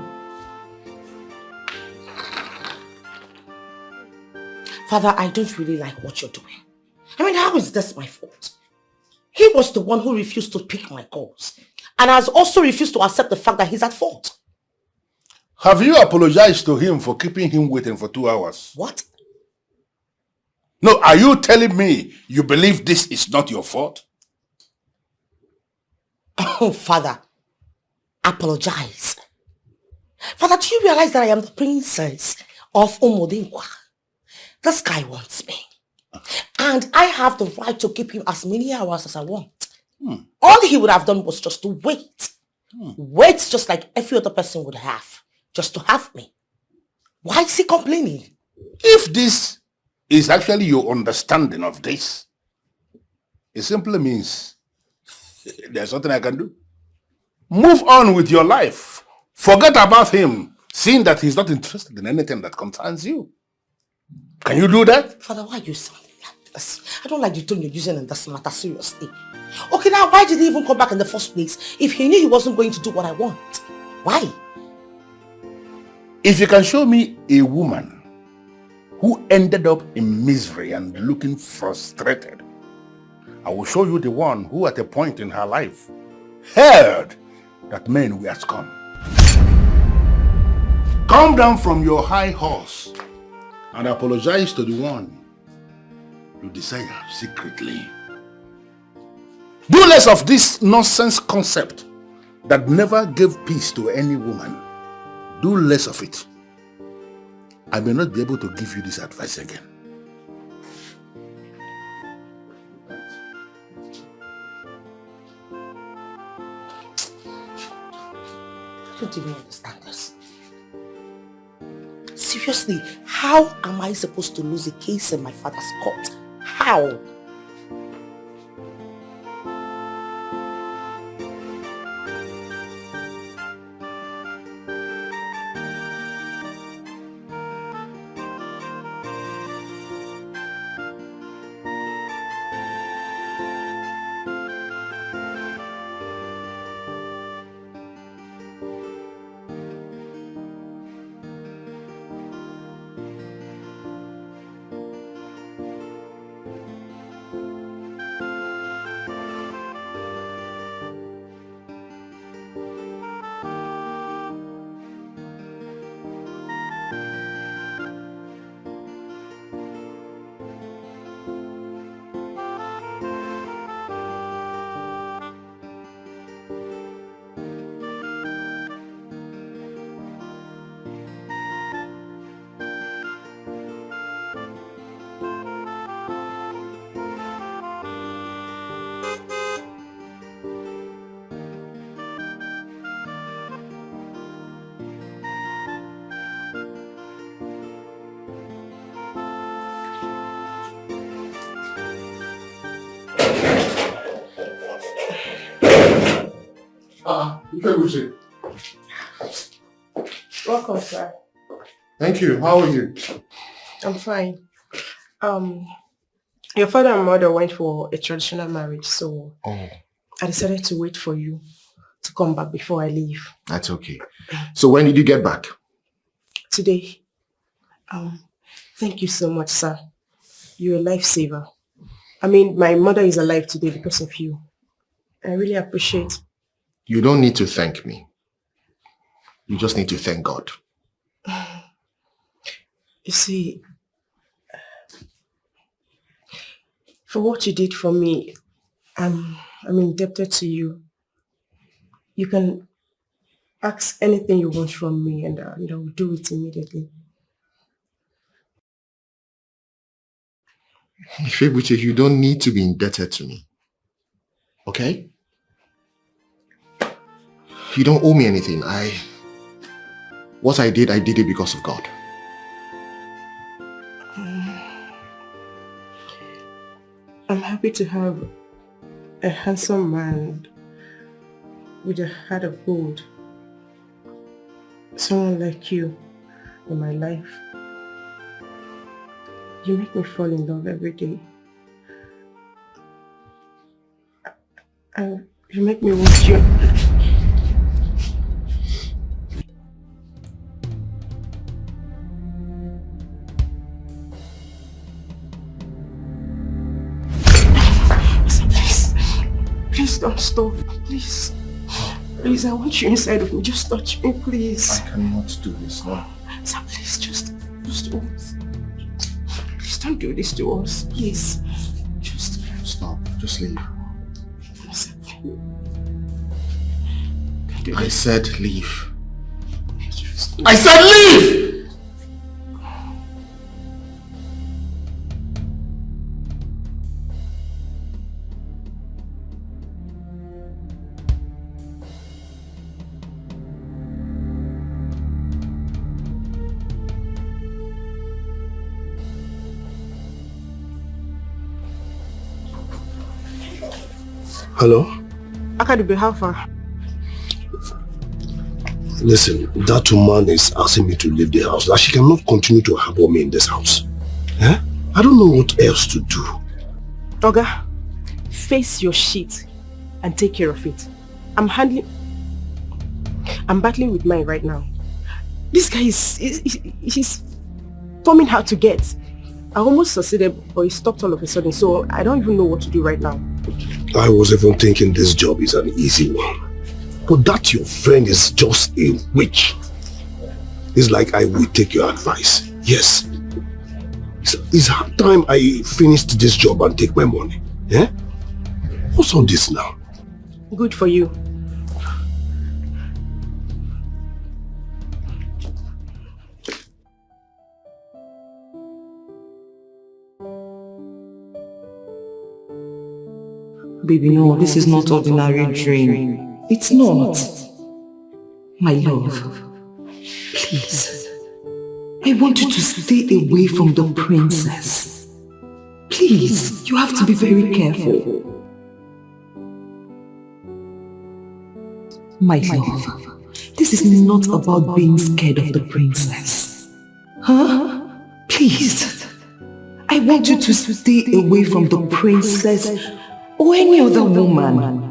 Father, I don't really like what you're doing. I mean, how is this my fault? He was the one who refused to pick my calls and has also refused to accept the fact that he's at fault. Have you apologized to him for keeping him waiting for 2 hours? What? No, are you telling me you believe this is not your fault? Oh, Father, apologize. Father, do you realize that I am the princess of Omodimkwa? This guy wants me. And I have the right to keep him as many hours as I want. All he would have done was just to wait. Wait just like every other person would have. Just to have me. Why is he complaining? If this is actually your understanding of this, it simply means there's nothing I can do. Move on with your life. Forget about him, seeing that he's not interested in anything that concerns you. Can you do that? Father, why are you sounding like this? I don't like the tone you're using in this matter, seriously. Okay, now why did he even come back in the first place if he knew he wasn't going to do what I want? Why? If you can show me a woman who ended up in misery and looking frustrated, I will show you the one who at a point in her life heard that men were scum. Come down from your high horse and apologize to the one you desire secretly. Do less of this nonsense concept that never gave peace to any woman. Do less of it. I may not be able to give you this advice again. I don't even understand this. Seriously, how am I supposed to lose a case in my father's court? How? Welcome, sir. Thank you. How are you? I'm fine. Your father and mother went for a traditional marriage, so I decided to wait for you to come back before I leave. That's okay. So when did you get back? Today. Thank you so much, sir. You're a lifesaver. I mean, my mother is alive today because of you. I really appreciate. You don't need to thank me. You just need to thank God. You see, for what you did for me, I'm indebted to you. You can ask anything you want from me and I will do it immediately. Ifebuche, you don't need to be indebted to me. Okay? You don't owe me anything. What I did it because of God. I'm happy to have a handsome man with a heart of gold. Someone like you in my life. You make me fall in love every day. And you make me want you. Please don't stop. Please. Please, I want you inside of me. Just touch me, please. I cannot do this now. Sir, please, just once. Please don't do this to us. Please. Just stop. Just leave. Sir, I said leave. I said leave! Hello? Akadibe, how far? Listen, that woman is asking me to leave the house. That she cannot continue to harbor me in this house. Eh? I don't know what else to do. Oga, face your shit and take care of it. I'm battling with mine right now. This guy he's forming hard to get. I almost succeeded, but he stopped all of a sudden, so I don't even know what to do right now. I was even thinking this job is an easy one. But that your friend is just a witch. It's like I will take your advice. Yes. It's hard time I finished this job and take my money. Yeah? What's on this now? Good for you. Baby, no, this is not ordinary dream. It's not. My love, please. I want you to stay away from the princess. Please, you have to be very careful. My love, this is not about being scared of the princess. Huh? Please. I want you to stay away from the princess or any other woman.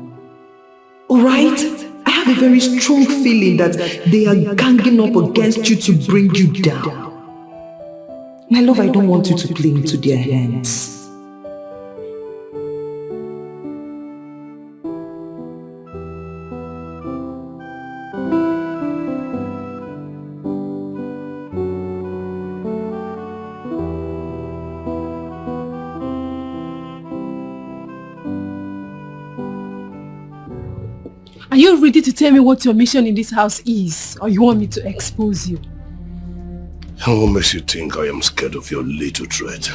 Alright? I have a very strong feeling that they are ganging up against you to bring you down. My love, I don't want you to play into their hands. Are you ready to tell me what your mission in this house is? Or you want me to expose you? And what makes you think I am scared of your little threat?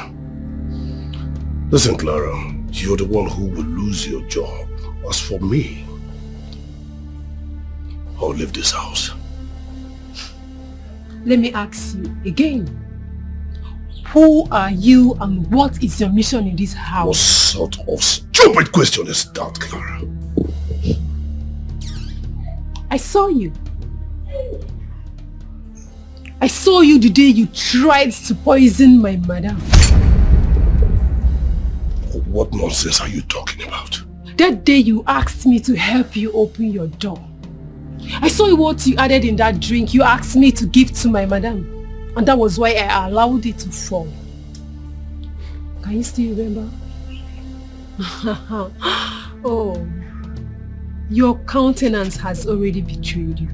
Listen, Clara, you're the one who will lose your job. As for me, I'll leave this house. Let me ask you again. Who are you and what is your mission in this house? What sort of stupid question is that, Clara? I saw you. I saw you the day you tried to poison my madam. What nonsense are you talking about? That day you asked me to help you open your door. I saw what you added in that drink you asked me to give to my madam. And that was why I allowed it to fall. Can you still remember? Oh. Your countenance has already betrayed you.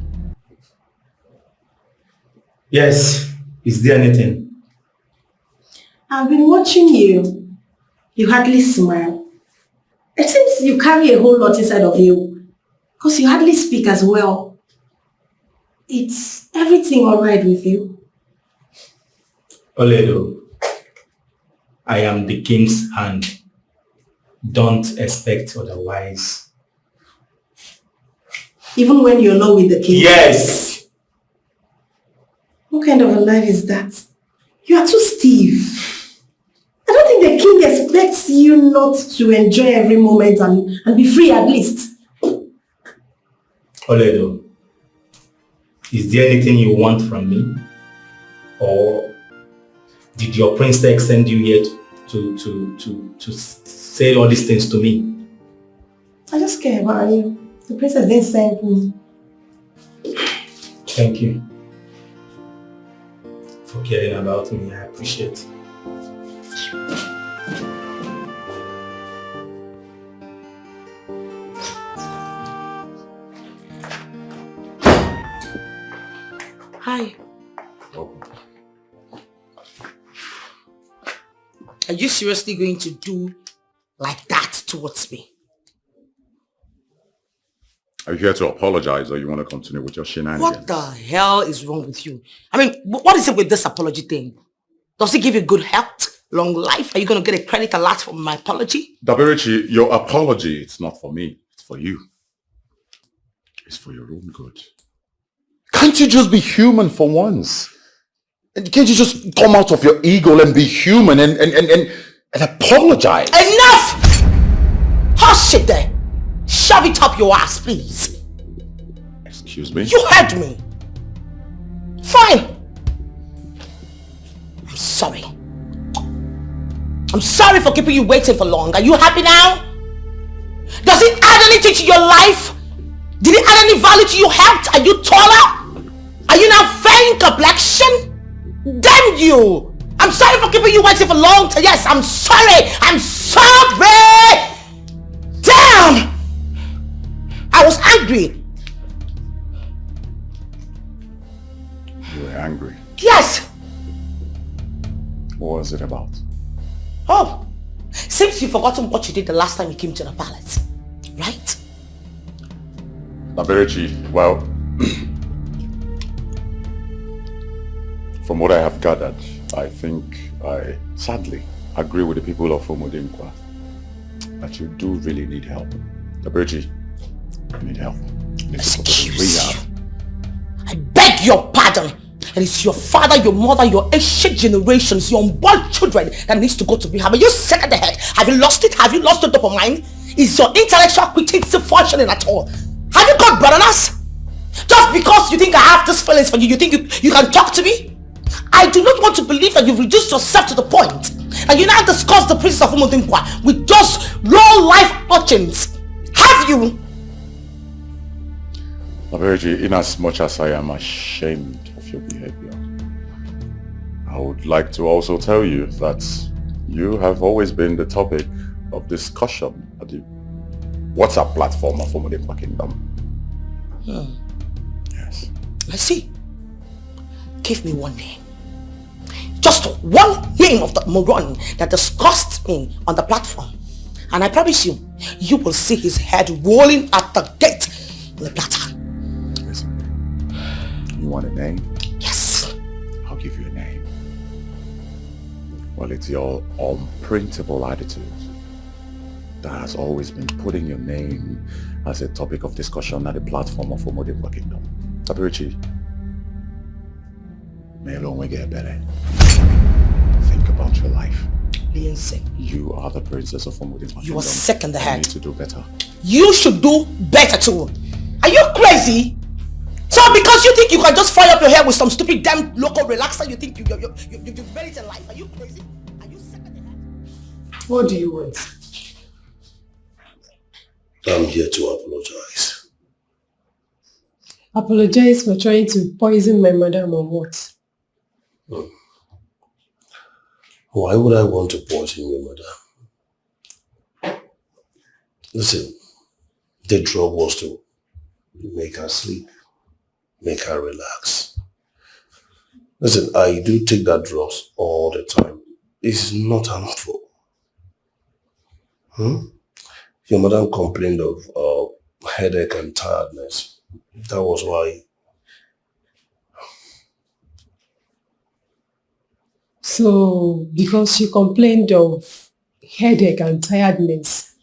Yes. Is there anything? I've been watching you. You hardly smile. It seems you carry a whole lot inside of you. Because you hardly speak as well. It's everything alright with you? Oledo, I am the king's hand. Don't expect otherwise. Even when you're not with the king? Yes! What kind of a life is that? You are too stiff. I don't think the king expects you not to enjoy every moment and be free at least. Oledo, is there anything you want from me? Or did your princess send you here to say all these things to me? I just care about you. The princess didn't send me. Thank you for caring about me. I appreciate it. Hi. Are you seriously going to do like that towards me? Are you here to apologize or you want to continue with your shenanigans? What the hell is wrong with you? I mean, what is it with this apology thing? Does it give you good health, long life? Are you going to get a credit alert for my apology? Dabirichi, your apology, it's not for me. It's for you. It's for your own good. Can't you just be human for once? Can't you just come out of your ego and be human and apologize? Enough! Hush it there! Shove it up your ass, please. Excuse me? You heard me. Fine. I'm sorry. I'm sorry for keeping you waiting for long. Are you happy now? Does it add anything to your life? Did it add any value to your health? Are you taller? Are you now very plain complexion? Damn you! I'm sorry for keeping you waiting for long time. Yes, I'm sorry! I'm sorry! Damn! I was angry. You were angry? Yes! What was it about? Oh, seems you've forgotten what you did the last time you came to the palace, right? Naberechi, well, from what I have gathered, I think I sadly agree with the people of Omodinkwa that you do really need help. Naberechi, you need help. You need to go to rehab. I beg your pardon. And it's your father, your mother, your ancient generations, your unborn children that needs to go to rehab. Are you sick of the head? Have you lost it? Have you lost the top of mind? Is your intellectual critique still functioning at all? Have you got bananas? Just because you think I have these feelings for you, you think you can talk to me? I do not want to believe that you've reduced yourself to the point and you now discuss the princess of Umodinkwa with just low life urchins. Have you? Naberechi, in as much as I am ashamed of your behavior, I would like to also tell you that you have always been the topic of discussion at the WhatsApp platform of Omodinkwa Kingdom. Yes. I see. Give me one name. Just one name of the moron that discussed me on the platform. And I promise you, you will see his head rolling at the gate in the platter. Listen, you want a name? Yes. I'll give you a name. Well, it's your unprintable attitude that has always been putting your name as a topic of discussion at the platform of Omodinkwa Kingdom. Naberechi, may alone we get better. Think about your life. Beyonce. You are the princess of Omodinkwa Kingdom. You are sick in the head. You need to do better. You should do better too. Are you crazy? So because you think you can just fire up your hair with some stupid damn local relaxer, you think you've made it in life? Are you crazy? Are you sick in the head? What do you want? I'm here to apologize. Apologize for trying to poison my madam or what? Why would I want to poison your madam? Listen, the drug was to make her sleep, make her relax. Listen, I do take that drugs all the time. It's not harmful. Your madam complained of headache and tiredness. That was why. So, because she complained of headache and tiredness,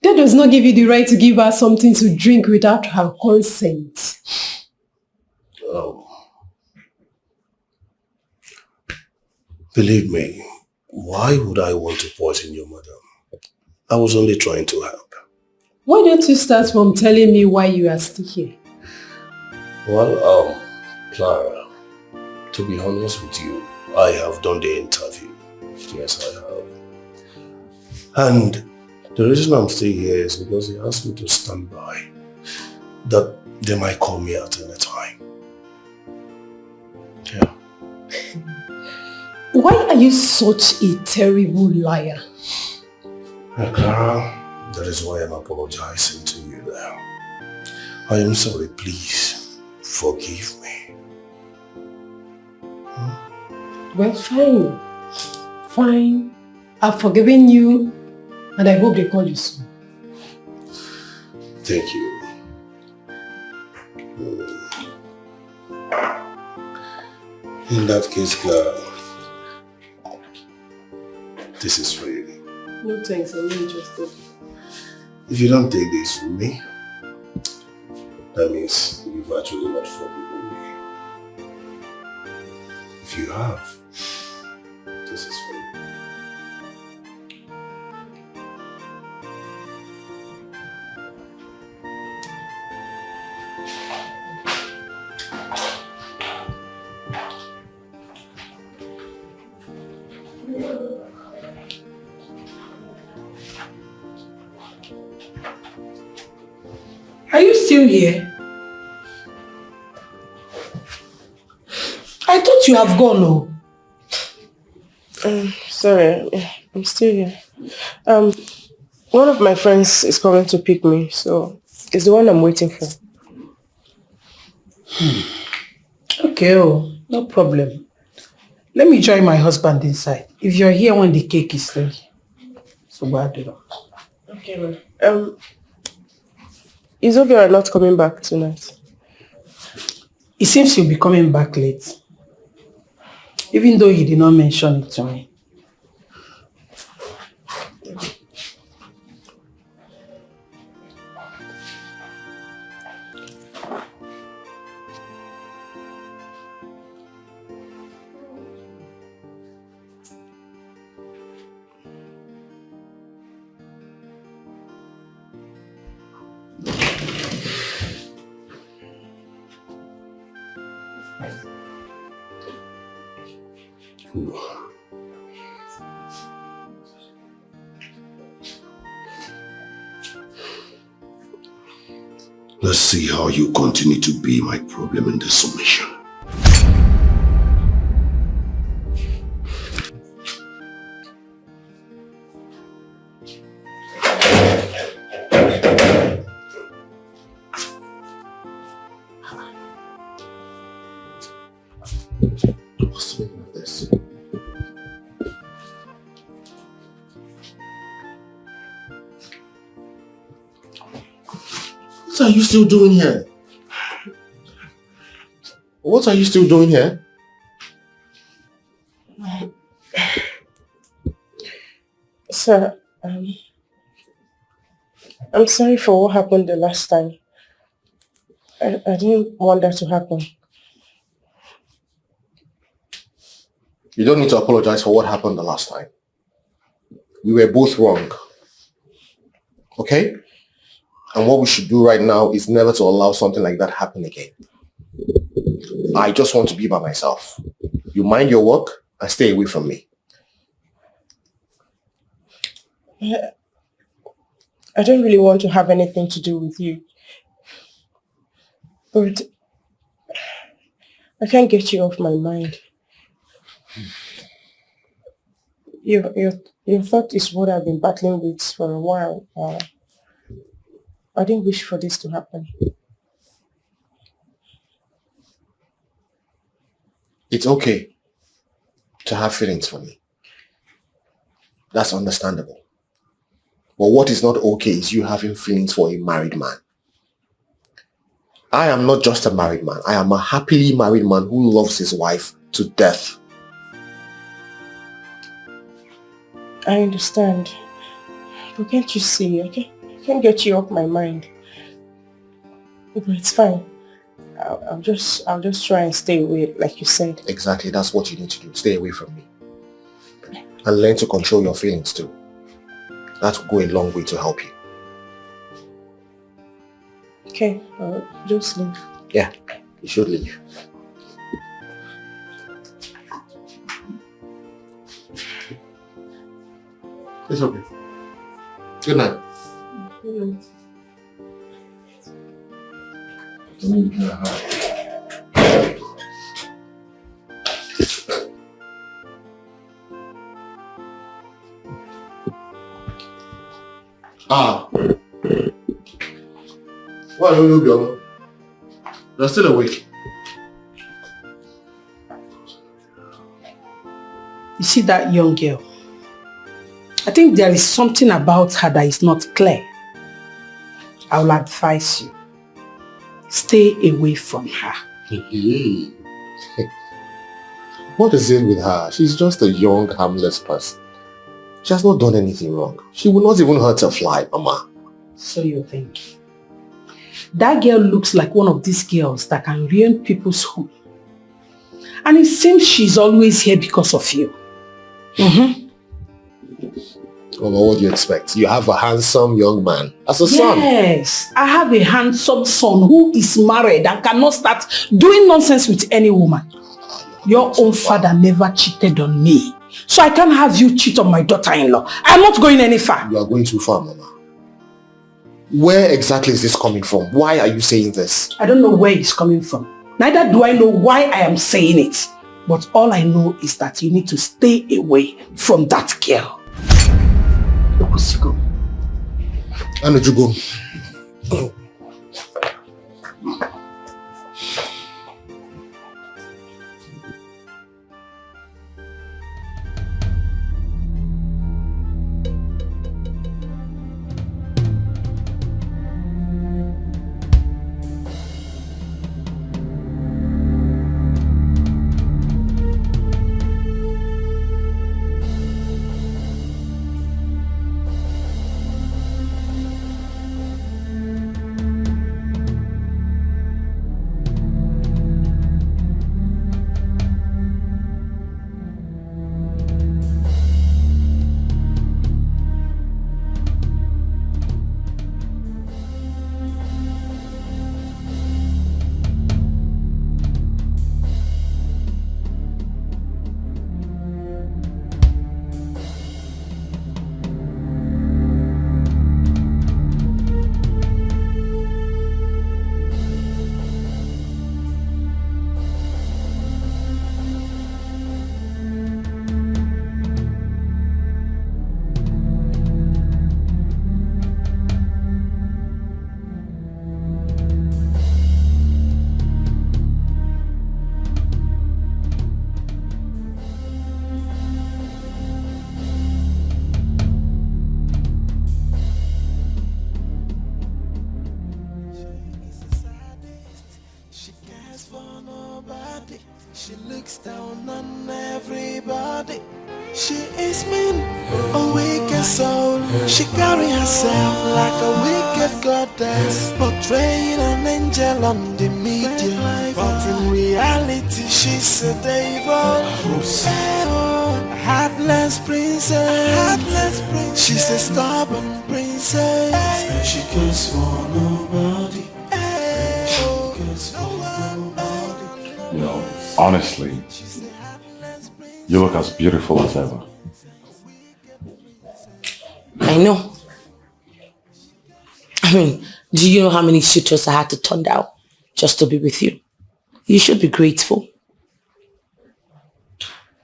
that does not give you the right to give her something to drink without her consent. Believe me, why would I want to poison your madam? I was only trying to help. Why don't you start from telling me why you are still here? Well, Clara, to be honest with you, I have done the interview. Yes, I have. And the reason I'm still here is because he asked me to stand by. That they might call me at any time. Yeah. Why are you such a terrible liar? Clara, that is why I'm apologizing to you now. I am sorry, please forgive me. Well, fine. Fine. I've forgiven you and I hope they call you soon. Thank you. In that case, Clara, this is for you. No thanks, I'm not interested. If you don't take this from me, that means you've actually not forgiven me. If you have, this is for you. Are you still here? thought you have gone, no? Sorry, I'm still here. One of my friends is coming to pick me, so it's the one I'm waiting for. Okay, no problem. Let me join my husband inside. If you're here when the cake is ready. So bad. Okay, ma'am. Is obio not coming back tonight? It seems he'll be coming back late. Even though he did not mention it to me. Let's see how you continue to be my problem in this submission. What's the meaning of this? What are you still doing here? What are you still doing here? Sir, I'm sorry for what happened the last time. I didn't want that to happen. You don't need to apologize for what happened the last time. We were both wrong. Okay? And what we should do right now is never to allow something like that happen again. I just want to be by myself. You mind your work and stay away from me. I don't really want to have anything to do with you. But I can't get you off my mind. Your thought is what I've been battling with for a while. I didn't wish for this to happen. It's okay to have feelings for me. That's understandable. But what is not okay is you having feelings for a married man. I am not just a married man. I am a happily married man who loves his wife to death. I understand. But can't you see, okay? I can't get you off my mind. But it's fine. I'll just try and stay away, like you said. Exactly, that's what you need to do. Stay away from me. And learn to control your feelings too. That will go a long way to help you. Okay, just leave. Yeah, you should leave. It's okay. Good night. Good night. Why don't you go? You're still awake. You see that young girl? I think there is something about her that is not clear. I will advise you. Stay away from her. What is it with her? She's just a young, harmless person. She has not done anything wrong. She will not even hurt a fly, Mama. So you think? That girl looks like one of these girls that can ruin people's home. And it seems she's always here because of you. Mama, what do you expect? You have a handsome young man as a son. Yes, I have a handsome son who is married and cannot start doing nonsense with any woman. Your own father never cheated on me. So I can't have you cheat on my daughter-in-law. I'm not going any far. You are going too far, Mama. Where exactly is this coming from? Why are you saying this? I don't know where it's coming from. Neither do I know why I am saying it. But all I know is that you need to stay away from that girl. Let's go. I need to go. She looks down on everybody. She is mean, a wicked soul. She carry herself like a wicked goddess, portraying an angel on the media, but in reality she's a devil. A heartless princess. She's a stubborn princess, and she cares for nobody. You know, honestly, you look as beautiful as ever. I know. I mean, do you know how many suitors I had to turn down just to be with you? You should be grateful.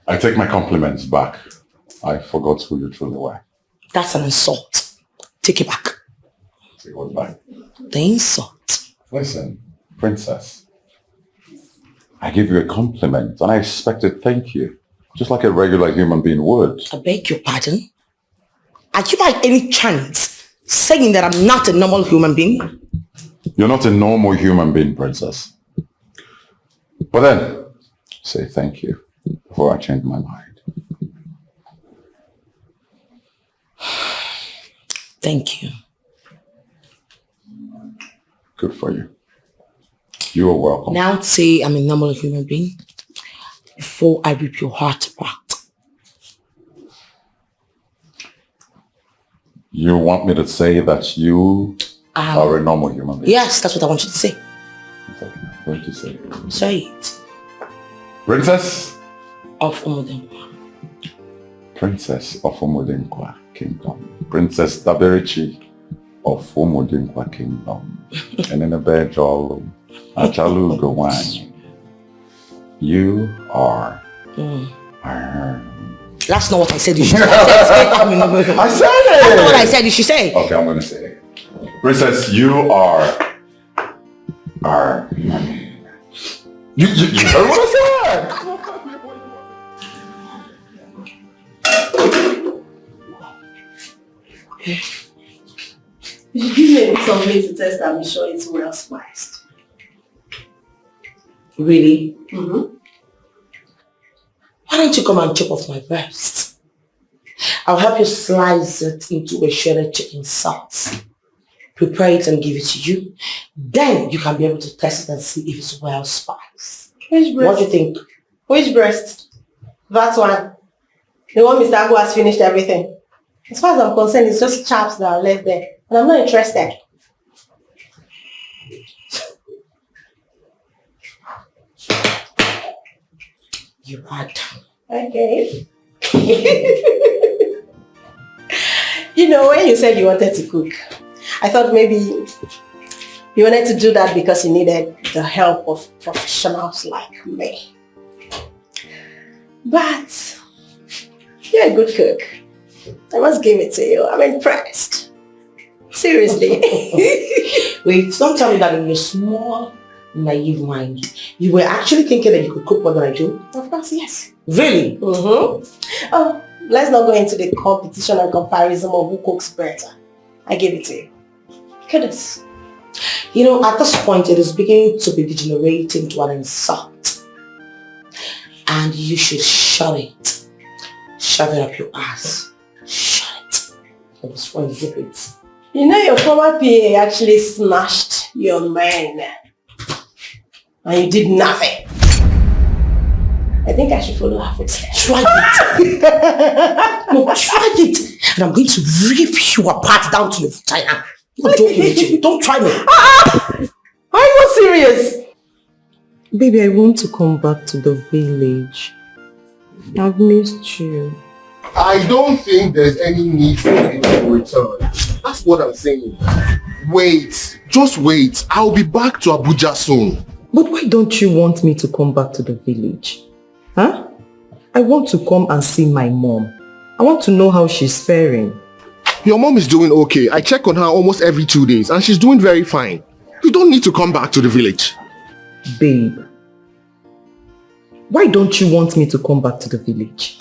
I take my compliments back. I forgot who you truly were. That's an insult. Take it back. Take what back? The insult. Listen, princess. I give you a compliment and I expected thank you. Just like a regular human being would. I beg your pardon? Are you by any chance saying that I'm not a normal human being? You're not a normal human being, princess. But then, say thank you before I change my mind. Thank you. Good for you. You are welcome. Now say I'm a normal human being before I rip your heart apart. You want me to say that you are a normal human being? Yes, that's what I want you to say. What did you say? Say it. Princess of Umudinkwa. Princess of Umudinkwa Kingdom. Princess Taberichi of Umudinkwa Kingdom. And in a bed, Achalugo wine. You are. That's not what I said you should say. I said it! That's not what I said you should say. Okay, I'm going to say it. Princess, you are. You heard what I said? You should give me some meat to test and be sure it's well spiced. Really? Mm-hmm. Why don't you come and chop off my breast? I'll help you slice it into a shredded chicken sauce. Prepare it and give it to you. Then you can be able to test it and see if it's well spiced. Which breast? What do you think? Which breast? That one. The one Mr. Agu has finished everything. As far as I'm concerned, it's just chaps that are left there. And I'm not interested. You're bad. Okay. You know, when you said you wanted to cook, I thought maybe you wanted to do that because you needed the help of professionals like me. But you're a good cook. I must give it to you. I'm impressed. Seriously. Wait, don't tell me that in your small, naive mind, you were actually thinking that you could cook more than I do? Of course, yes. Really? Mm-hmm. Oh, let's not go into the competition and comparison of who cooks better. I give it to you. Goodness. You know, at this point, it is beginning to be degenerating to an insult. And you should shove it. Shove it up your ass. Shut it. I was trying to zip it. You know, your former PA actually smashed your man. And you did nothing. I think I should follow her footsteps. Try it. No, try it. And I'm going to rip you apart down to your vagina. I'm joking with you. Don't try me. Are you serious? Baby, I want to come back to the village. I've missed you. I don't think there's any need for you to return. That's what I'm saying. Wait. Just wait. I'll be back to Abuja soon. But why don't you want me to come back to the village? Huh? I want to come and see my mom. I want to know how she's faring. Your mom is doing okay. I check on her almost every 2 days and she's doing very fine. You don't need to come back to the village. Babe, why don't you want me to come back to the village?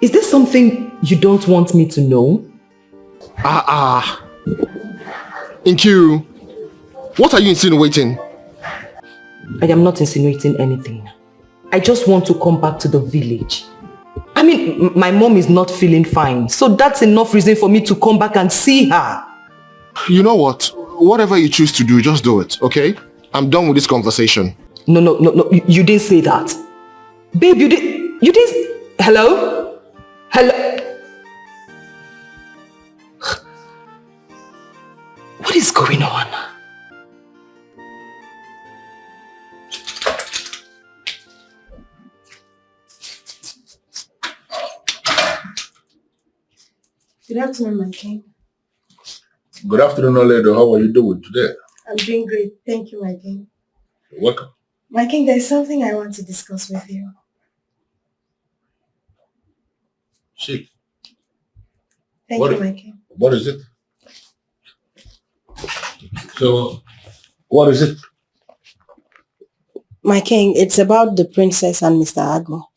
Is there something you don't want me to know? Inkiru, what are you insinuating? I am not insinuating anything. I just want to come back to the village. I mean, my mom is not feeling fine, so that's enough reason for me to come back and see her. You know what? Whatever you choose to do, just do it, okay? I'm done with this conversation. No, you didn't say that. Babe, you didn't... Hello? Hello? What is going on? Good afternoon, my king. Good afternoon, Ini Edo. How are you doing today? I'm doing great. Thank you, my king. You're welcome. My king, there's something I want to discuss with you. See. Thank you, my king. What is it? So, what is it? My king, it's about the princess and Mr. Ago.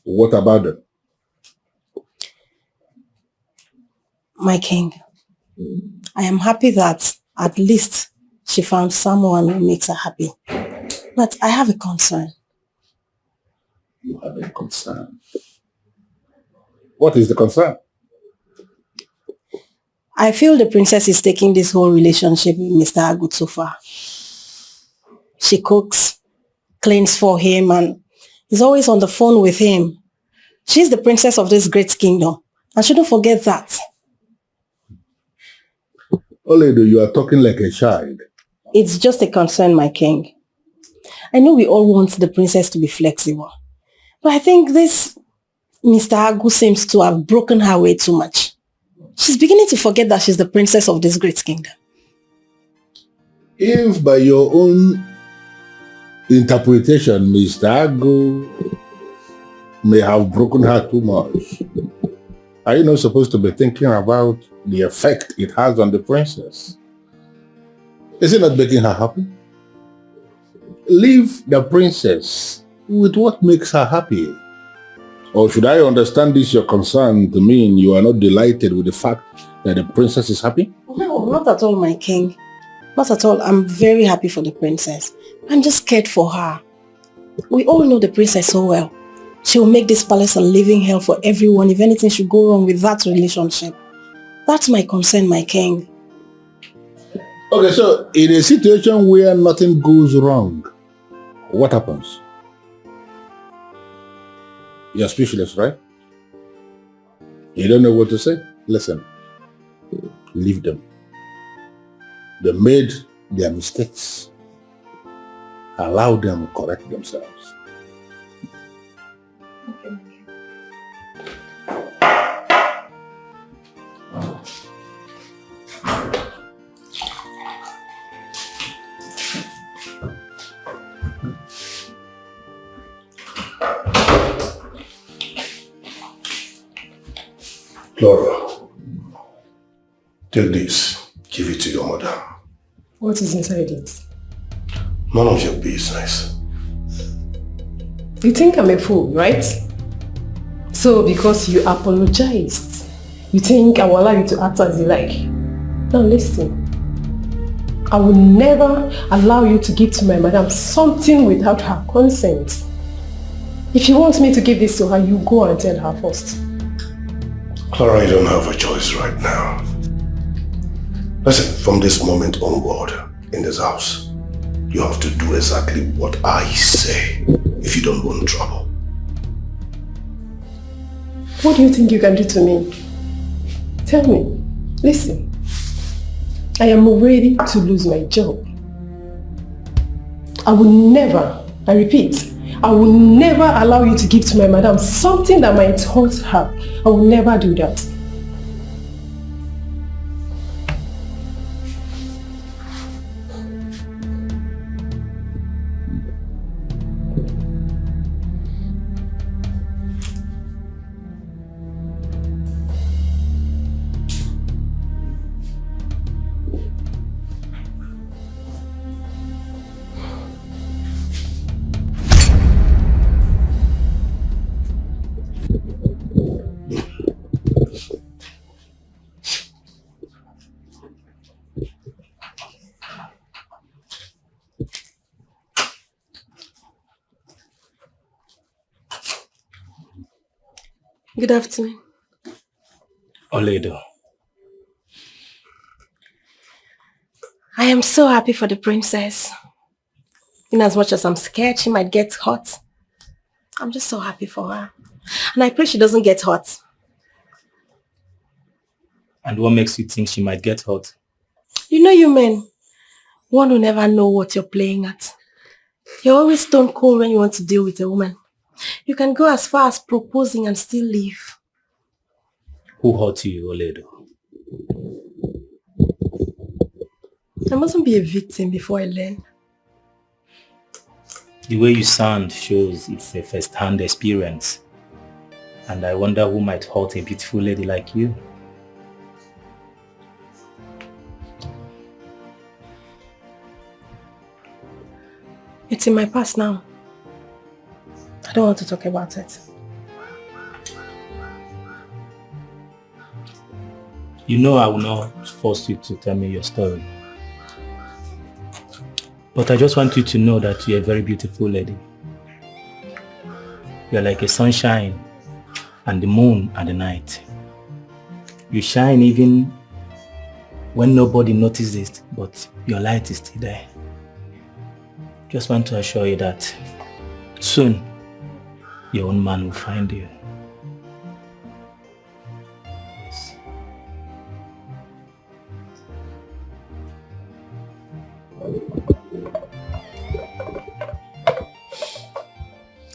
What about them? My king, I am happy that at least she found someone who makes her happy. But I have a concern. You have a concern. What is the concern? I feel the princess is taking this whole relationship with Mr. Agut so far. She cooks, cleans for him, and is always on the phone with him. She's the princess of this great kingdom, and shouldn't forget that. Ini Edo, you are talking like a child. It's just a concern, my king. I know we all want the princess to be flexible, but I think this Mr. Agu seems to have broken her way too much. She's beginning to forget that she's the princess of this great kingdom. If by your own interpretation, Mr. Agu may have broken her too much, are you not supposed to be thinking about the effect it has on the princess? Is it not making her happy? Leave the princess with what makes her happy. Or should I understand this your concern to mean you are not delighted with the fact that the princess is happy? No, not at all, my king. Not at all. I'm very happy for the princess. I'm just scared for her. We all know the princess so well. She will make this palace a living hell for everyone if anything should go wrong with that relationship. That's my concern, my king. Okay, so in a situation where nothing goes wrong, what happens? You're speechless, right? You don't know what to say? Listen, leave them. They made their mistakes. Allow them to correct themselves. Okay. Clara, take this. Give it to your mother. What is inside it? None of your business. You think I'm a fool, right? So because you apologized, you think I will allow you to act as you like? Now listen. I will never allow you to give to my madam something without her consent. If you want me to give this to her, you go and tell her first. Clara, you don't have a choice right now. Listen, from this moment onward, in this house, you have to do exactly what I say if you don't want trouble. What do you think you can do to me? Tell me. Listen. I am ready to lose my job. I will never, I repeat, I will never allow you to give to my madam something that might hurt her. I will never do that. Good afternoon. Oledo. I am so happy for the princess. In as much as I'm scared she might get hurt, I'm just so happy for her. And I pray she doesn't get hurt. And what makes you think she might get hurt? You know you men, one will never know what you're playing at. You're always stone cold when you want to deal with a woman. You can go as far as proposing and still leave. Who hurt you, Oledo? I mustn't be a victim before I learn. The way you sound shows it's a first-hand experience. And I wonder who might hurt a beautiful lady like you. It's in my past now. I don't want to talk about it. You know I will not force you to tell me your story. But I just want you to know that you're a very beautiful lady. You're like a sunshine and the moon at the night. You shine even when nobody notices it, but your light is still there. Just want to assure you that soon your own man will find you. Yes.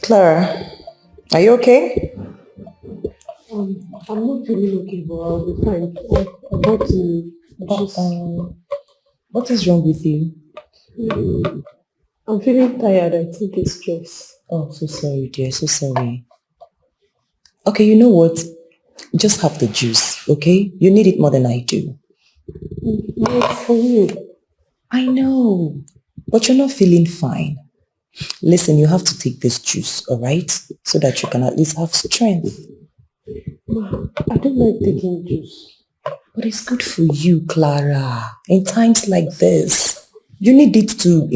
Clara, are you okay? I'm not feeling okay, but I'll be fine. I'm about to just... What is wrong with you? I'm feeling tired. I think it's stress. Oh, so sorry, dear. So sorry. Okay, you know what? Just have the juice, okay? You need it more than I do. Not for you. I know, but you're not feeling fine. Listen, you have to take this juice, alright? So that you can at least have strength. Ma, I don't like taking juice. But it's good for you, Clara. In times like this, you need it to,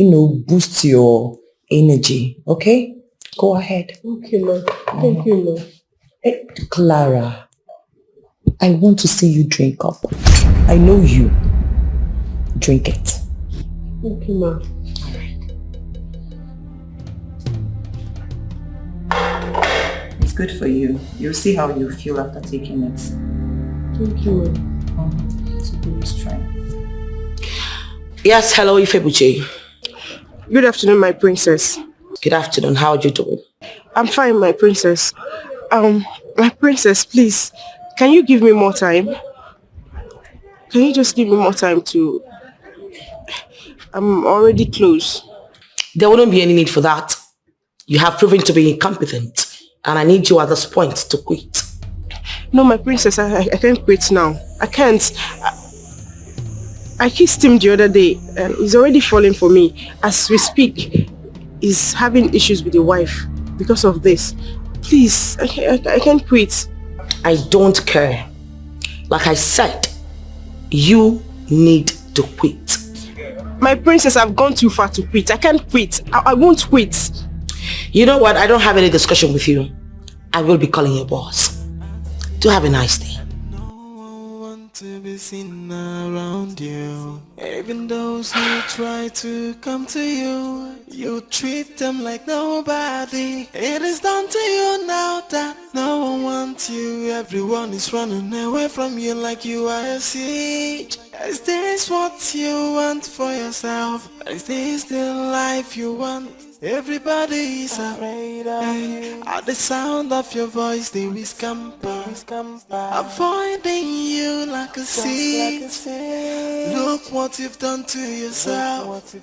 boost your energy, okay? Go ahead. Okay, ma. Thank you, ma. Hey, Clara, I want to see you drink up. I know you. Drink it. Okay, ma. It's good for you. You'll see how you feel after taking it. Thank you, ma. So please try. Yes, hello, Ifebuche. Good afternoon, my princess. Good afternoon. How are you doing? I'm fine, my princess. My princess, please, can you give me more time? Can you just give me more time to... I'm already close. There wouldn't be any need for that. You have proven to be incompetent, and I need you at this point to quit. No, my princess, I can't quit now. I can't. I kissed him the other day and he's already falling for me. As we speak, he's having issues with the wife because of this. Please, I can't quit. I don't care. Like I said, you need to quit. My princess, I've gone too far to quit. I can't quit. I won't quit. You know what? I don't have any discussion with you. I will be calling your boss. Do have a nice day. To be seen around you. Even those who try to come to you, you treat them like nobody. It is down to you now that no one wants you. Everyone is running away from you like you are a siege. Is this what you want for yourself? Is this the life you want? Everybody is afraid of you. At the sound of your voice they will scamper, avoiding you like a seed. Look what you've done to yourself.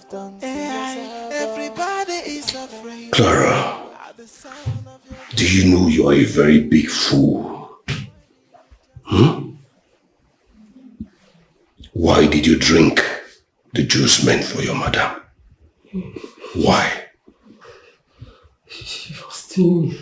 Everybody is afraid. Clara, do you know you are a very big fool? Why did you drink the juice meant for your mother? Why? She was telling me.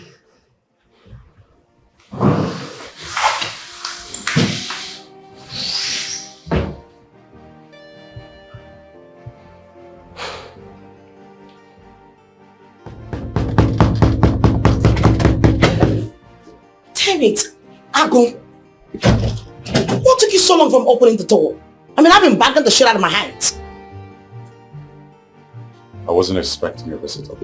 Damn it, Ago. What took you so long from opening the door? I mean, I've been bagging the shit out of my hands. I wasn't expecting your visitor.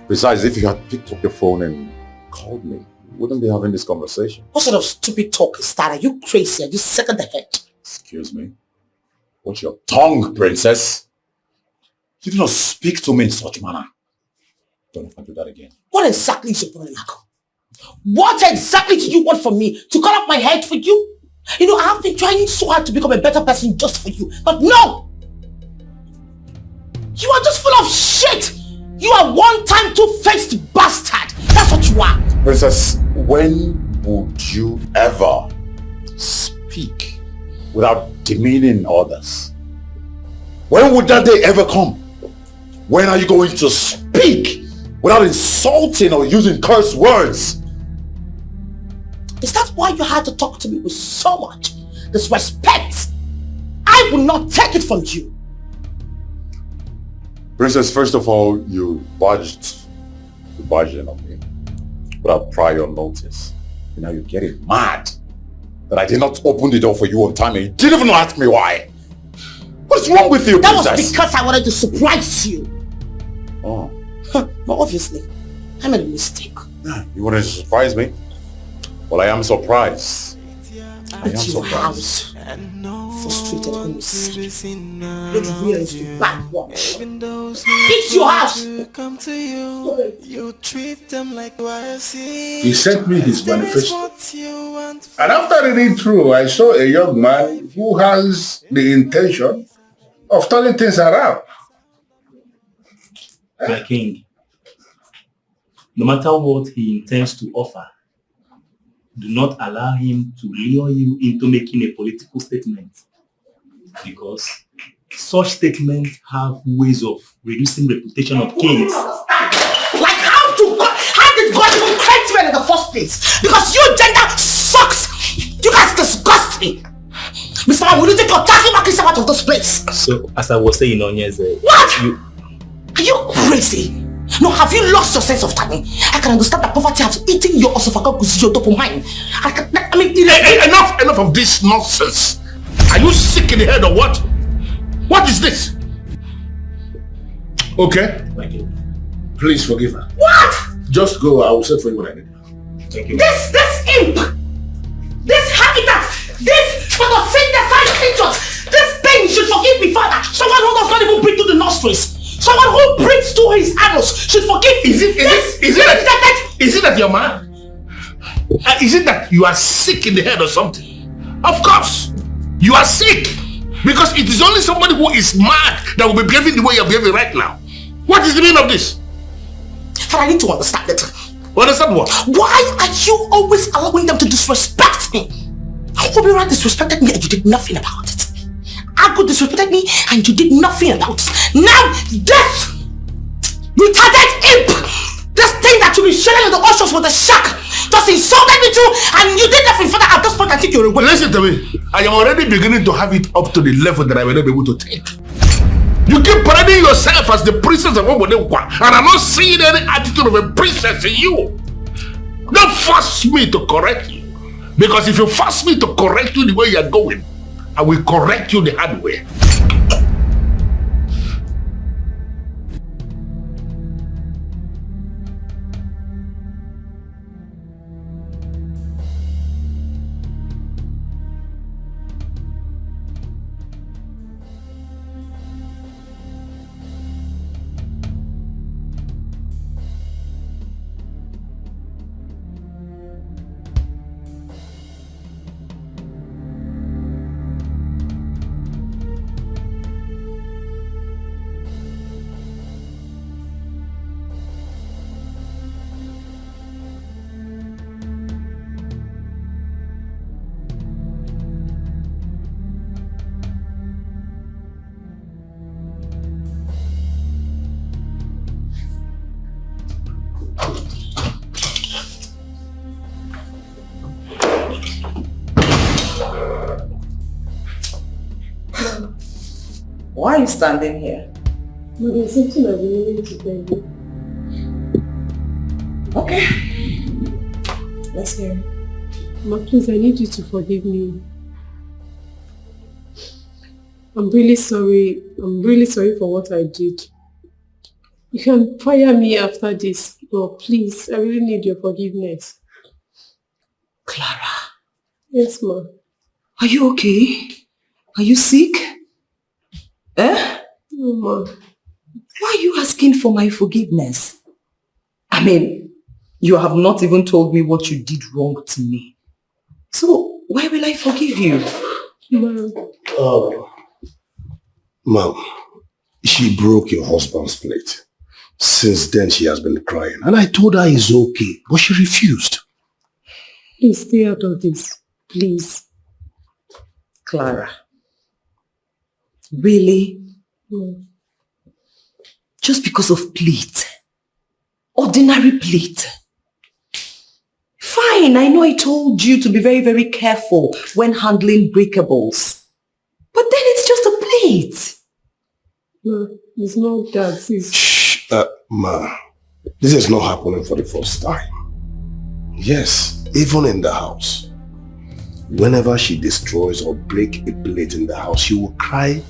Besides, if you had picked up your phone and called me, we wouldn't be having this conversation. What sort of stupid talk is that? Are you crazy? Are you sick of the head? Excuse me? Watch your tongue, princess. You do not speak to me in such manner. Don't ever do that again. What exactly is your problem, Ago? What exactly do you want from me? To cut off my head for you? You know, I've been trying so hard to become a better person just for you. But no! You are just full of shit! You are one-time two-faced bastard! That's what you are! Princess, when would you ever speak without demeaning others? When would that day ever come? When are you going to speak without insulting or using curse words? Is that why you had to talk to me with so much disrespect? I will not take it from you. Princess, first of all, you barged in on me without prior notice. And now you're getting mad that I did not open the door for you on time and you didn't even ask me why. What's wrong with you, Princess? That was because I wanted to surprise you. Oh. But obviously, I made a mistake. You wanted to surprise me? Well, I am surprised. I am surprised. Frustrated homesick. Don't realize the bad one. It's your house. Come to you, you treat them like He sent me his manifesto. And after reading through, I saw a young man who has the intention of turning things around. My king, no matter what he intends to offer, do not allow him to lure you into making a political statement, because such statements have ways of reducing reputation of kings. Like how did God even create men in the first place? Because your gender sucks. You guys disgust me. Mr. Man, will you take your tacky market out of this place? So, as I was saying, Onyeze, what? Are you crazy? No, have you lost your sense of timing? I can understand that poverty has eaten your osophagus, your dopamine. Enough of this nonsense. Are you sick in the head or what? What is this? Okay. Please forgive her. What? Just go. I will set for you what I need. Thank you. This imp, this habitat, this photosynthesized creatures, this thing should forgive me, Father. Someone who does not even breathe through the nostrils. Someone who breathes through his arrows should forgive me. Is it that you're mad? Is it that you are sick in the head or something? Of course, you are sick. Because it is only somebody who is mad that will be behaving the way you're behaving right now. What is the meaning of this? But I need to understand it. Understand what? Why are you always allowing them to disrespect me? Obira disrespected me and you did nothing about it. Agu disrespected me and you did nothing about it. Now, this retarded imp, this thing that you be sharing in the oceans with the shark, just insulted me too and you did nothing for that. At this point, I think you're a witch. Listen to me. I am already beginning to have it up to the level that I will not be able to take. You keep parading yourself as the princess of Obodekwa, and I'm not seeing any attitude of a princess in you. Don't force me to correct you. Because if you force me to correct you the way you're going, I will correct you the hard way. Why are you standing here? There's something I've been needing to tell you. Okay. Let's hear it. Ma, please, I need you to forgive me. I'm really sorry. I'm really sorry for what I did. You can fire me after this, but please, I really need your forgiveness. Clara. Yes, ma. Are you okay? Are you sick? Eh? No, ma. Why are you asking for my forgiveness? I mean, you have not even told me what you did wrong to me. So, why will I forgive you? Ma. Oh. Mom, she broke your husband's plate. Since then, she has been crying. And I told her it's okay, but she refused. Please stay out of this. Please. Clara. Really? No. Just because of plate? Ordinary plate? Fine, I know I told you to be very, very careful when handling breakables. But then it's just a plate. No, it's not that. It's... Shh, Ma. This is not happening for the first time. Yes, even in the house. Whenever she destroys or breaks a plate in the house, she will cry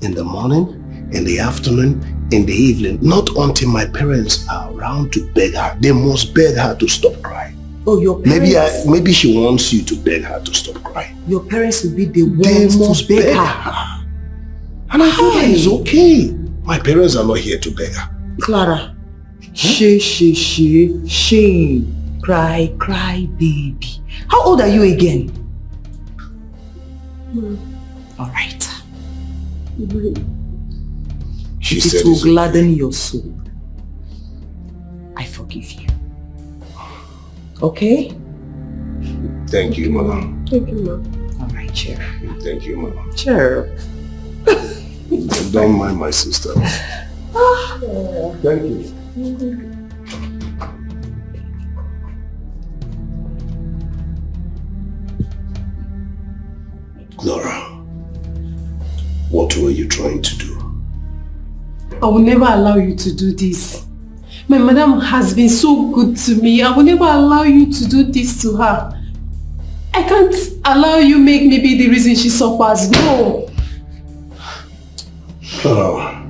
in the morning, in the afternoon, in the evening. Not until my parents are around to beg her. They must beg her to stop crying. Oh, your parents? Maybe she wants you to beg her to stop crying. Your parents will be the ones to beg her. And I told her it's okay. My parents are not here to beg her. Clara, shame. Cry, baby. How old are you again? All right. She it said will gladden your soul. I forgive you. Okay? Thank you, Mama. Thank you, Ma. All right, cheer. Thank you, Mama. Cheer. Don't mind my sister. Thank you. Laura, what were you trying to do? I will never allow you to do this. My madam has been so good to me. I will never allow you to do this to her. I can't allow you make me be the reason she suffers. No. Laura,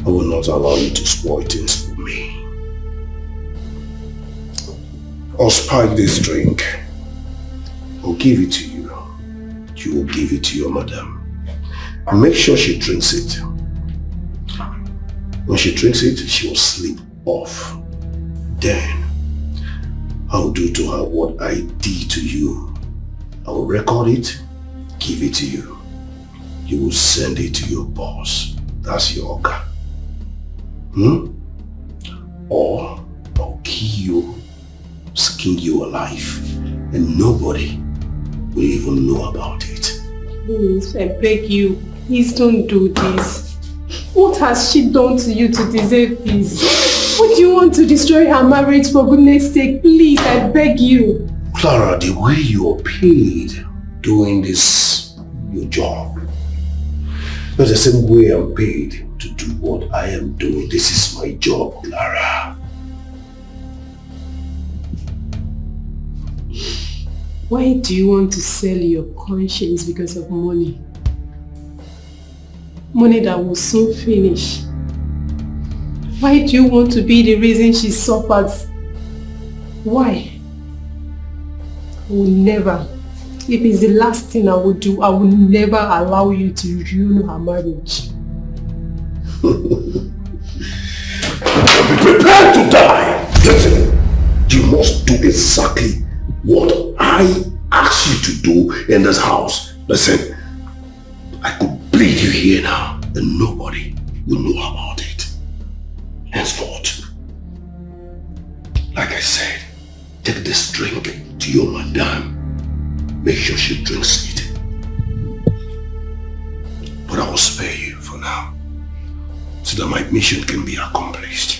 I will not allow you to spoil things for me. I'll spike this drink. I'll give it to you. You will give it to your madam. And make sure she drinks it. When she drinks it, she will sleep off. Then, I'll do to her what I did to you. I will record it, give it to you. You will send it to your boss. That's your organ. Or I skin you alive and nobody will even know about it. Please, I beg you, please don't do this. What has she done to you to deserve this? Would you want to destroy her marriage for goodness sake? Please, I beg you. Clara, the way you are paid doing this, your job, that's the same way I'm paid to do what I am doing. This is my job, Clara. Why do you want to sell your conscience because of money? Money that will soon finish. Why do you want to be the reason she suffers? Why? I will never. If it's the last thing I will do, I will never allow you to ruin her marriage. Be prepared to die. Listen, you must do exactly what I asked you to do in this house. Listen, I could bleed you here now and nobody will know about it. Henceforth, like I said, take this drink to your madame. Make sure she drinks it. But I will spare you for now, so that my mission can be accomplished.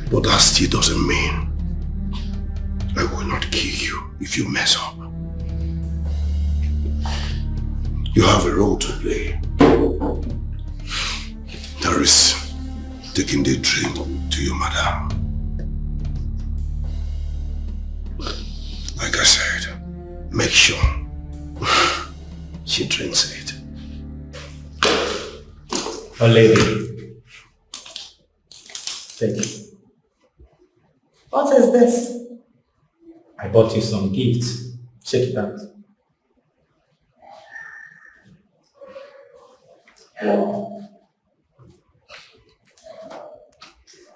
But that still doesn't mean I will not kill you if you mess up. You have a role to play. There is taking the drink to your madam. Like I said, make sure she drinks it. Oh, lady. Take it. What is this? I bought you some gifts. Check it out. Oh.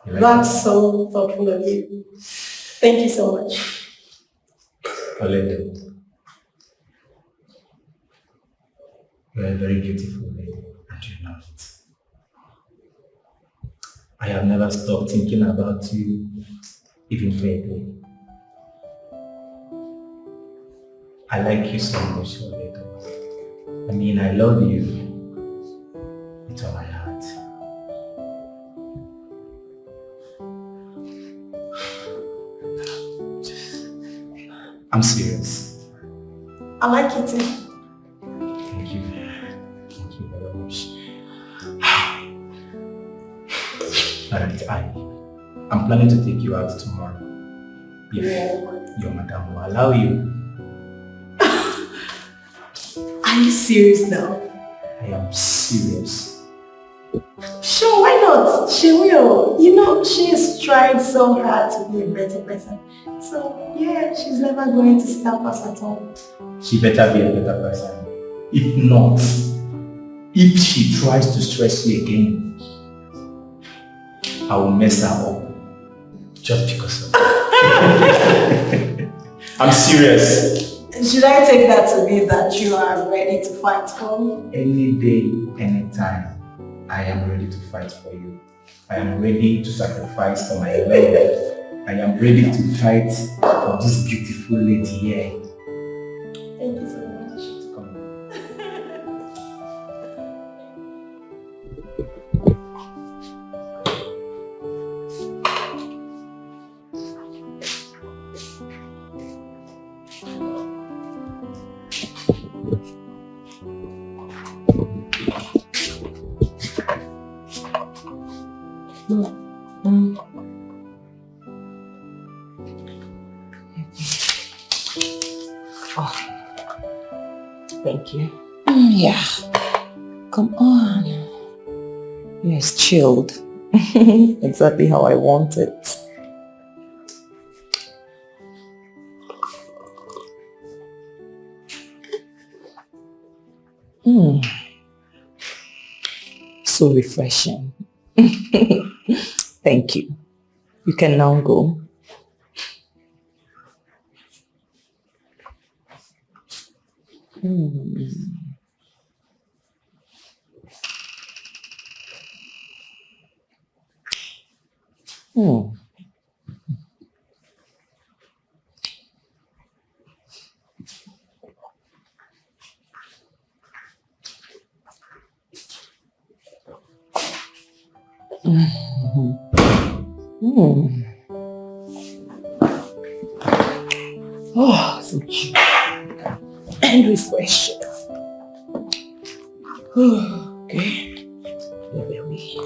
That's so thoughtful of you. Thank you so much. Oh, lady. You are a very beautiful lady, and you know it. I have never stopped thinking about you, even vaguely. I like you so much, lady. I mean, I love you with all my heart. I'm serious. I like it too. Thank you. Thank you very much. Alright, I'm planning to take you out tomorrow. If your madam will allow you. Are you serious now? I am serious. Sure, why not? She will. You know, she is trying so hard to be a better person. So, yeah, she's never going to stop us at all. She better be a better person. If not, if she tries to stress you again, I will mess her up. Just because of that. I'm serious. Should I take that to mean that you are ready to fight for me? Any day, anytime, I am ready to fight for you. I am ready to sacrifice for my love. I am ready to fight for this beautiful lady here. Thank you so much. Come on. Thank you. Yeah. Come on. Yes, chilled. Exactly how I want it. So refreshing. Thank you. You can now go. Oh, so cute. And refreshing. Okay. Where were we?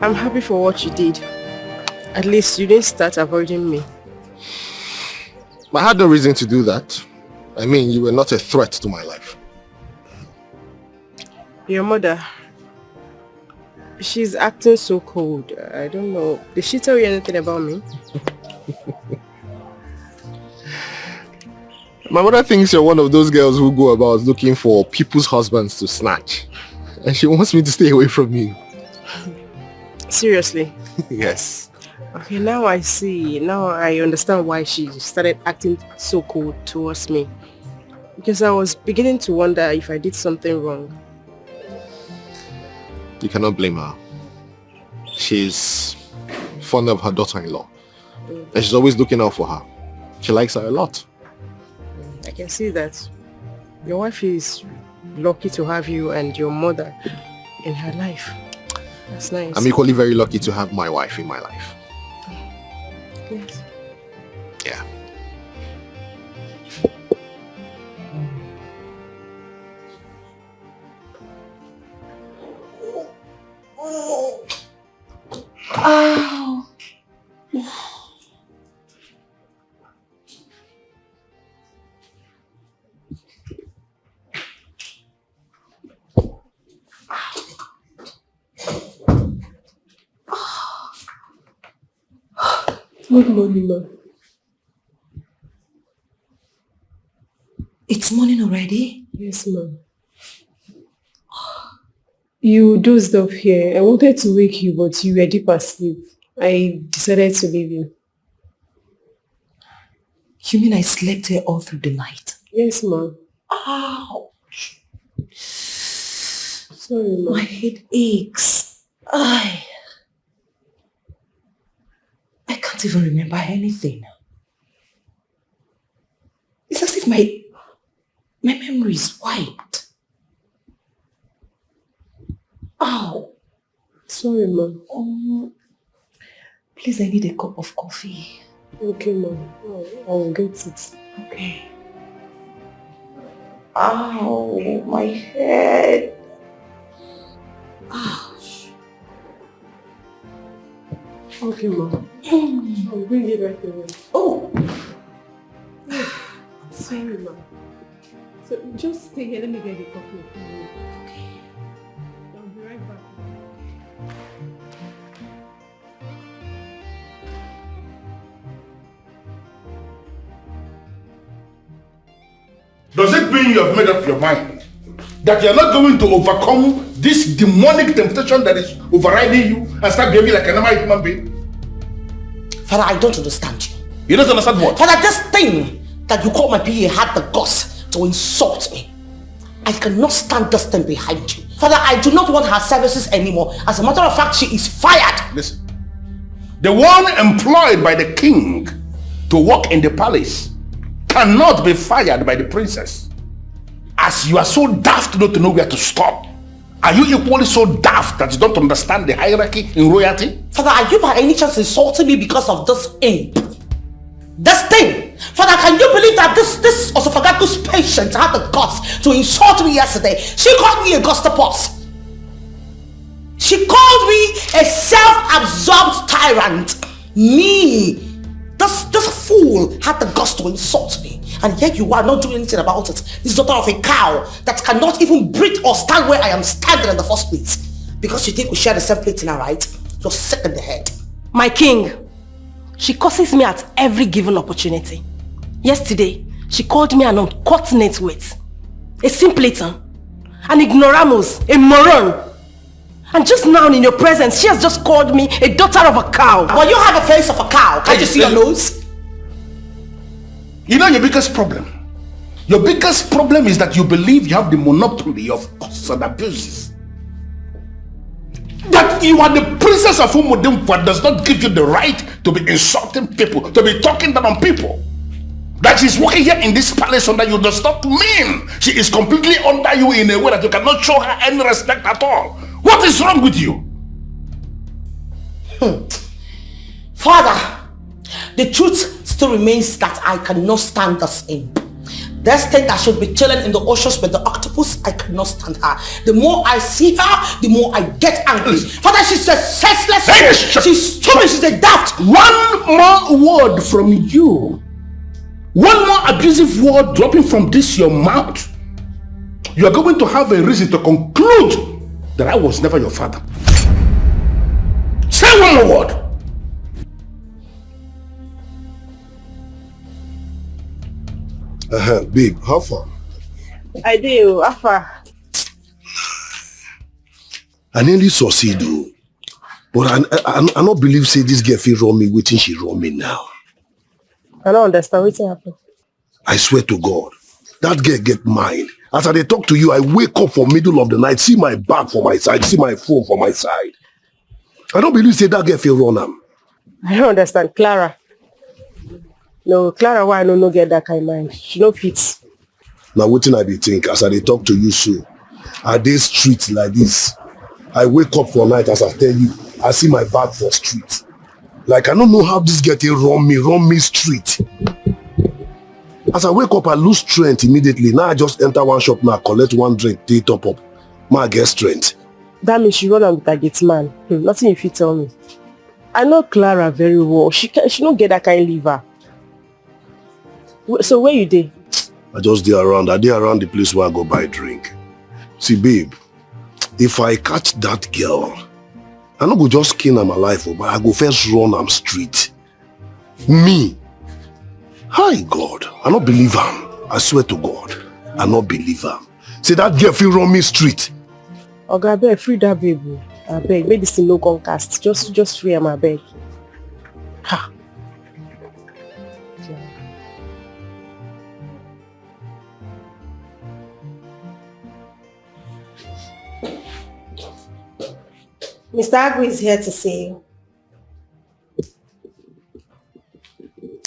I'm happy for what you did. At least you didn't start avoiding me. I had no reason to do that. I mean, you were not a threat to my life. Your mother, she's acting so cold. I don't know. Did she tell you anything about me? My mother thinks you're one of those girls who go about looking for people's husbands to snatch. And she wants me to stay away from you. Seriously? Yes. Okay, now I see. Now I understand why she started acting so cold towards me. Because I was beginning to wonder if I did something wrong. You cannot blame her. She's fond of her daughter-in-law. And she's always looking out for her. She likes her a lot. I can see that. Your wife is lucky to have you and your mother in her life. That's nice. I'm equally very lucky to have my wife in my life. Yes. Yeah. Ow. Good morning, ma. It's morning already? Yes, ma'am. You dozed off here. I wanted to wake you, but you were deep asleep. I decided to leave you. You mean I slept here all through the night? Yes, ma'am. Ouch. Sorry, Mom. My head aches. I can't even remember anything. It's as if my memory is wiped. Ow. Sorry, Mom. Please, I need a cup of coffee. Okay, Mom. I'll get it. Okay. Ow, my head. Ouch. Okay, Mom. I'll bring it right away. Oh! Sorry, Mom. So just stay here, let me get the coffee. Okay. I'll be right back. Does it mean you have made up your mind that you are not going to overcome this demonic temptation that is overriding you and start behaving like a normal human being? Father, I don't understand you. You don't understand what? Father, this thing that you call my PA had the guts to insult me. I cannot stand this thing behind you. Father, I do not want her services anymore. As a matter of fact, she is fired. Listen. The one employed by the king to work in the palace cannot be fired by the princess. As you are so daft not to know where to stop, are you equally so daft that you don't understand the hierarchy in royalty? Father, are you by any chance insulting me because of this imp? This thing? Father, can you believe that this Osofagaku's patient had the guts to insult me yesterday? She called me a gustapos. She called me a self-absorbed tyrant. Me. This fool had the guts to insult me. And yet you are not doing anything about it. This daughter of a cow that cannot even breathe or stand where I am standing in the first place. Because you think we share the same plate now, right? You're sick in the head. My king, she curses me at every given opportunity. Yesterday, she called me an uncoordinate wit, a simpleton, an ignoramus, a moron. And just now in your presence, she has just called me a daughter of a cow. Well, you have a face of a cow. Can't you see your nose? You know your biggest problem? Your biggest problem is that you believe you have the monopoly of curses and abuses. That you are the princess of Umudimpa does not give you the right to be insulting people, to be talking down on people. That she's working here in this palace under you does not mean she is completely under you in a way that you cannot show her any respect at all. What is wrong with you? Father, the truth still remains that I cannot stand this imp. This thing that should be chilling in the oceans with the octopus, I cannot stand her. The more I see her, the more I get angry. Father, she's a senseless fool. She's stupid, she's a daft. One more word from you, one more abusive word dropping from this your mouth, you are going to have a reason to conclude that I was never your father. Say one more word. Babe, how far? I do, how far? I nearly succeed though. But I don't believe say this girl feel wrong me waiting she wrong me now. I don't understand what's happening. I swear to God, that girl get mine. As I talk to you, I wake up for middle of the night, see my bag for my side, see my phone for my side. I don't believe say that girl feel wrong am. I don't understand. Clara. No, Clara, why I no get that kind of mind? She no fits. Now what I dey think as I talk to you so? Are they streets like this? I wake up for night as I tell you, I see my bag for street. Like I don't know how this girl run me street. As I wake up, I lose strength immediately. Now I just enter one shop now, collect one drink, take top up. I get strength. That means she run on with a gate man. Nothing if you tell me. I know Clara very well. She don't get that kind of liver. So where you dey? I just dey around. I dey around the place where I go buy drink. See, babe, if I catch that girl, I no go just kill am alive, but I go first run am street. Me. Hi, God. I no believe am. I swear to God. I no believe am. Say that girl fit run me street. Oga, I beg, free that baby. I beg, make this thing no gon cast. Just free am, I beg. Ha. Mr. Agui is here to see you.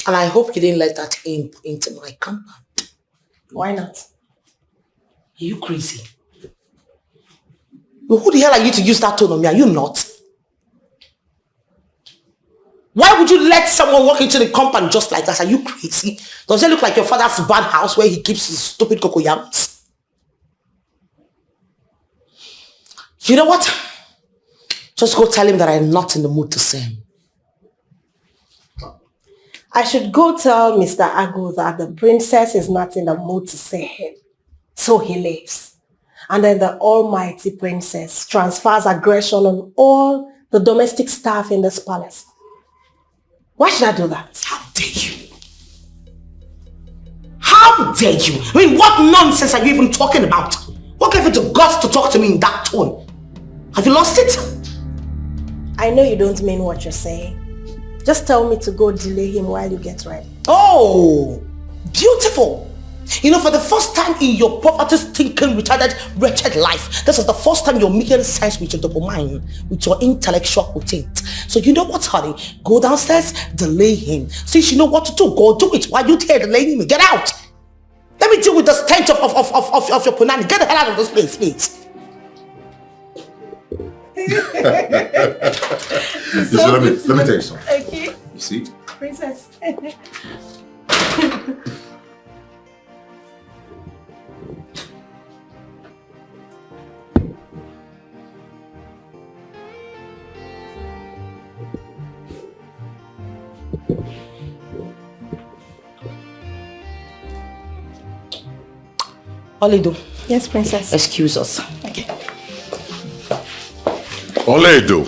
And I hope you didn't let that imp into my compound. Why not? Are you crazy? Well, who the hell are you to use that tone on me? Are you not? Why would you let someone walk into the compound just like that? Are you crazy? Does it look like your father's bad house where he keeps his stupid cocoyams? You know what? Just go tell him that I'm not in the mood to see him. I should go tell Mr. Agu that the princess is not in the mood to see him. So he leaves. And then the almighty princess transfers aggression on all the domestic staff in this palace. Why should I do that? How dare you? How dare you? I mean, what nonsense are you even talking about? What gave you the guts to talk to me in that tone? Have you lost it? I know you don't mean what you're saying. Just tell me to go delay him while you get ready. Oh, beautiful. You know, for the first time in your poverty-stinking, retarded, wretched life, this is the first time you're making sense with your double mind, with your intellectual quotient. So you know what, honey? Go downstairs, delay him. Since you know what to do, go do it. Why are you there delaying me? Get out. Let me deal with the stench of your punani. Get the hell out of this place, please. So let me tell you something. Okay. You see? Princess. Olido. Yes, princess. Excuse us. Okay. Oledo.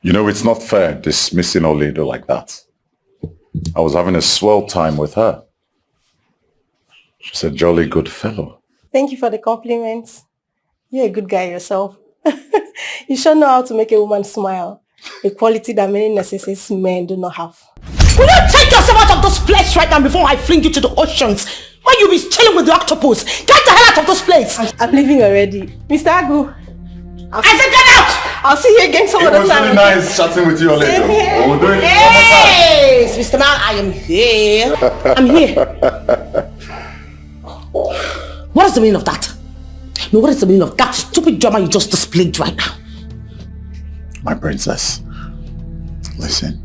You know, it's not fair dismissing Oledo like that. I was having a swell time with her. She's a jolly good fellow. Thank you for the compliments. You're a good guy yourself. You sure know how to make a woman smile. A quality that many narcissist men do not have. Will you take yourself out of this place right now before I fling you to the oceans? Why you be chilling with the octopus? Get the hell out of this place! I'm leaving already. Mr. Agu. I said get out! I'll see you again some other time. It was really nice chatting with you, Oledo. We'll do it Yes, Mr. Man, I am here. I'm here. What is the meaning of that? No, what is the meaning of that stupid drama you just displayed right now? My princess, listen.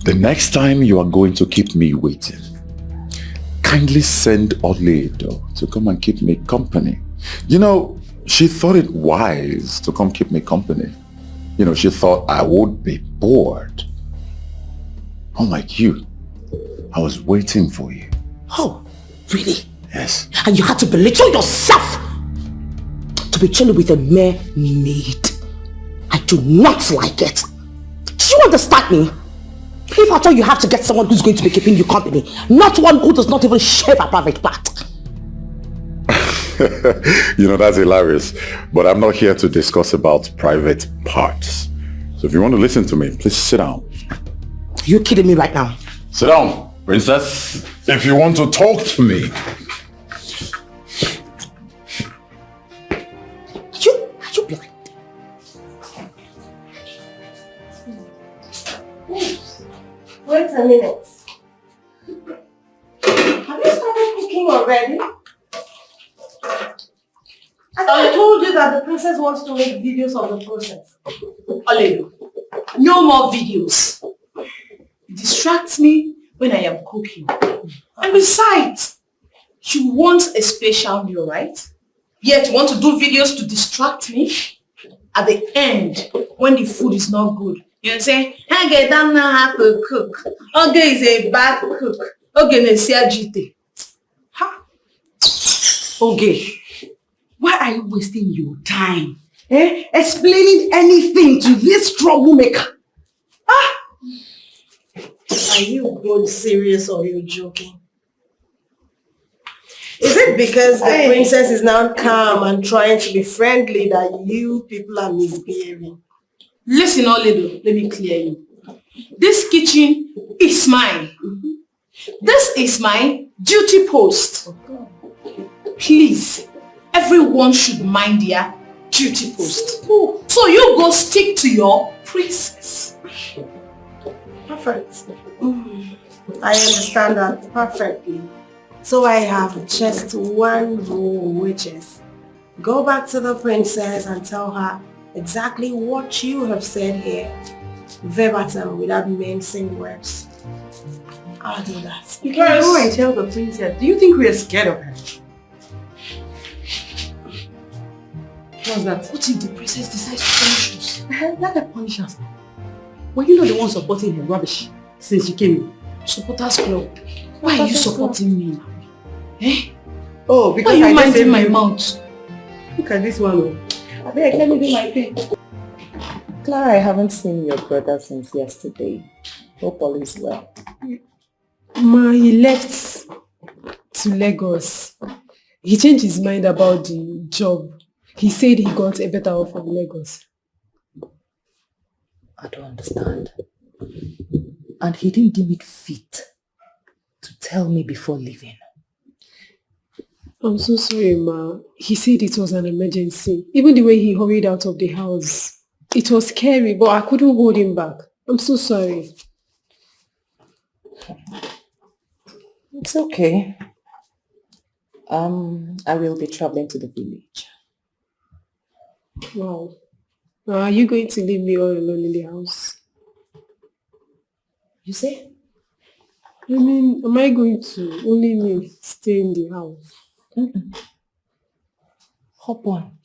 The next time you are going to keep me waiting, kindly send Oledo to come and keep me company. You know, she thought it wise to come keep me company. You know, she thought I would be bored. Unlike you, I was waiting for you. Oh, really? Yes. And you had to belittle yourself to be chilling with a mere maid. I do not like it. Do you understand me? If at all you have to get someone who's going to be keeping you company, not one who does not even shave a private part. You know, that's hilarious. But I'm not here to discuss about private parts. So if you want to listen to me, please sit down. Are you kidding me right now? Sit down, princess. If you want to talk to me. Are you blind? Wait a minute. Have you started cooking already? I thought I told you that the princess wants to make videos of the process. Oledo, no more videos. It distracts me when I am cooking. And besides, you want a special meal, right? Yet you want to do videos to distract me? At the end, when the food is not good, you say, I don't know how to cook. Oge is a bad cook. Oge nesi ajite. Ha? Oge, why are you wasting your time? Explaining anything to this troublemaker? Ah! Are you both serious or are you joking? Is it because the princess is now calm and trying to be friendly that you people are misbehaving? Listen, Oledo, let me clear you. This kitchen is mine. This is my duty post. Please, everyone should mind their duty post. So you go stick to your princess. Perfect. I understand that perfectly. So I have just one rule, which is go back to the princess and tell her exactly what you have said here, verbatim, without mincing words. I'll do that. You can go and tell the princess. Do you think we are scared of her? What's that? What if the princess decides to punish us? Let her punish us. Were you not the one supporting her rubbish since she came in? Supporters Club. Why are you supporting me? Eh? Oh, because why are you minding my mouth? Look at this one. I beg, let me do my thing. Clara, I haven't seen your brother since yesterday. Hope all is well. Ma, he left to Lagos. He changed his mind about the job. He said he got a better offer in Lagos. I don't understand. And he didn't deem it fit to tell me before leaving. I'm so sorry, Ma. He said it was an emergency. Even the way he hurried out of the house. It was scary, but I couldn't hold him back. I'm so sorry. It's okay. I will be traveling to the village. Wow. Are you going to leave me all alone in the house? You say? I mean, am I going to only me stay in the house? Hop on.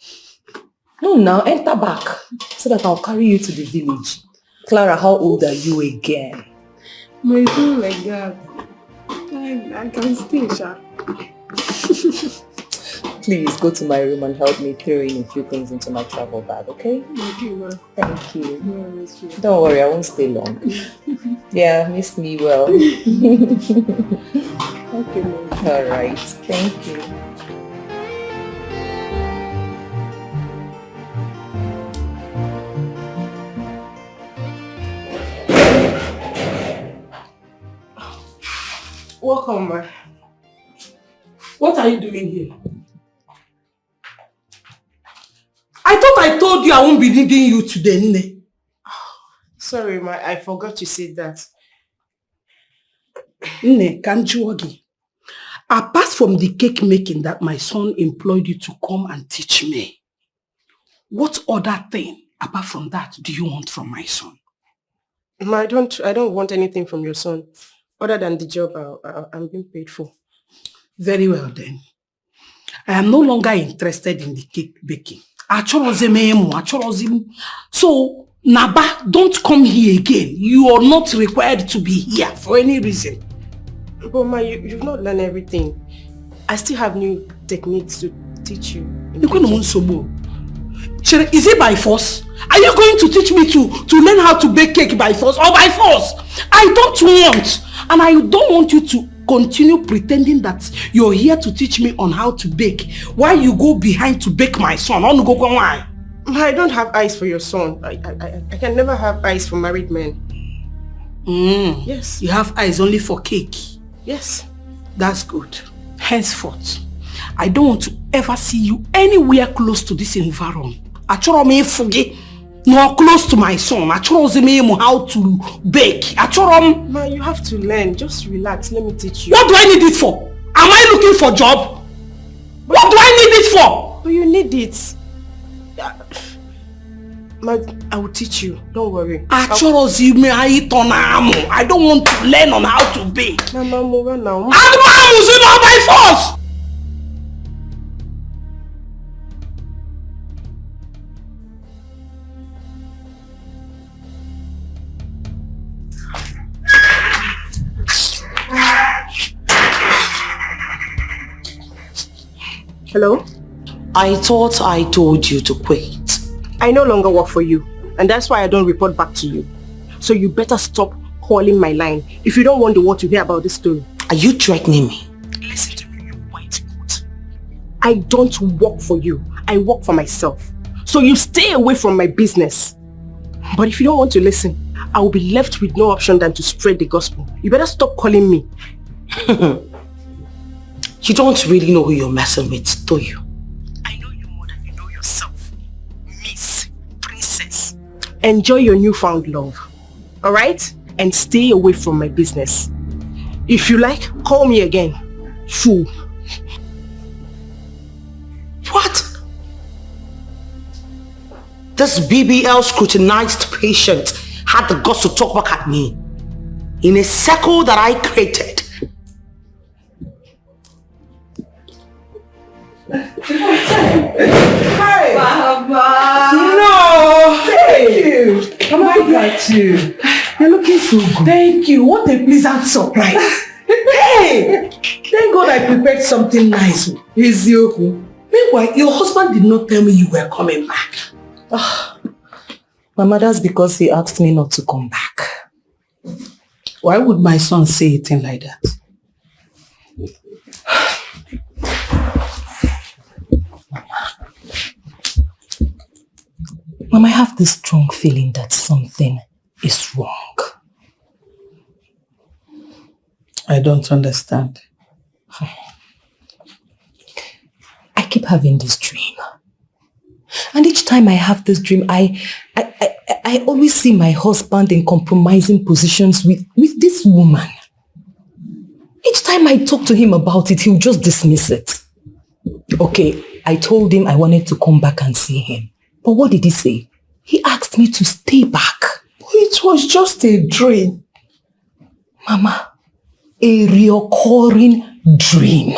No, now enter back so that I'll carry you to the village. Clara, how old are you again? My son like that. I can stay, Sha. Please go to my room and help me throw in a few things into my travel bag, okay? Okay, Ma. Thank you. Yeah, don't worry, I won't stay long. Yeah, miss me well. Okay, Ma. Alright, thank you. Welcome, ma. What are you doing here? I thought I told you I won't be needing you today, Nne. Sorry, ma. I forgot you said that. Nne, Kanjuogi. Apart from the cake making that my son employed you to come and teach me, what other thing apart from that do you want from my son? Ma, I don't want anything from your son other than the job I'm being paid for. Very well then. I am no longer interested in the cake baking. So, Naba, don't come here again. You are not required to be here for any reason. But Ma, you've not learned everything. I still have new techniques to teach you. Is it by force? Are you going to teach me to learn how to bake cake by force or by force? I don't want. And I don't want you to continue pretending that you're here to teach me on how to bake while you go behind to bake my son. I don't have eyes for your son. I can never have eyes for married men. Yes. You have eyes only for cake? Yes. That's good. Henceforth, I don't want to ever see you anywhere close to this environment. Nor close to my son. How to bake. Ma, you have to learn. Just relax. Let me teach you. What do I need it for? Am I looking for a job? What do I need it for? But you need it. Ma, I will teach you. Don't worry. I don't want to learn on how to bake. Mama, move now. And by force. Hello? I thought I told you to quit. I no longer work for you, and that's why I don't report back to you. So you better stop calling my line if you don't want the world to hear about this story. Are you threatening me? Listen to me, you white goat. I don't work for you. I work for myself. So you stay away from my business. But if you don't want to listen, I will be left with no option than to spread the gospel. You better stop calling me. You don't really know who you're messing with, do you? I know you more than you know yourself. Miss Princess. Enjoy your newfound love. Alright? And stay away from my business. If you like, call me again. Fool. What? This BBL scrutinized patient had the guts to talk back at me in a circle that I created. Hey! Baba! No! Thank you! Mama got you. You're looking so good. Thank you. What a pleasant surprise. Hey! Thank God I prepared something nice. Ezioku. Meanwhile, your husband did not tell me you were coming back. Mama, that's because he asked me not to come back. Why would my son say a thing like that? Mama, I have this strong feeling that something is wrong. I don't understand. I keep having this dream. And each time I have this dream, I always see my husband in compromising positions with this woman. Each time I talk to him about it, he'll just dismiss it. Okay, I told him I wanted to come back and see him. But what did he say? He asked me to stay back. It was just a dream. Mama, a recurring dream.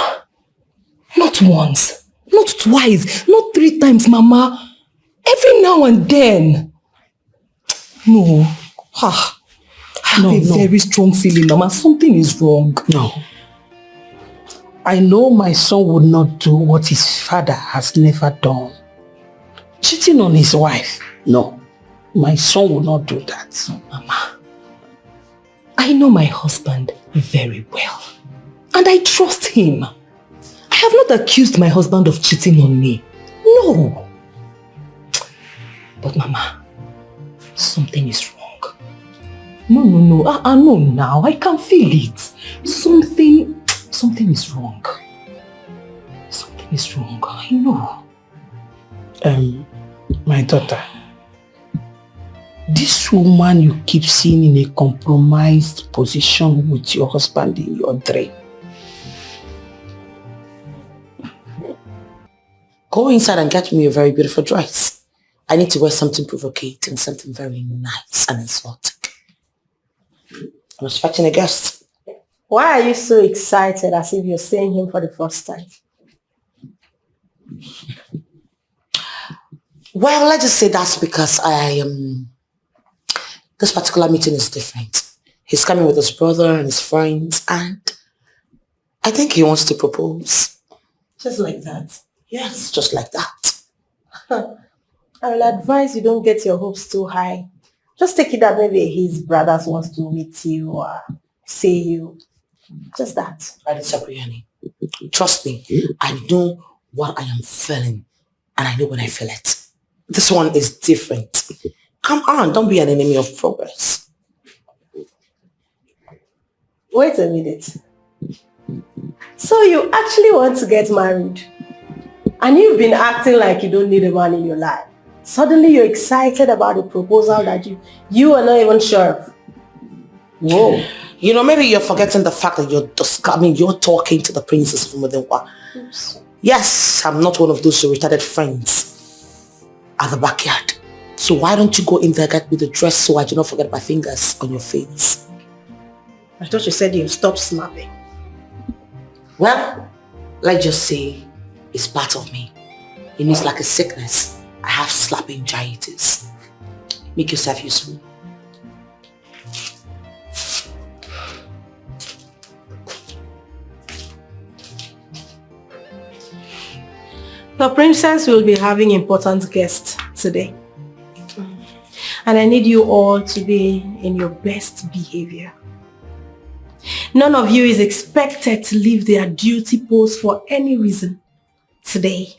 Not once, not twice, not 3 times, Mama. Every now and then. No. I have a very strong feeling, Mama. Something is wrong. No. I know my son would not do what his father has never done. Cheating on his wife. No. My son will not do that. Mama, I know my husband very well. And I trust him. I have not accused my husband of cheating on me. No. But Mama, something is wrong. No. I know now. I can feel it. Something is wrong. Something is wrong. I know. My daughter, this woman you keep seeing in a compromised position with your husband in your dream. Go inside and get me a very beautiful dress. I need to wear something provocating, something very nice and exotic. I'm expecting a guest. Why are you so excited as if you're seeing him for the first time? Well, let's just say that's because this particular meeting is different. He's coming with his brother and his friends, and I think he wants to propose. Just like that? Yes, just like that. I will advise you don't get your hopes too high. Just take it that maybe his brothers wants to meet you or see you. Just that. I disagree, honey. Trust me, I know what I am feeling, and I know when I feel it. This one is different. Come on, don't be an enemy of progress. Wait a minute. So you actually want to get married? And you've been acting like you don't need a man in your life. Suddenly you're excited about a proposal that you are not even sure of. Whoa. You know, maybe you're forgetting the fact that you're talking to the princess from within. Yes, I'm not one of those retarded friends at the backyard. So why don't you go in there, get me the dress so I do not forget my fingers on your face? I thought you said you'd stop snapping. Well, let's just say it's part of me. It means like a sickness. I have slapping giants. Make yourself useful. The princess will be having important guests today. And I need you all to be in your best behavior. None of you is expected to leave their duty post for any reason today.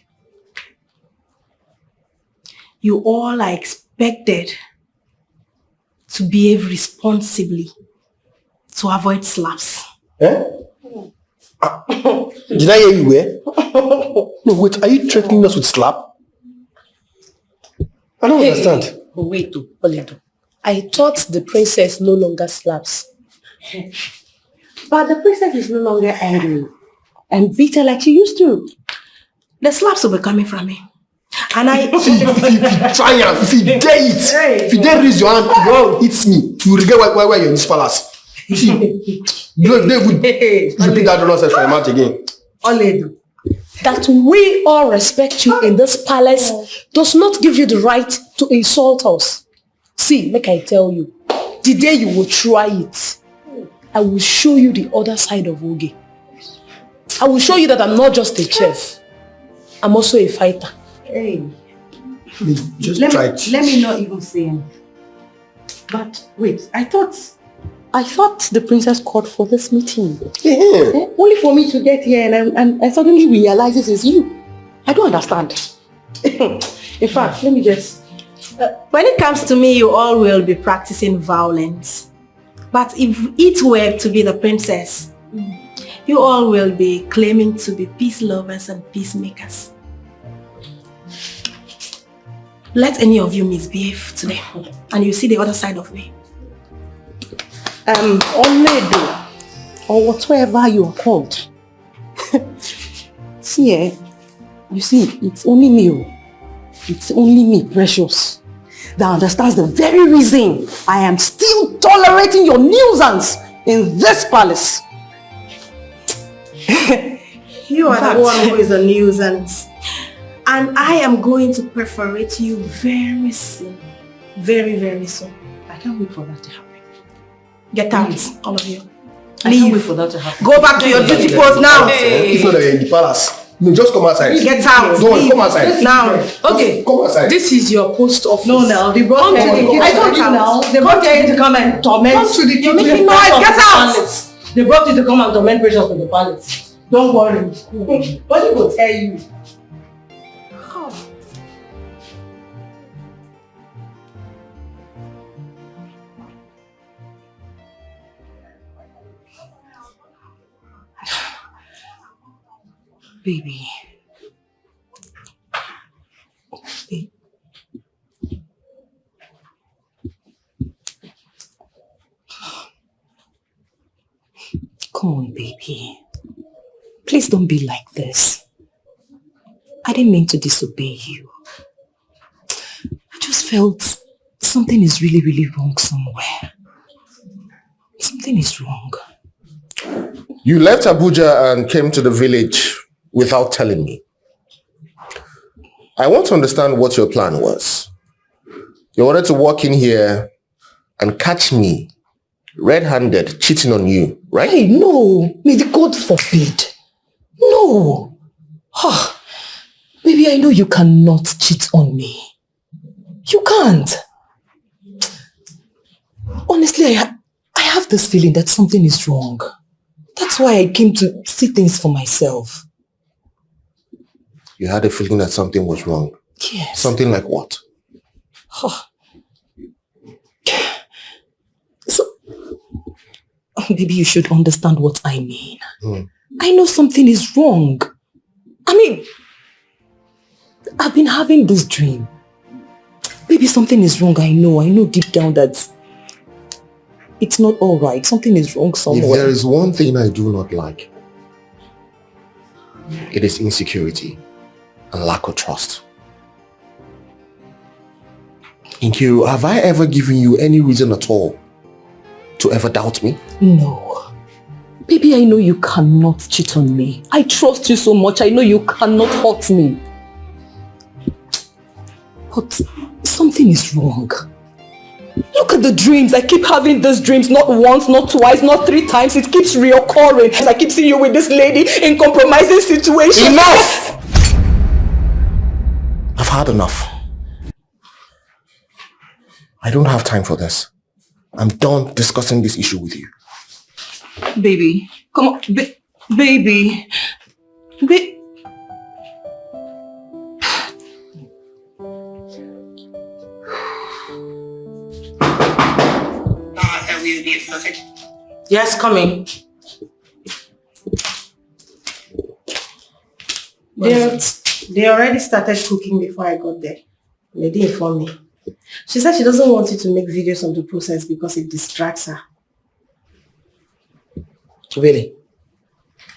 You all are expected to behave responsibly to avoid slaps. Did I hear you where? No, wait, are you threatening us with slap? I don't understand. Wait, Oledo. I thought the princess no longer slaps. But the princess is no longer angry and bitter like she used to. The slaps will be coming from me. And I... if you try and if you dare it, if you dare raise your hand, go hit me, you will regret why you're in this palace. You see, they would repeat that nonsense from your mouth again. Oledo, that we all respect you in this palace does not give you the right to insult us. See, make I tell you, the day you will try it, I will show you the other side of Oge. I will show you that I'm not just a chef. I'm also a fighter. Hey. Just try it. Let me not even say anything. But wait, I thought the princess called for this meeting. Yeah. Only for me to get here and I suddenly realize this is you. I don't understand. In fact, let me just... when it comes to me, you all will be practicing violence. But if it were to be the princess, you all will be claiming to be peace lovers and peacemakers. Let any of you misbehave today, and you see the other side of me. Oledo, or whatsoever you are called. See, you see, it's only me. It's only me, Precious, that understands the very reason I am still tolerating your nuisance in this palace. You are the one who is a nuisance. And I am going to perforate you very soon. Very, very soon. I can't wait for that to happen. Get out, all of you. I can't wait for that to happen. Go back to your duty post now. If not, in the palace. No, just come outside. Get out. No, come outside. Now. Okay. Come outside. This is your post office. No, now. They brought Come to the kitchen. I told you now. They brought you to come and torment. Come to the kitchen. You're making Get noise. out. Get out. They brought you to come and torment Precious in the palace. Don't worry. What did they tell you? Baby. Come on, baby. Please don't be like this. I didn't mean to disobey you. I just felt something is really, really wrong somewhere. Something is wrong. You left Abuja and came to the village without telling me. I want to understand what your plan was. You wanted to walk in here and catch me red-handed cheating on you, right? Hey, no. May the gods forbid. No. Baby, I know you cannot cheat on me. You can't. Honestly, I have this feeling that something is wrong. That's why I came to see things for myself. You had a feeling that something was wrong? Yes. Something like what? So, maybe you should understand what I mean. I know something is wrong. I mean, I've been having this dream. Maybe something is wrong, I know deep down that it's not all right. Something is wrong somewhere. If there is one thing I do not like, it is insecurity and lack of trust. Nkiru, have I ever given you any reason at all to ever doubt me? No. Baby, I know you cannot cheat on me. I trust you so much. I know you cannot hurt me. But something is wrong. Look at the dreams. I keep having these dreams, not once, not twice, not 3 times. It keeps reoccurring. I keep seeing you with this lady in compromising situations. Enough! I've had enough. I don't have time for this. I'm done discussing this issue with you. Baby, come on. Baby. Yes, coming. They already started cooking before I got there. They didn't inform me. She said she doesn't want you to make videos of the process because it distracts her. Really?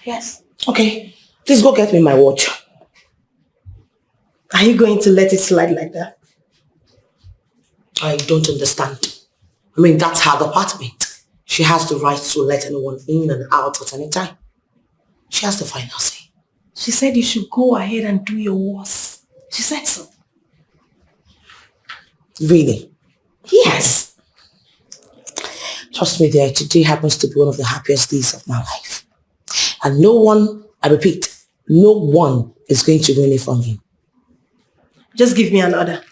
Yes. Okay. Please go get me my watch. Are you going to let it slide like that? I don't understand. I mean, that's her apartment. She has the right to let anyone in and out at any time. She has the final say. She said you should go ahead and do your worst. She said so. Really? Yes. Trust me there, today happens to be one of the happiest days of my life. And no one, I repeat, no one is going to win it from me. Just give me an order.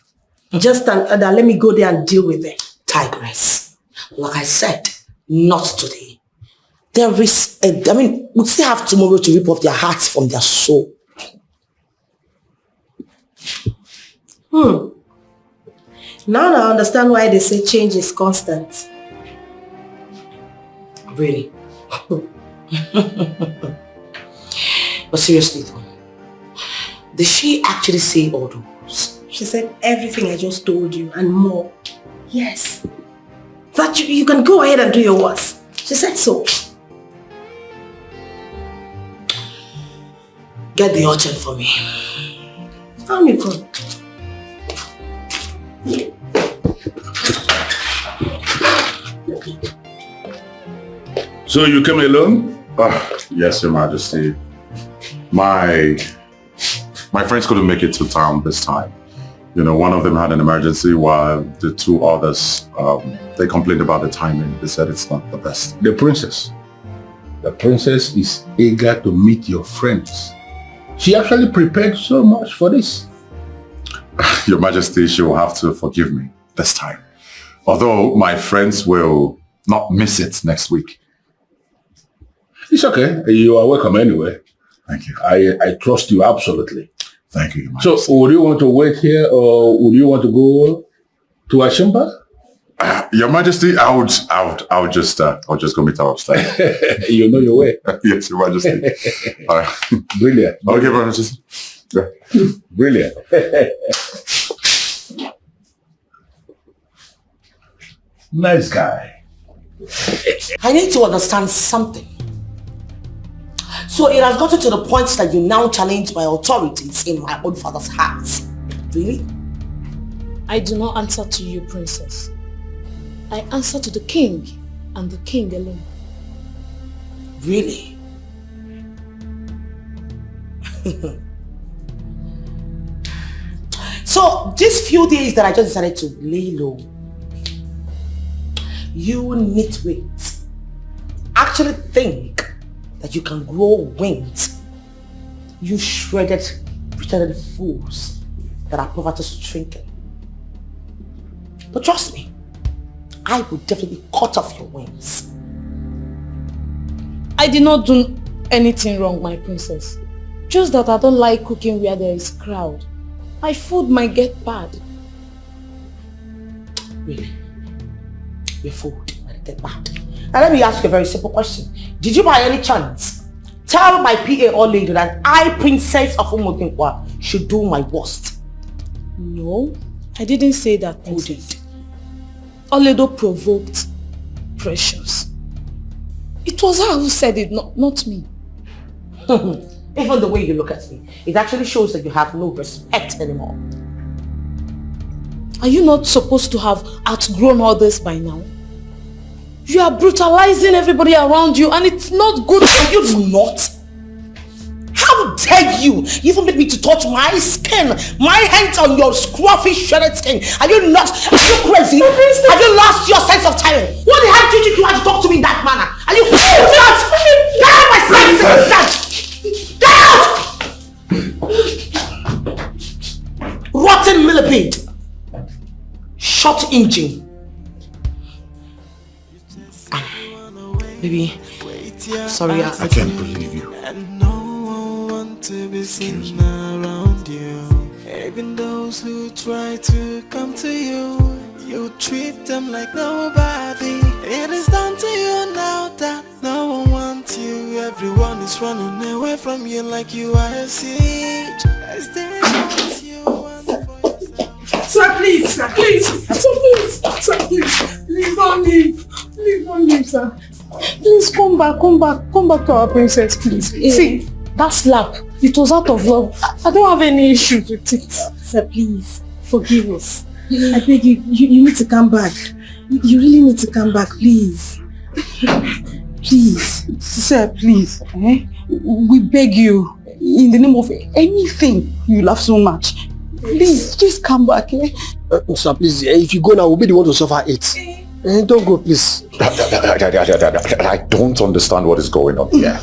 Just an order. Let me go there and deal with it. Tigress, like I said, not today. There is, we still have tomorrow to rip off their hearts from their soul. Now I understand why they say change is constant. Really? But seriously though, did she actually say all those? She said everything I just told you and more. Yes. That you can go ahead and do your worst. She said so. Get the urchin for me. How me come? So you came alone? Yes, Your Majesty. My friends couldn't make it to town this time. You know, one of them had an emergency while the two others, they complained about the timing. They said it's not the best. The princess. The princess is eager to meet your friends. She actually prepared so much for this. Your Majesty, she will have to forgive me this time. Although my friends will not miss it next week. It's okay. You are welcome anyway. Thank you. I trust you absolutely. Thank you, Your Majesty. So, would you want to wait here or would you want to go to Ashimba? Your Majesty, I would just go meet her upstairs. You know your way. Yes, Your Majesty. All right. Brilliant. Okay, Your Majesty. Yeah. Brilliant. Nice guy. I need to understand something. So it has gotten to the point that you now challenge my authorities in my own father's house. Really? I do not answer to you, princess. I answer to the king and the king alone. Really? So these few days that I just decided to lay low, you nitwit actually think that you can grow wings. You shredded, pretended fools that are poverty stricken. But trust me, I will definitely cut off your wings. I did not do anything wrong, my princess. Just that I don't like cooking where there is crowd. My food might get bad. Really? Your food might get bad. Now let me ask you a very simple question. Did you by any chance tell my PA or lady that I, Princess of Umudinkwa, should do my worst? No, I didn't say that, princess. Oledo provoked Precious. It was her who said it, not me. Even the way you look at me, it actually shows that you have no respect anymore. Are you not supposed to have outgrown all this by now? You are brutalizing everybody around you and it's not good for you. Do not. How dare you even make me to touch my skin, my hands on your scruffy shredded skin? Are you not? Are you crazy? Have you lost your sense of timing? What the hell did you do to talk to me in that manner? Are you nuts? Get out of my sight! Get out! Rotten millipede. Short engine. Baby, sorry, I can't believe you. To be seen around you. Even those who try to come to you, you treat them like nobody. It is down to you now that no one wants you. Everyone is running away. away from you like you are a siege. I stay with you once for yourself. Sir, please, sir, please, sir, please don't leave. Please don't leave, sir. Please come back to our princess, please. Yeah. See, that slap, it was out of love. I don't have any issues with it. Sir, please, forgive us. I beg you, you need to come back. You really need to come back, please. Please, sir, please. We beg you, in the name of anything you love so much. Please, just come back. Sir, please, if you go now, we'll be the one to suffer it. Don't go, please. I don't understand what is going on here.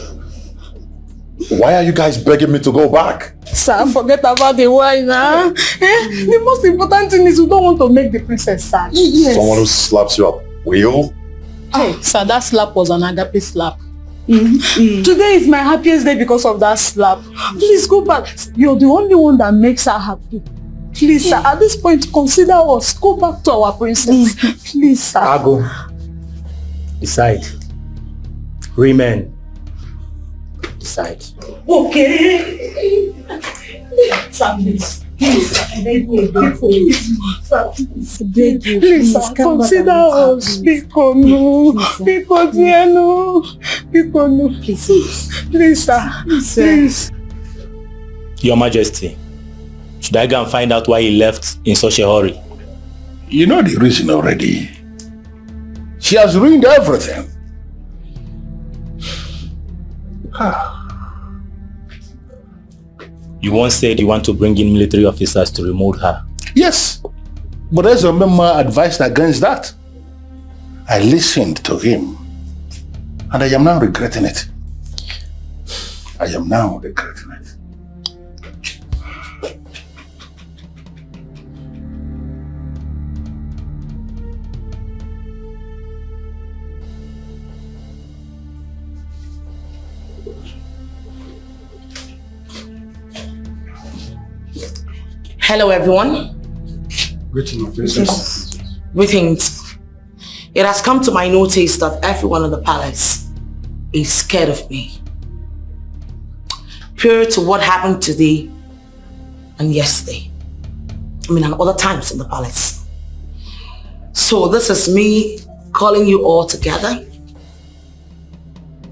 Why are you guys begging me to go back? Sir, forget about the wine, huh? The most important thing is we don't want to make the princess sad. Yes. Someone who slaps you up will? Hey, sir, that slap was an agape slap. Today is my happiest day because of that slap. Please go back. You're the only one that makes her happy. Please, sir, at this point, consider us. Go back to our princess. Please, sir. Ago. Decide. Remain. Decide. Okay. Sir, please. Please, please, sir, consider us. Please, sir. Please. Your Majesty, should I go and find out why he left in such a hurry? You know the reason already. She has ruined everything. You once said you want to bring in military officers to remove her. Yes, but as a member advised against that. I listened to him, and I am now regretting it. Hello, everyone. Greetings. It has come to my notice that everyone in the palace is scared of me. Prior to what happened today and yesterday. And other times in the palace. So this is me calling you all together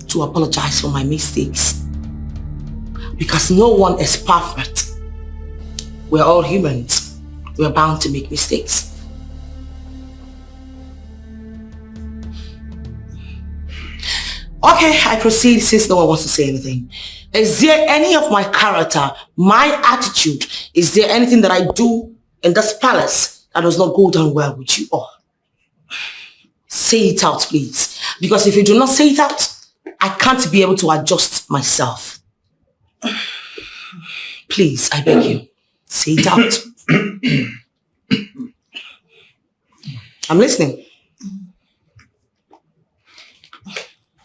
to apologize for my mistakes. Because no one is perfect. We're all humans. We're bound to make mistakes. Okay, I proceed since no one wants to say anything. Is there any of my character, my attitude, is there anything that I do in this palace that does not go down well with you all? Say it out, please. Because if you do not say it out, I can't be able to adjust myself. Please, I beg you. Say it out. I'm listening.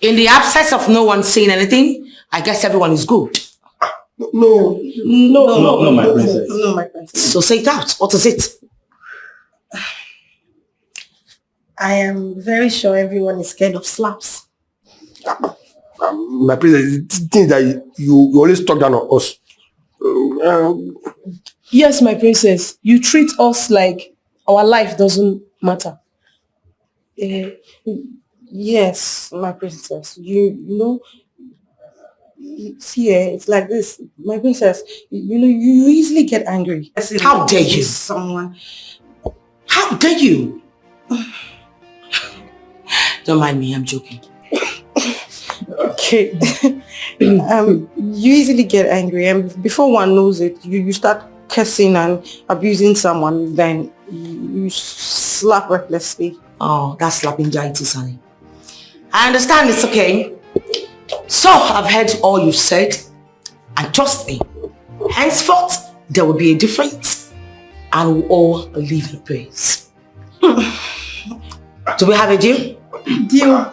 In the absence of no one saying anything, I guess everyone is good. No, my princess. No, my princess. So say it out. What is it? I am very sure everyone is scared of slaps. My princess, it's things that you always talk down on us. Yes, my princess. You treat us like our life doesn't matter. Yes, my princess. You know, see, it's like this. My princess, you easily get angry. How dare you? Someone. How dare you? Don't mind me, I'm joking. Okay. You easily get angry, and before one knows it, you start cursing and abusing someone, then you slap recklessly. Oh, that's slapping giants, honey. I understand, it's okay. So, I've heard all you said, and trust me, henceforth, there will be a difference, and we'll all live in peace. Do we have a deal? Deal.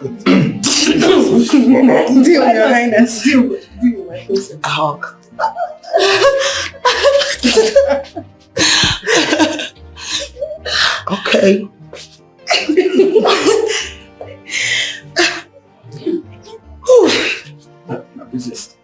Deal, Your Highness. Deal, my princess. A hug. Okay. My princess,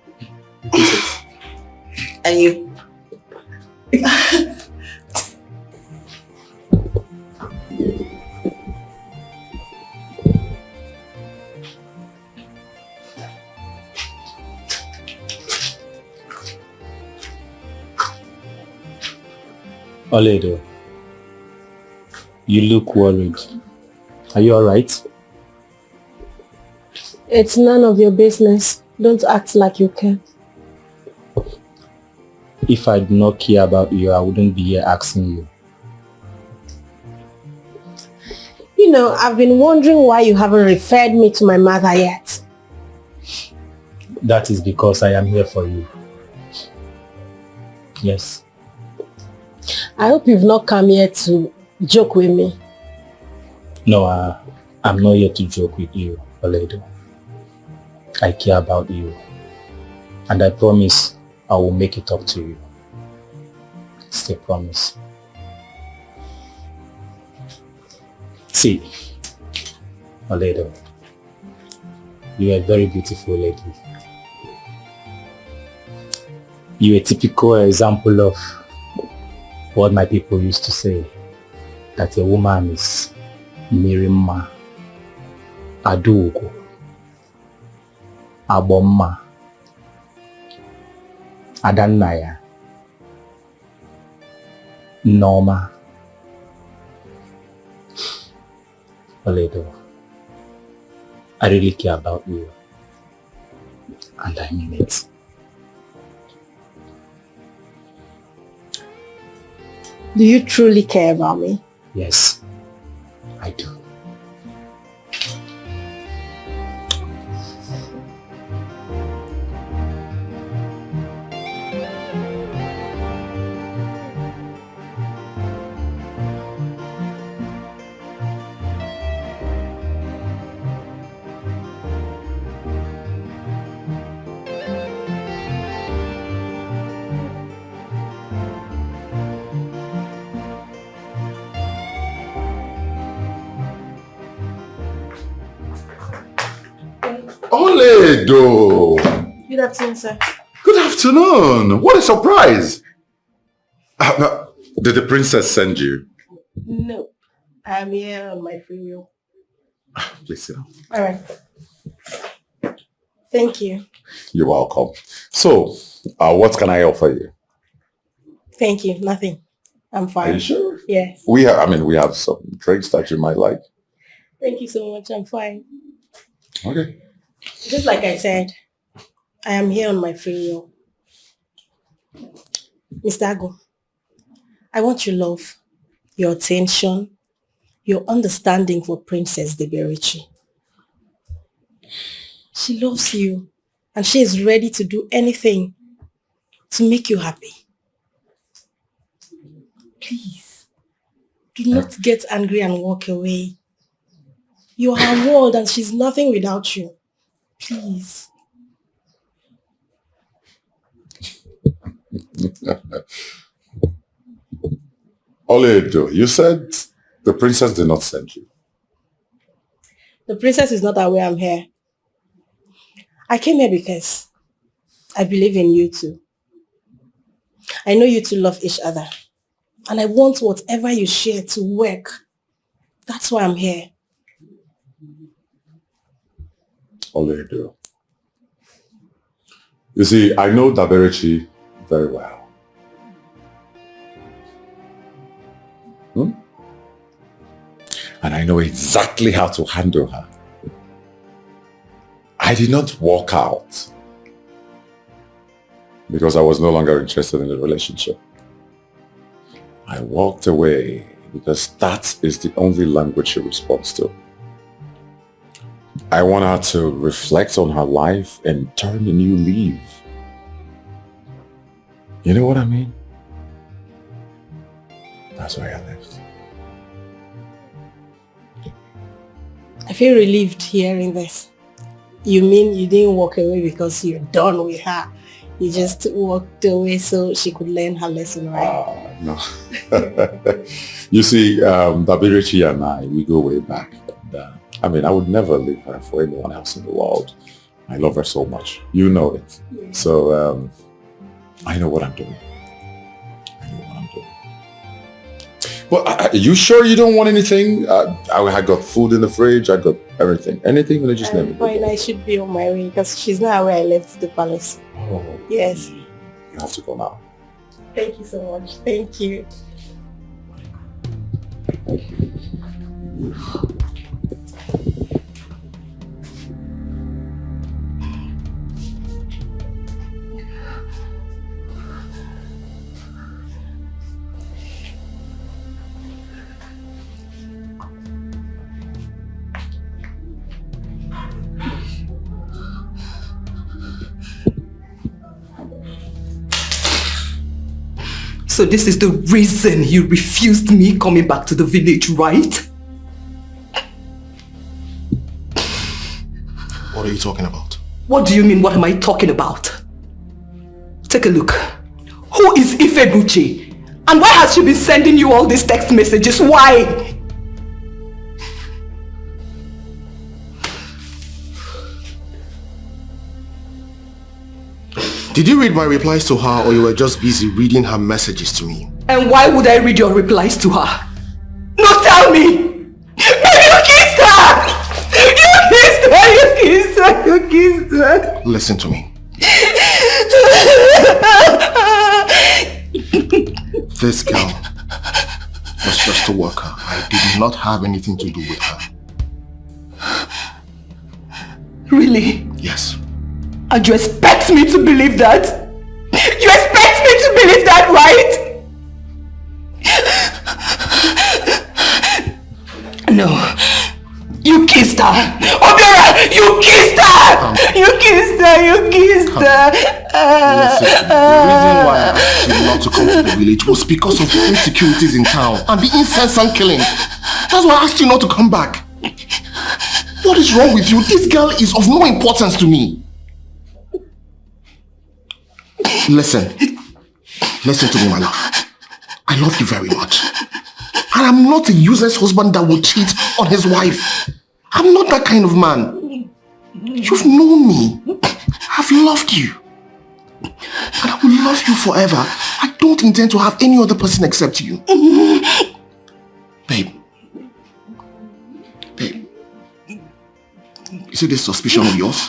Oledo, you look worried. Are you alright? It's none of your business. Don't act like you care. If I did not care about you, I wouldn't be here asking you. You know, I've been wondering why you haven't referred me to my mother yet. That is because I am here for you. Yes. I hope you've not come here to joke with me. No, I'm not here to joke with you, Oledo. I care about you. And I promise I will make it up to you. It's a promise. See, Oledo, you are a very beautiful lady. You're a typical example of what my people used to say, that a woman is Mirima, Adugo, Abomma, Adanaya, Norma. Oledo, I really care about you, and I mean it. Do you truly care about me? Yes, I do. Oledo! Good afternoon, sir. Good afternoon. What a surprise. Did the princess send you? No. I'm here on my free will. Please sit down. All right. Thank you. You're welcome. So, what can I offer you? Thank you. Nothing. I'm fine. Are you sure? Yes. We have some drinks that you might like. Thank you so much. I'm fine. Okay. Just like I said, I am here on my free will. Mr. Ago, I want your love, your attention, your understanding for Princess Deberici. She loves you and she is ready to do anything to make you happy. Please, do not get angry and walk away. You are her world and she's nothing without you. Please. Oledo, you said the princess did not send you. The princess is not aware I'm here. I came here because I believe in you two. I know you two love each other. And I want whatever you share to work. That's why I'm here. Oledo. You see, I know Deberici very well. And I know exactly how to handle her. I did not walk out because I was no longer interested in the relationship. I walked away because that is the only language she responds to. I want her to reflect on her life and turn a new leaf. You know what I mean? That's why I left. I feel relieved hearing this. You mean you didn't walk away because you're done with her? You just walked away so she could learn her lesson, right? No. You see, Deberici and I, we go way back. And, I would never leave her for anyone else in the world. I love her so much. You know it. Yeah. So, I know what I'm doing. Well, are you sure you don't want anything? I got food in the fridge. I got everything. Anything? You just name it. Fine, I should be on my way because she's not where I left the palace. Oh. Yes. You have to go now. Thank you so much. Thank you. So this is the reason you refused me coming back to the village, right? What are you talking about? What do you mean, what am I talking about? Take a look. Who is Ifebuchi? And why has she been sending you all these text messages? Why? Did you read my replies to her, or you were just busy reading her messages to me? And why would I read your replies to her? No, tell me! Maybe you kissed her! You kissed her! You kissed her! You kissed her! Listen to me. This girl was just a worker. I did not have anything to do with her. Really? Yes. And you expect me to believe that? You expect me to believe that, right? No. You kissed her. Obiora, you kissed her! You kissed her, you kissed her. Listen, the reason why I asked you not to come to the village was because of the insecurities in town and the incessant killing. That's why I asked you not to come back. What is wrong with you? This girl is of no importance to me. Listen to me, my love. I love you very much. And I'm not a useless husband that will cheat on his wife. I'm not that kind of man. You've known me. I've loved you. And I will love you forever. I don't intend to have any other person except you. Babe. You see this suspicion of yours?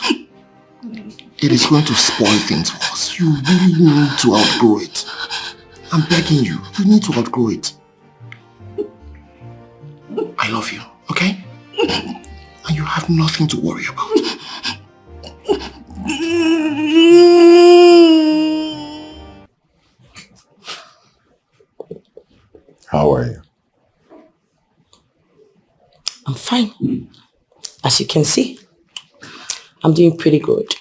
It is going to spoil things for us. You really need to outgrow it. I'm begging you. You need to outgrow it. I love you, okay? And you have nothing to worry about. How are you? I'm fine. As you can see, I'm doing pretty good.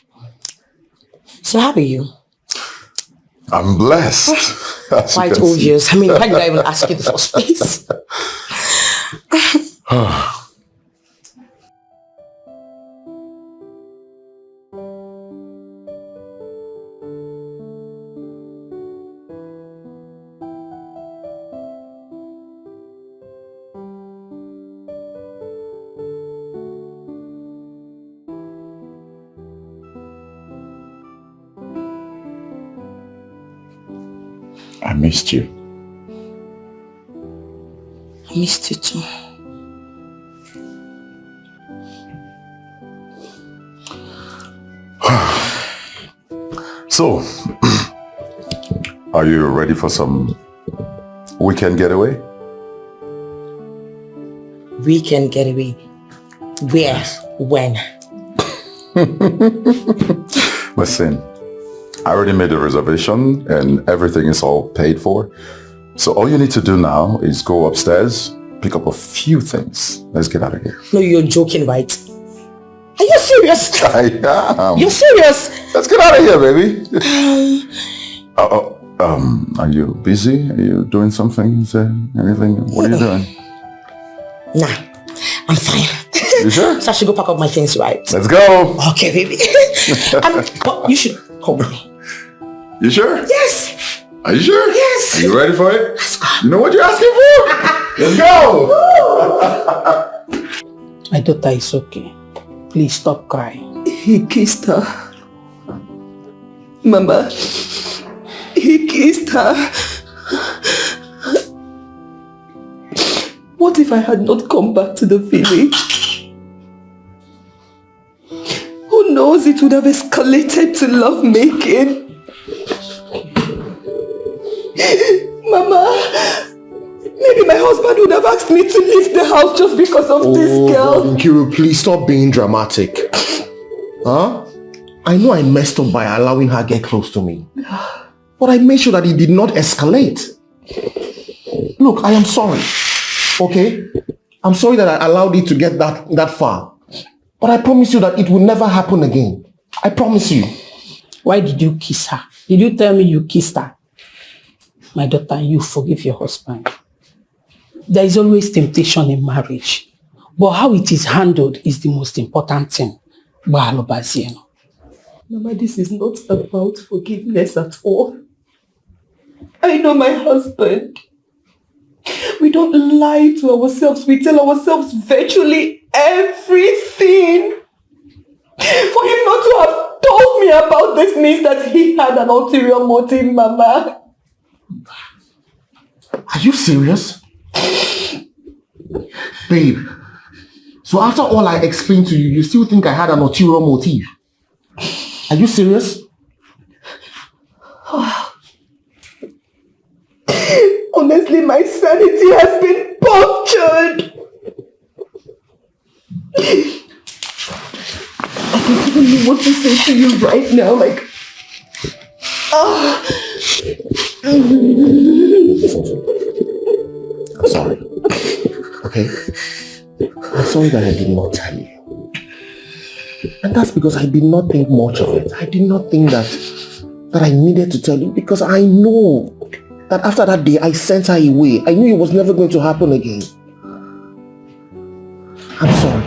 So how are you? I'm blessed. Quite obvious. I mean, why did I even ask you in the first place? I missed you. I missed you too. So, are you ready for some weekend getaway? Weekend getaway? Where? When? Listen, I already made a reservation and everything is all paid for. So all you need to do now is go upstairs, pick up a few things. Let's get out of here. No, you're joking, right? Are you serious? I am. You're serious? Let's get out of here, baby. Are you busy? Are you doing something? Is there anything? What are you doing? Nah, I'm fine. You sure? So I should go pack up my things, right? Let's go. Okay, baby. But you should come with me. You sure? Yes. Are you sure? Yes. Are you ready for it? Let's go. You know what you're asking for? Let's go. My daughter is okay. Please stop crying. He kissed her. Mama, he kissed her. What if I had not come back to the village? Who knows, it would have escalated to lovemaking. Mama, maybe my husband would have asked me to leave the house just because of this girl. God, Nkiru, please stop being dramatic. Huh? I know I messed up by allowing her get close to me. But I made sure that it did not escalate. Look, I am sorry. Okay? I'm sorry that I allowed it to get that far. But I promise you that it will never happen again. I promise you. Why did you kiss her? Did you tell me you kissed her? My daughter, you forgive your husband. There is always temptation in marriage. But how it is handled is the most important thing. Mama, this is not about forgiveness at all. I know my husband. We don't lie to ourselves. We tell ourselves virtually everything. For him not to have told me about this means that he had an ulterior motive, Mama. Are you serious? Babe, so after all I explained to you, you still think I had an ulterior motive? Are you serious? Honestly, my sanity has been punctured. I don't even know what to say to you right now. Like, I'm sorry. Okay? I'm sorry that I did not tell you. And that's because I did not think much of it. I did not think that I needed to tell you, because I know that after that day I sent her away. I knew it was never going to happen again. I'm sorry.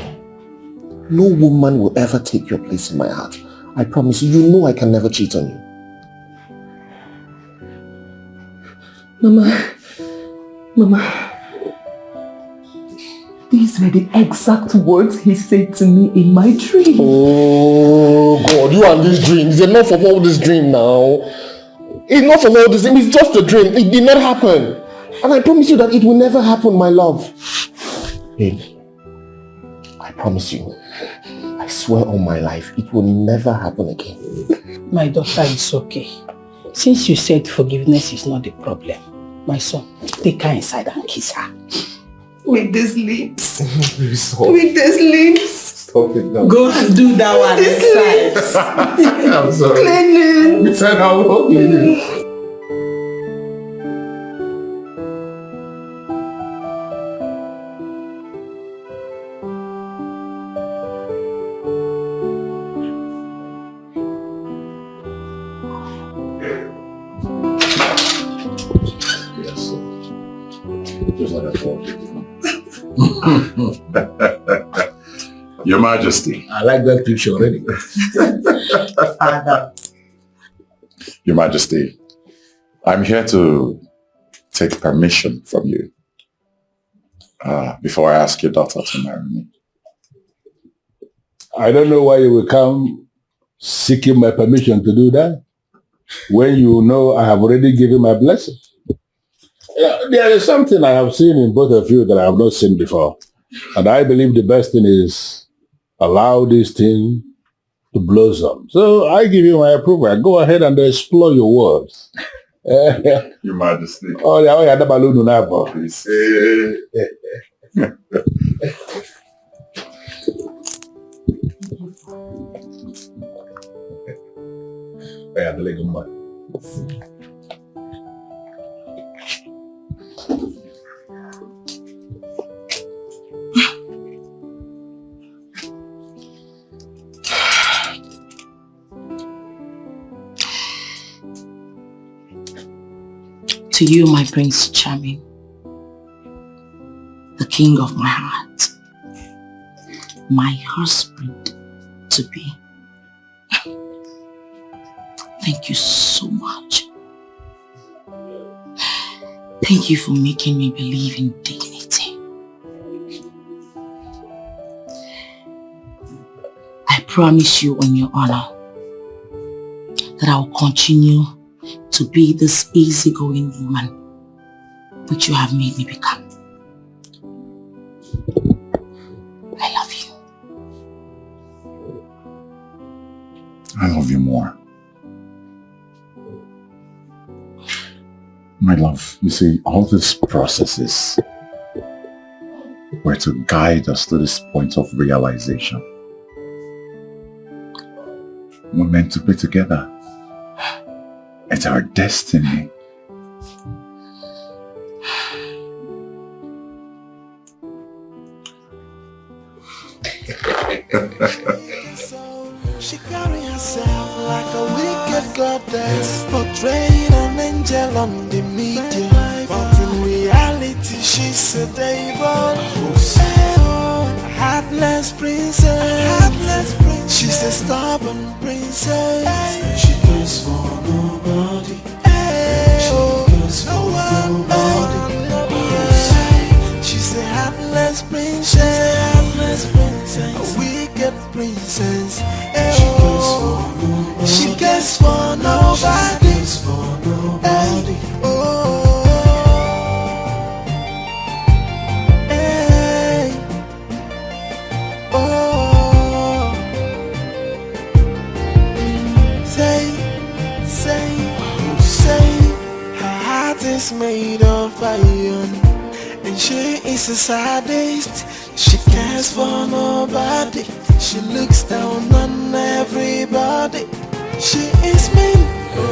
No woman will ever take your place in my heart. I promise you. You know I can never cheat on you. Mama. These were the exact words he said to me in my dream. Oh God, you and these dreams. Enough of all this dream now. Enough of all this dream. It's just a dream. It did not happen. And I promise you that it will never happen, my love. Babe, I promise you. I swear on my life, it will never happen again. My daughter is okay. Since you said forgiveness is not the problem, my son, take her inside and kiss her. With these lips. With these lips. Stop it now. Go and do that one inside. I'm sorry. Cleaning. You said I will clean it. Just like I told you. Your Majesty. I like that picture already. Your Majesty, I'm here to take permission from you before I ask your daughter to marry me. I don't know why you will come seeking my permission to do that when you know I have already given my blessing. Yeah, there is something I have seen in both of you that I have not seen before. And I believe the best thing is allow this thing to blossom. So I give you my approval. Go ahead and explore your words. Your Majesty. Oh, yeah, the balloon now, please. Yeah, the leg of mine. To you, my Prince Charming, the king of my heart, my husband to be. Thank you so much. Thank you for making me believe in dignity. I promise you on your honor that I will continue to be this easygoing woman which you have made me become. I love you. I love you more. My love, you see, all these processes were to guide us to this point of realization. We're meant to be together. It's our destiny. She carry herself like a wicked goddess, portraying an angel on the media, but in reality she's a devil. A heartless princess. She's a stubborn princess. She cares for nobody. She cares for nobody. She's a heartless princess. A wicked princess. She cares for nobody. Is made of iron, and she is a sadist. She cares for nobody. She looks down on everybody. She is mean,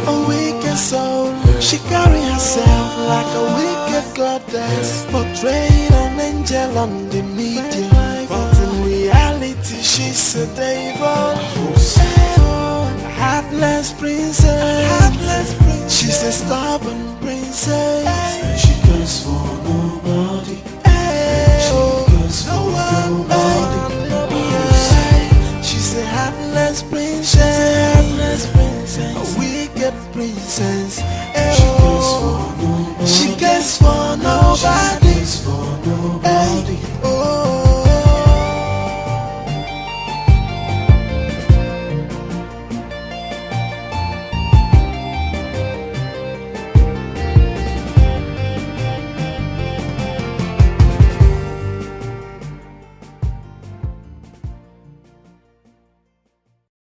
a wicked soul. She carry herself like a wicked goddess, portraying an angel on the media, but in reality she's a devil. Heartless princess. She's a stubborn princess.